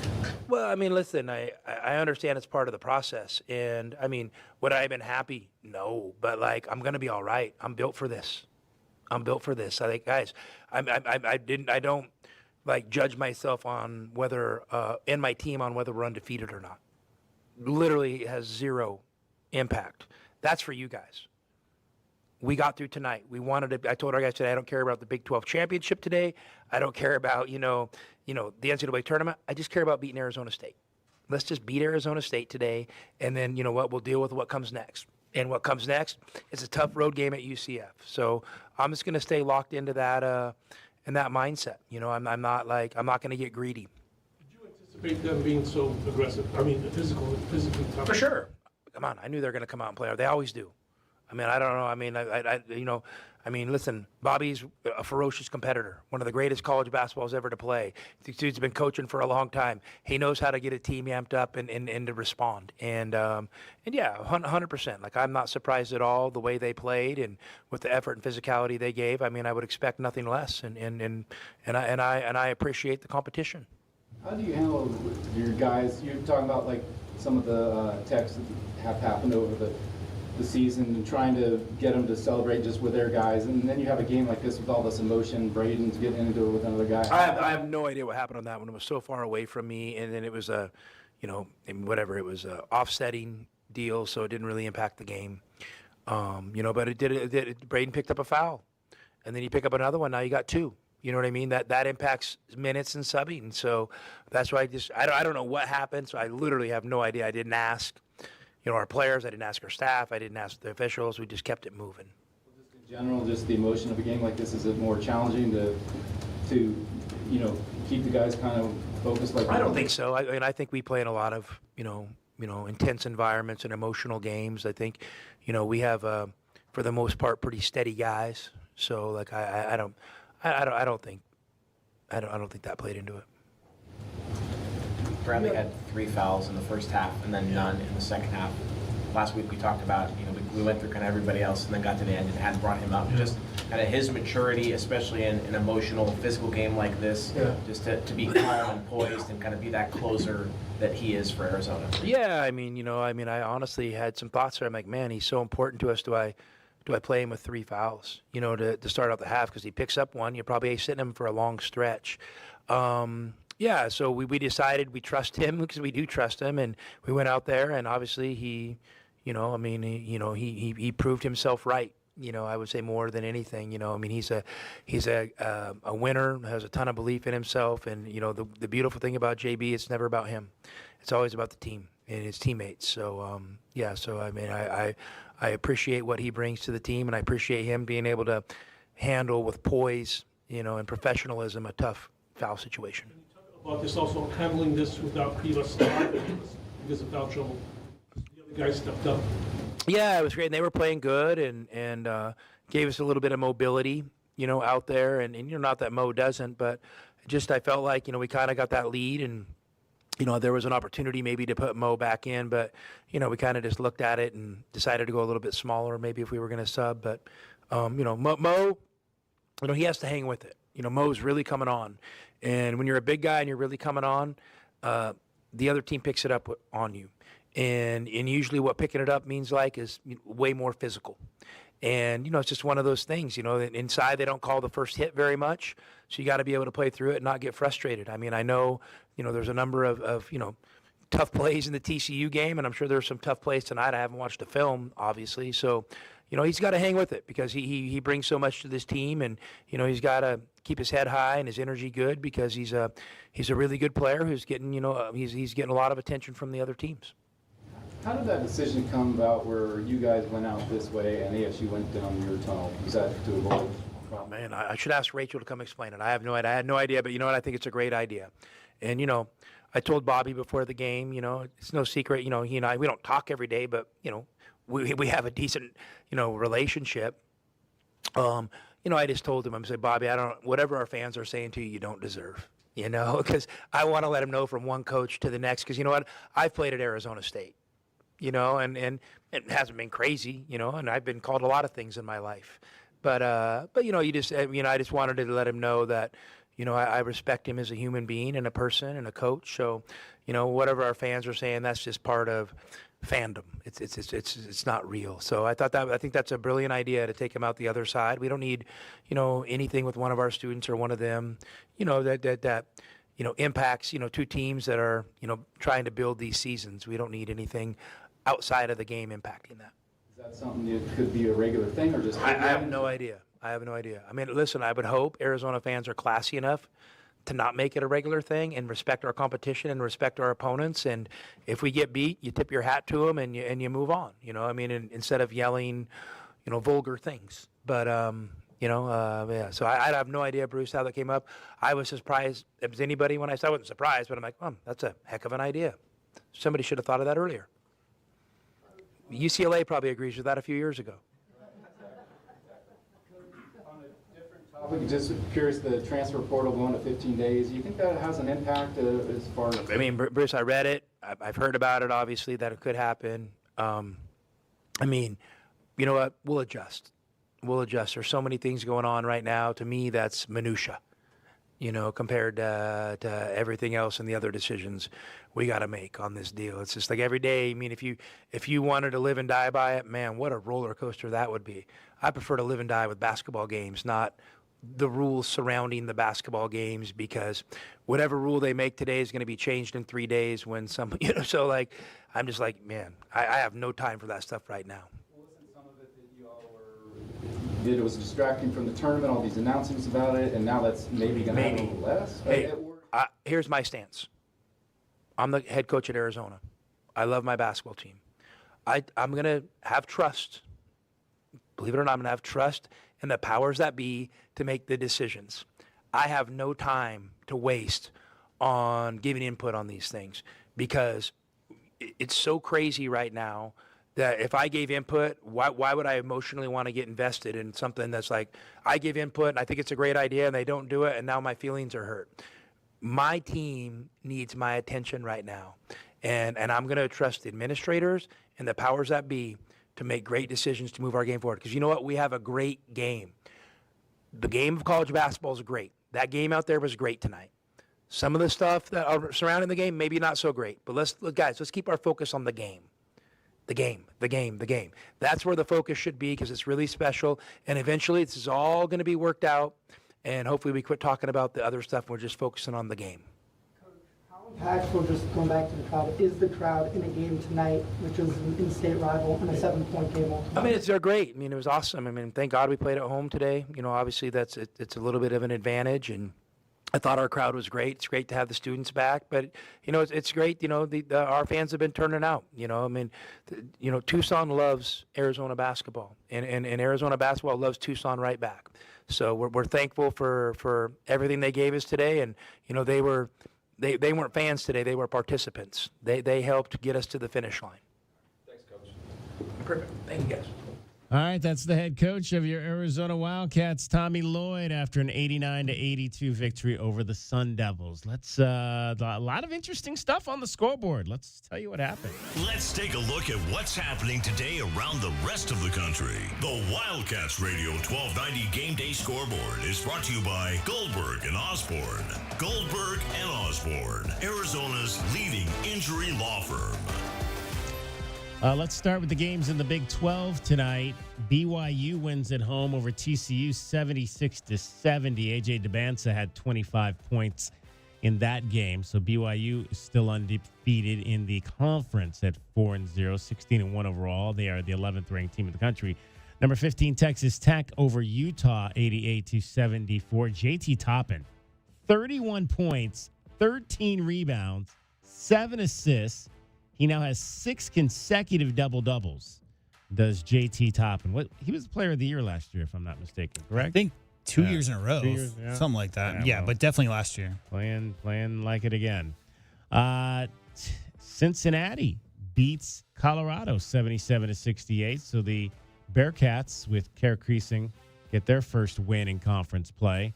Well, I mean, listen, I understand it's part of the process, and I mean, would I have been happy? No, but like, I'm gonna be all right. I'm built for this. I think, guys, I don't like judge myself on whether and my team on whether we're undefeated or not. Literally, it has zero impact. That's for you guys. We got through tonight. I told our guys today, I don't care about the Big 12 championship today. I don't care about, the NCAA tournament. I just care about beating Arizona State. Let's just beat Arizona State today, and then, you know what, we'll deal with what comes next. And what comes next is a tough road game at UCF. So I'm just going to stay locked into that in that mindset. You know, I'm not going to get greedy. Did you anticipate them being so aggressive? I mean, physically tough. For sure. Come on, I knew they were going to come out and play. They always do. I mean, I don't know. I mean, listen, Bobby's a ferocious competitor, one of the greatest college basketballs ever to play. This dude's been coaching for a long time. He knows how to get a team amped up and to respond. And yeah, 100%. Like, I'm not surprised at all the way they played and with the effort and physicality they gave. I mean, I would expect nothing less. And I appreciate the competition. How do you handle your guys? You're talking about like some of the texts that have happened over the season and trying to get them to celebrate just with their guys, and then you have a game like this with all this emotion. Braden's getting into it with another guy. I have no idea what happened on that one. It was so far away from me, and then it was it was a offsetting deal, so it didn't really impact the game. But it did. Braden picked up a foul, and then you pick up another one. Now you got 2. You know what I mean? That impacts minutes and subbing. So that's why I don't know what happened. So I literally have no idea. I didn't ask. Our players, I didn't ask our staff, I didn't ask the officials, we just kept it moving. In general, just the emotion of a game like this, is it more challenging to keep the guys kind of focused? I don't think so. I think we play in a lot of, intense environments and emotional games. I think, we have, for the most part, pretty steady guys. So like, I don't think that played into it. Bradley had 3 fouls in the first half and then none in the second half. Last week we talked about, we went through kind of everybody else and then got to the end and hadn't brought him up. Just kind of his maturity, especially in an emotional, physical game like this, just to be calm and poised and kind of be that closer that he is for Arizona. Yeah, I honestly had some thoughts there. I'm like, man, he's so important to us. Do I play him with 3 fouls, to start out the half? Because he picks up one, you're probably sitting him for a long stretch. Yeah, so we decided we trust him because we do trust him, and we went out there, and obviously he proved himself right. I would say more than anything. He's a winner, has a ton of belief in himself, and the beautiful thing about JB, it's never about him, it's always about the team and his teammates. So I appreciate what he brings to the team, and I appreciate him being able to handle with poise, and professionalism a tough foul situation. About this also handling this without Priva stopping because of foul trouble. The other guys stepped up. Yeah, it was great. And they were playing good and gave us a little bit of mobility, out there. And not that Mo doesn't, but just I felt like, we kind of got that lead and, there was an opportunity maybe to put Mo back in, but, we kind of just looked at it and decided to go a little bit smaller maybe if we were going to sub. But, Mo, he has to hang with it. Mo's really coming on. And when you're a big guy and you're really coming on, the other team picks it up on you. And usually what picking it up means like is way more physical. And, it's just one of those things, inside they don't call the first hit very much. So you got to be able to play through it and not get frustrated. I mean, I know, there's a number of tough plays in the TCU game, and I'm sure there's some tough plays tonight. I haven't watched the film, obviously. So, he's got to hang with it because he brings so much to this team, and, he's got to keep his head high and his energy good because he's a really good player who's getting, he's getting a lot of attention from the other teams. How did that decision come about where you guys went out this way and ASU went down your tunnel? Was that to avoid? Oh, man, I should ask Rachel to come explain it. I have no idea. I had no idea, but you know what? I think it's a great idea. And, I told Bobby before the game, it's no secret, he and I, we don't talk every day, but, we have a decent, relationship. I just told him, I'm saying, Bobby, whatever our fans are saying to you, you don't deserve, because I want to let them know from one coach to the next, because you know what? I've played at Arizona State. And it hasn't been crazy, and I've been called a lot of things in my life. But I just wanted to let him know that, I respect him as a human being and a person and a coach. So, whatever our fans are saying, that's just part of fandom. It's not real. So I think that's a brilliant idea to take him out the other side. We don't need, anything with one of our students or one of them, that impacts, two teams that are, trying to build these seasons. We don't need anything outside of the game impacting that. Is that something that could be a regular thing or just? I have no idea. I mean, listen, I would hope Arizona fans are classy enough to not make it a regular thing and respect our competition and respect our opponents. And if we get beat, you tip your hat to them and you move on, instead of yelling, vulgar things. But, yeah, so I have no idea, Bruce, how that came up. I was surprised as anybody when I said I wasn't surprised, but I'm like, that's a heck of an idea. Somebody should have thought of that earlier. UCLA probably agrees with that a few years ago. On a different topic, just curious, the transfer portal going to 15 days, do you think that has an impact as far as? I mean, Bruce, I read it. I've heard about it, obviously, that it could happen. I mean, you know what? We'll adjust. There's so many things going on right now. To me, that's minutia, compared to everything else and the other decisions we got to make on this deal. It's just like every day. I mean, if you wanted to live and die by it, man, what a roller coaster that would be. I prefer to live and die with basketball games, not the rules surrounding the basketball games, because whatever rule they make today is going to be changed in 3 days when some, so like, I'm just like, man, I have no time for that stuff right now. It was distracting from the tournament, all these announcements about it, and now that's maybe going to happen a little less? Hey, here's my stance. I'm the head coach at Arizona. I love my basketball team. I'm going to have trust. Believe it or not, I'm going to have trust in the powers that be to make the decisions. I have no time to waste on giving input on these things because it's so crazy right now that if I gave input, why would I emotionally want to get invested in something that's like, I give input and I think it's a great idea and they don't do it and now my feelings are hurt. My team needs my attention right now. And I'm going to trust the administrators and the powers that be to make great decisions to move our game forward. Because you know what? We have a great game. The game of college basketball is great. That game out there was great tonight. Some of the stuff that are surrounding the game, maybe not so great. But let's keep our focus on the game. The game. That's where the focus should be because it's really special. And eventually this is all going to be worked out. And hopefully we quit talking about the other stuff. We're just focusing on the game. How impactful, just going back to the crowd, is the crowd in a game tonight, which is an in-state rival and a 7-point game ultimately? I mean, they're great. I mean, it was awesome. I mean, thank God we played at home today. Obviously it's a little bit of an advantage. And I thought our crowd was great. It's great to have the students back, but it's great. Our fans have been turning out. Tucson loves Arizona basketball, and Arizona basketball loves Tucson right back. So we're thankful for everything they gave us today, and they weren't fans today; they were participants. They helped get us to the finish line. Thanks, Coach. Perfect. Thank you, guys. All right, that's the head coach of your Arizona Wildcats, Tommy Lloyd, after an 89-82 victory over the Sun Devils. A lot of interesting stuff on the scoreboard. Let's tell you what happened. Let's take a look at what's happening today around the rest of the country. The Wildcats Radio 1290 Game Day Scoreboard is brought to you by Goldberg and Osborne. Goldberg and Osborne, Arizona's leading injury law firm. Let's start with the games in the Big 12 tonight. BYU wins at home over TCU 76-70. AJ DeBansa had 25 points in that game. So BYU is still undefeated in the conference at 4-0, 16-1 overall. They are the 11th ranked team in the country. Number 15, Texas Tech over Utah 88-74. JT Toppin, 31 points, 13 rebounds, 7 assists. He now has 6 consecutive double-doubles, does JT Toppin. He was the player of the year last year, if I'm not mistaken, correct? I think 2 years in a row. 2 years, yeah. Something like that. Yeah, Well, but definitely last year. Playing like it again. Cincinnati beats Colorado 77-68. So the Bearcats with Kerr Creasing get their first win in conference play.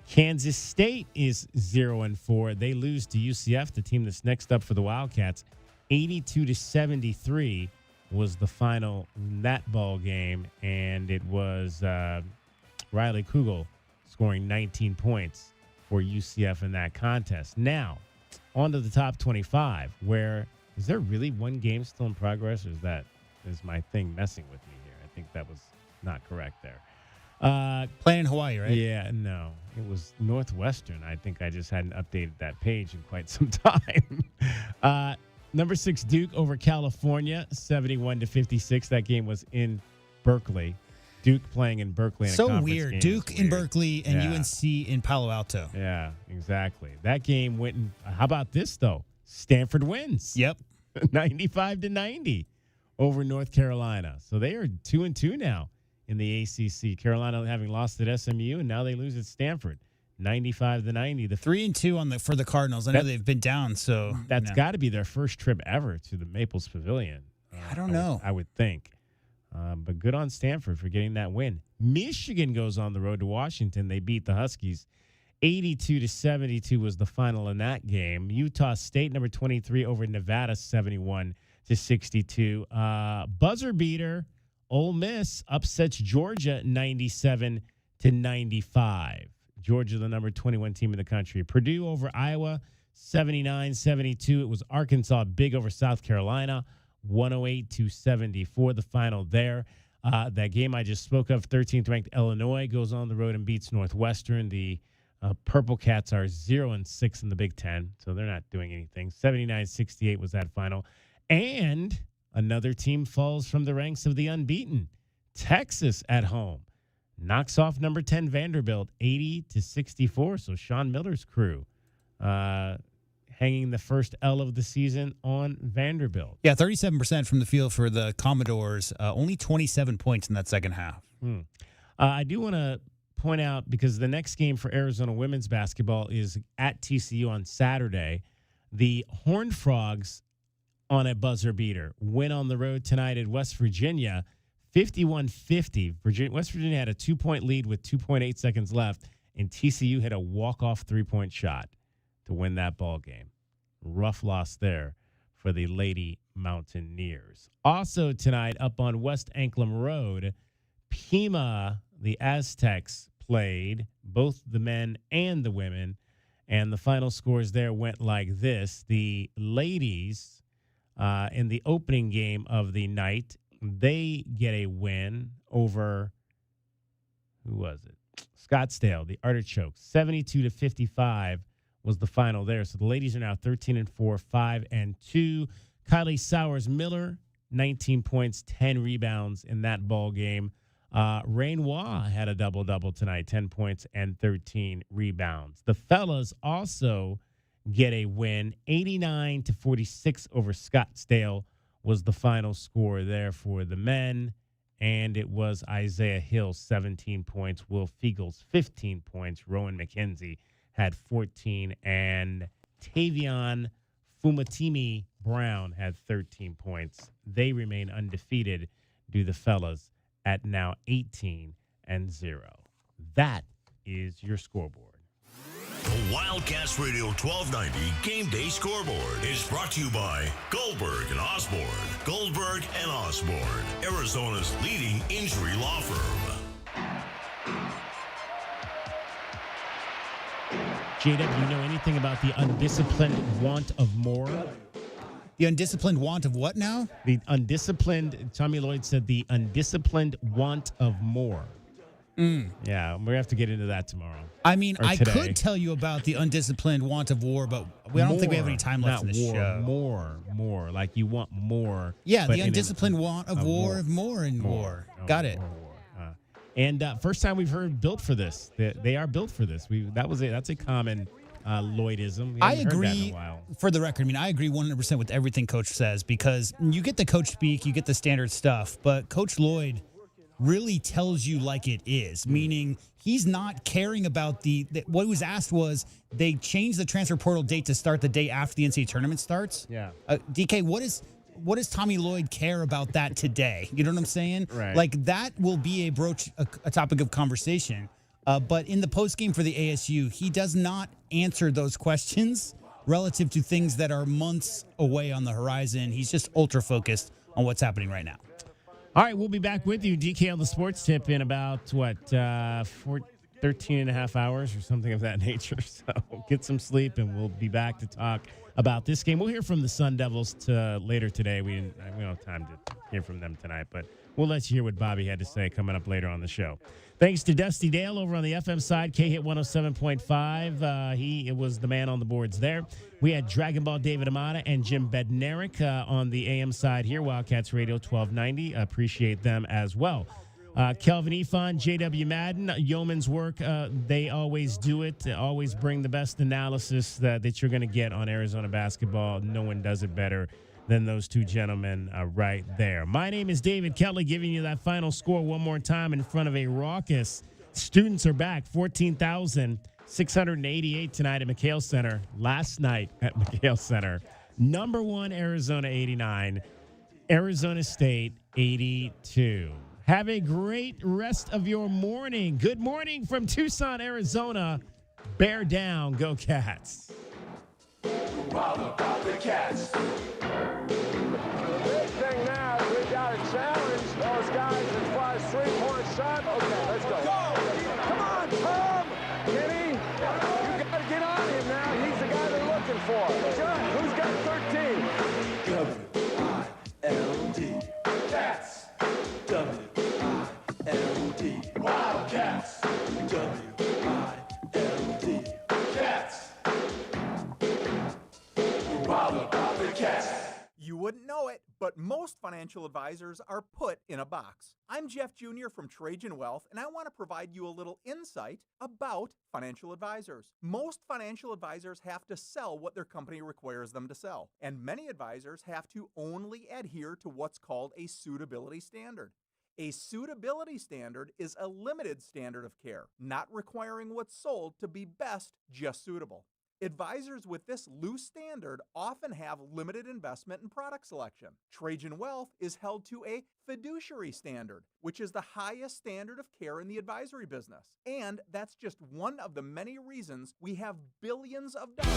Kansas State is 0-4. They lose to UCF, the team that's next up for the Wildcats. 82-73 was the final in that ball game, and it was Riley Kugel scoring 19 points for UCF in that contest. Now, on to the top 25, where is there really one game still in progress, or is my thing messing with me here? I think that was not correct there. Playing in Hawaii, right? Yeah, no. It was Northwestern. I think I just hadn't updated that page in quite some time. Number 6, Duke over California, 71-56. That game was in Berkeley. Duke playing in Berkeley. In So a conference weird. game Duke is in weird. Berkeley and Yeah. UNC in Palo Alto. Yeah, exactly. That game went in. How about this, though? Stanford wins. Yep. 95-90 over North Carolina. So they are 2-2 now in the ACC. Carolina having lost at SMU, and now they lose at Stanford. 95-90. The 3-2 for the Cardinals. I know they've been down, so that's got to be their first trip ever to the Maples Pavilion. I don't know. I would think. But good on Stanford for getting that win. Michigan goes on the road to Washington. They beat the Huskies. 82-72 was the final in that game. Utah State, number 23, over Nevada, 71-62. Buzzer beater, Ole Miss upsets Georgia 97-95. Georgia, the number 21 team in the country. Purdue over Iowa, 79-72. It was Arkansas big over South Carolina, 108-74, the final there. That game I just spoke of, 13th ranked Illinois goes on the road and beats Northwestern. The Purple Cats are 0-6 in the Big Ten, so they're not doing anything. 79-68 was that final. And another team falls from the ranks of the unbeaten. Texas at home knocks off number 10 Vanderbilt 80-64. So Sean Miller's crew hanging the first L of the season on Vanderbilt. Yeah, 37% from the field for the Commodores. Only 27 points in that second half. I do want to point out, because the next game for Arizona women's basketball is at TCU on Saturday. The Horned Frogs on a buzzer beater win on the road tonight at West Virginia, 51-50. West Virginia had a 2-point lead with 2.8 seconds left, and TCU hit a walk-off 3-point shot to win that ball game. Rough loss there for the Lady Mountaineers. Also tonight, up on West Anklam Road, Pima, the Aztecs, played, both the men and the women, and the final scores there went like this. The ladies, in the opening game of the night, they get a win over, who was it? Scottsdale, the Artichokes. 72-55 was the final there. So the ladies are now 13-4, 5-2. Kylie Sowers-Miller, 19 points, 10 rebounds in that ball game. Rainois had a double-double tonight, 10 points and 13 rebounds. The fellas also get a win. 89-46 over Scottsdale was the final score there for the men. And it was Isaiah Hill, 17 points. Will Fiegels, 15 points. Rowan McKenzie had 14. And Tavion Fumatimi Brown had 13 points. They remain undefeated, do the fellas, at now 18-0. That is your scoreboard. The Wildcats Radio 1290 Game Day Scoreboard is brought to you by Goldberg and Osborne. Goldberg and Osborne, Arizona's leading injury law firm. JW, you know anything about the undisciplined want of more? The undisciplined want of what now? The undisciplined, Tommy Lloyd said the undisciplined want of more. Yeah, we're going to have to get into that tomorrow. I mean, Or I today. could tell you about the undisciplined want of war, but I don't think we have any time left in Not the war, show. More. Like you want more. Yeah, but the in an- undisciplined want of war, of more and more. Got it. And first time we've heard built for this. They are built for this. That's a common Lloydism. We I haven't heard that in agree. a while. For the record, I mean, I agree 100% with everything Coach says because you get the coach speak, you get the standard stuff, but Coach Lloyd really tells you like it is, meaning he's not caring about what he was asked was they changed the transfer portal date to start the day after the NCAA tournament starts. Yeah. DK, what does Tommy Lloyd care about that today? You know what I'm saying? Right. Like that will be a topic of conversation. But in the postgame for the ASU, he does not answer those questions relative to things that are months away on the horizon. He's just ultra focused on what's happening right now. All right, we'll be back with you, DK, on the sports tip in about, 13 and a half hours or something of that nature. So get some sleep, and we'll be back to talk about this game. We'll hear from the Sun Devils later today. We don't have time to hear from them tonight, but we'll let you hear what Bobby had to say coming up later on the show. Thanks to Dusty Dale over on the FM side, K-Hit 107.5. He was the man on the boards there. We had Dragon Ball David Amata and Jim Bednarik on the AM side here, Wildcats Radio 1290. Appreciate them as well. Kelvin Efon, JW Madden, Yeoman's Work, they always do it. They always bring the best analysis that you're going to get on Arizona basketball. No one does it better than those two gentlemen right there. My name is David Kelly, giving you that final score one more time in front of a raucous. Students are back, 14,688 tonight at McHale Center. Last night at McHale Center. Number 1, Arizona 89. Arizona State 82. Have a great rest of your morning. Good morning from Tucson, Arizona. Bear down. Go Cats. Wild about the Cats. The big thing now is we got to challenge those guys as far as three-point shot. Okay, let's go. Come on, Tom. Kenny, you got to get on him now. He's the guy they're looking for. John, who's got 13? W-I-L-D. Cats. W-I-L-D. Wildcats. W-I-L-D. Cats. Wild about the Cats. You wouldn't know it, but most financial advisors are put in a box. I'm Jeff Jr. from Trajan Wealth, and I want to provide you a little insight about financial advisors. Most financial advisors have to sell what their company requires them to sell, and many advisors have to only adhere to what's called a suitability standard. A suitability standard is a limited standard of care, not requiring what's sold to be best, just suitable. Advisors with this loose standard often have limited investment and product selection. Trajan Wealth is held to a fiduciary standard, which is the highest standard of care in the advisory business. And that's just one of the many reasons we have billions of dollars.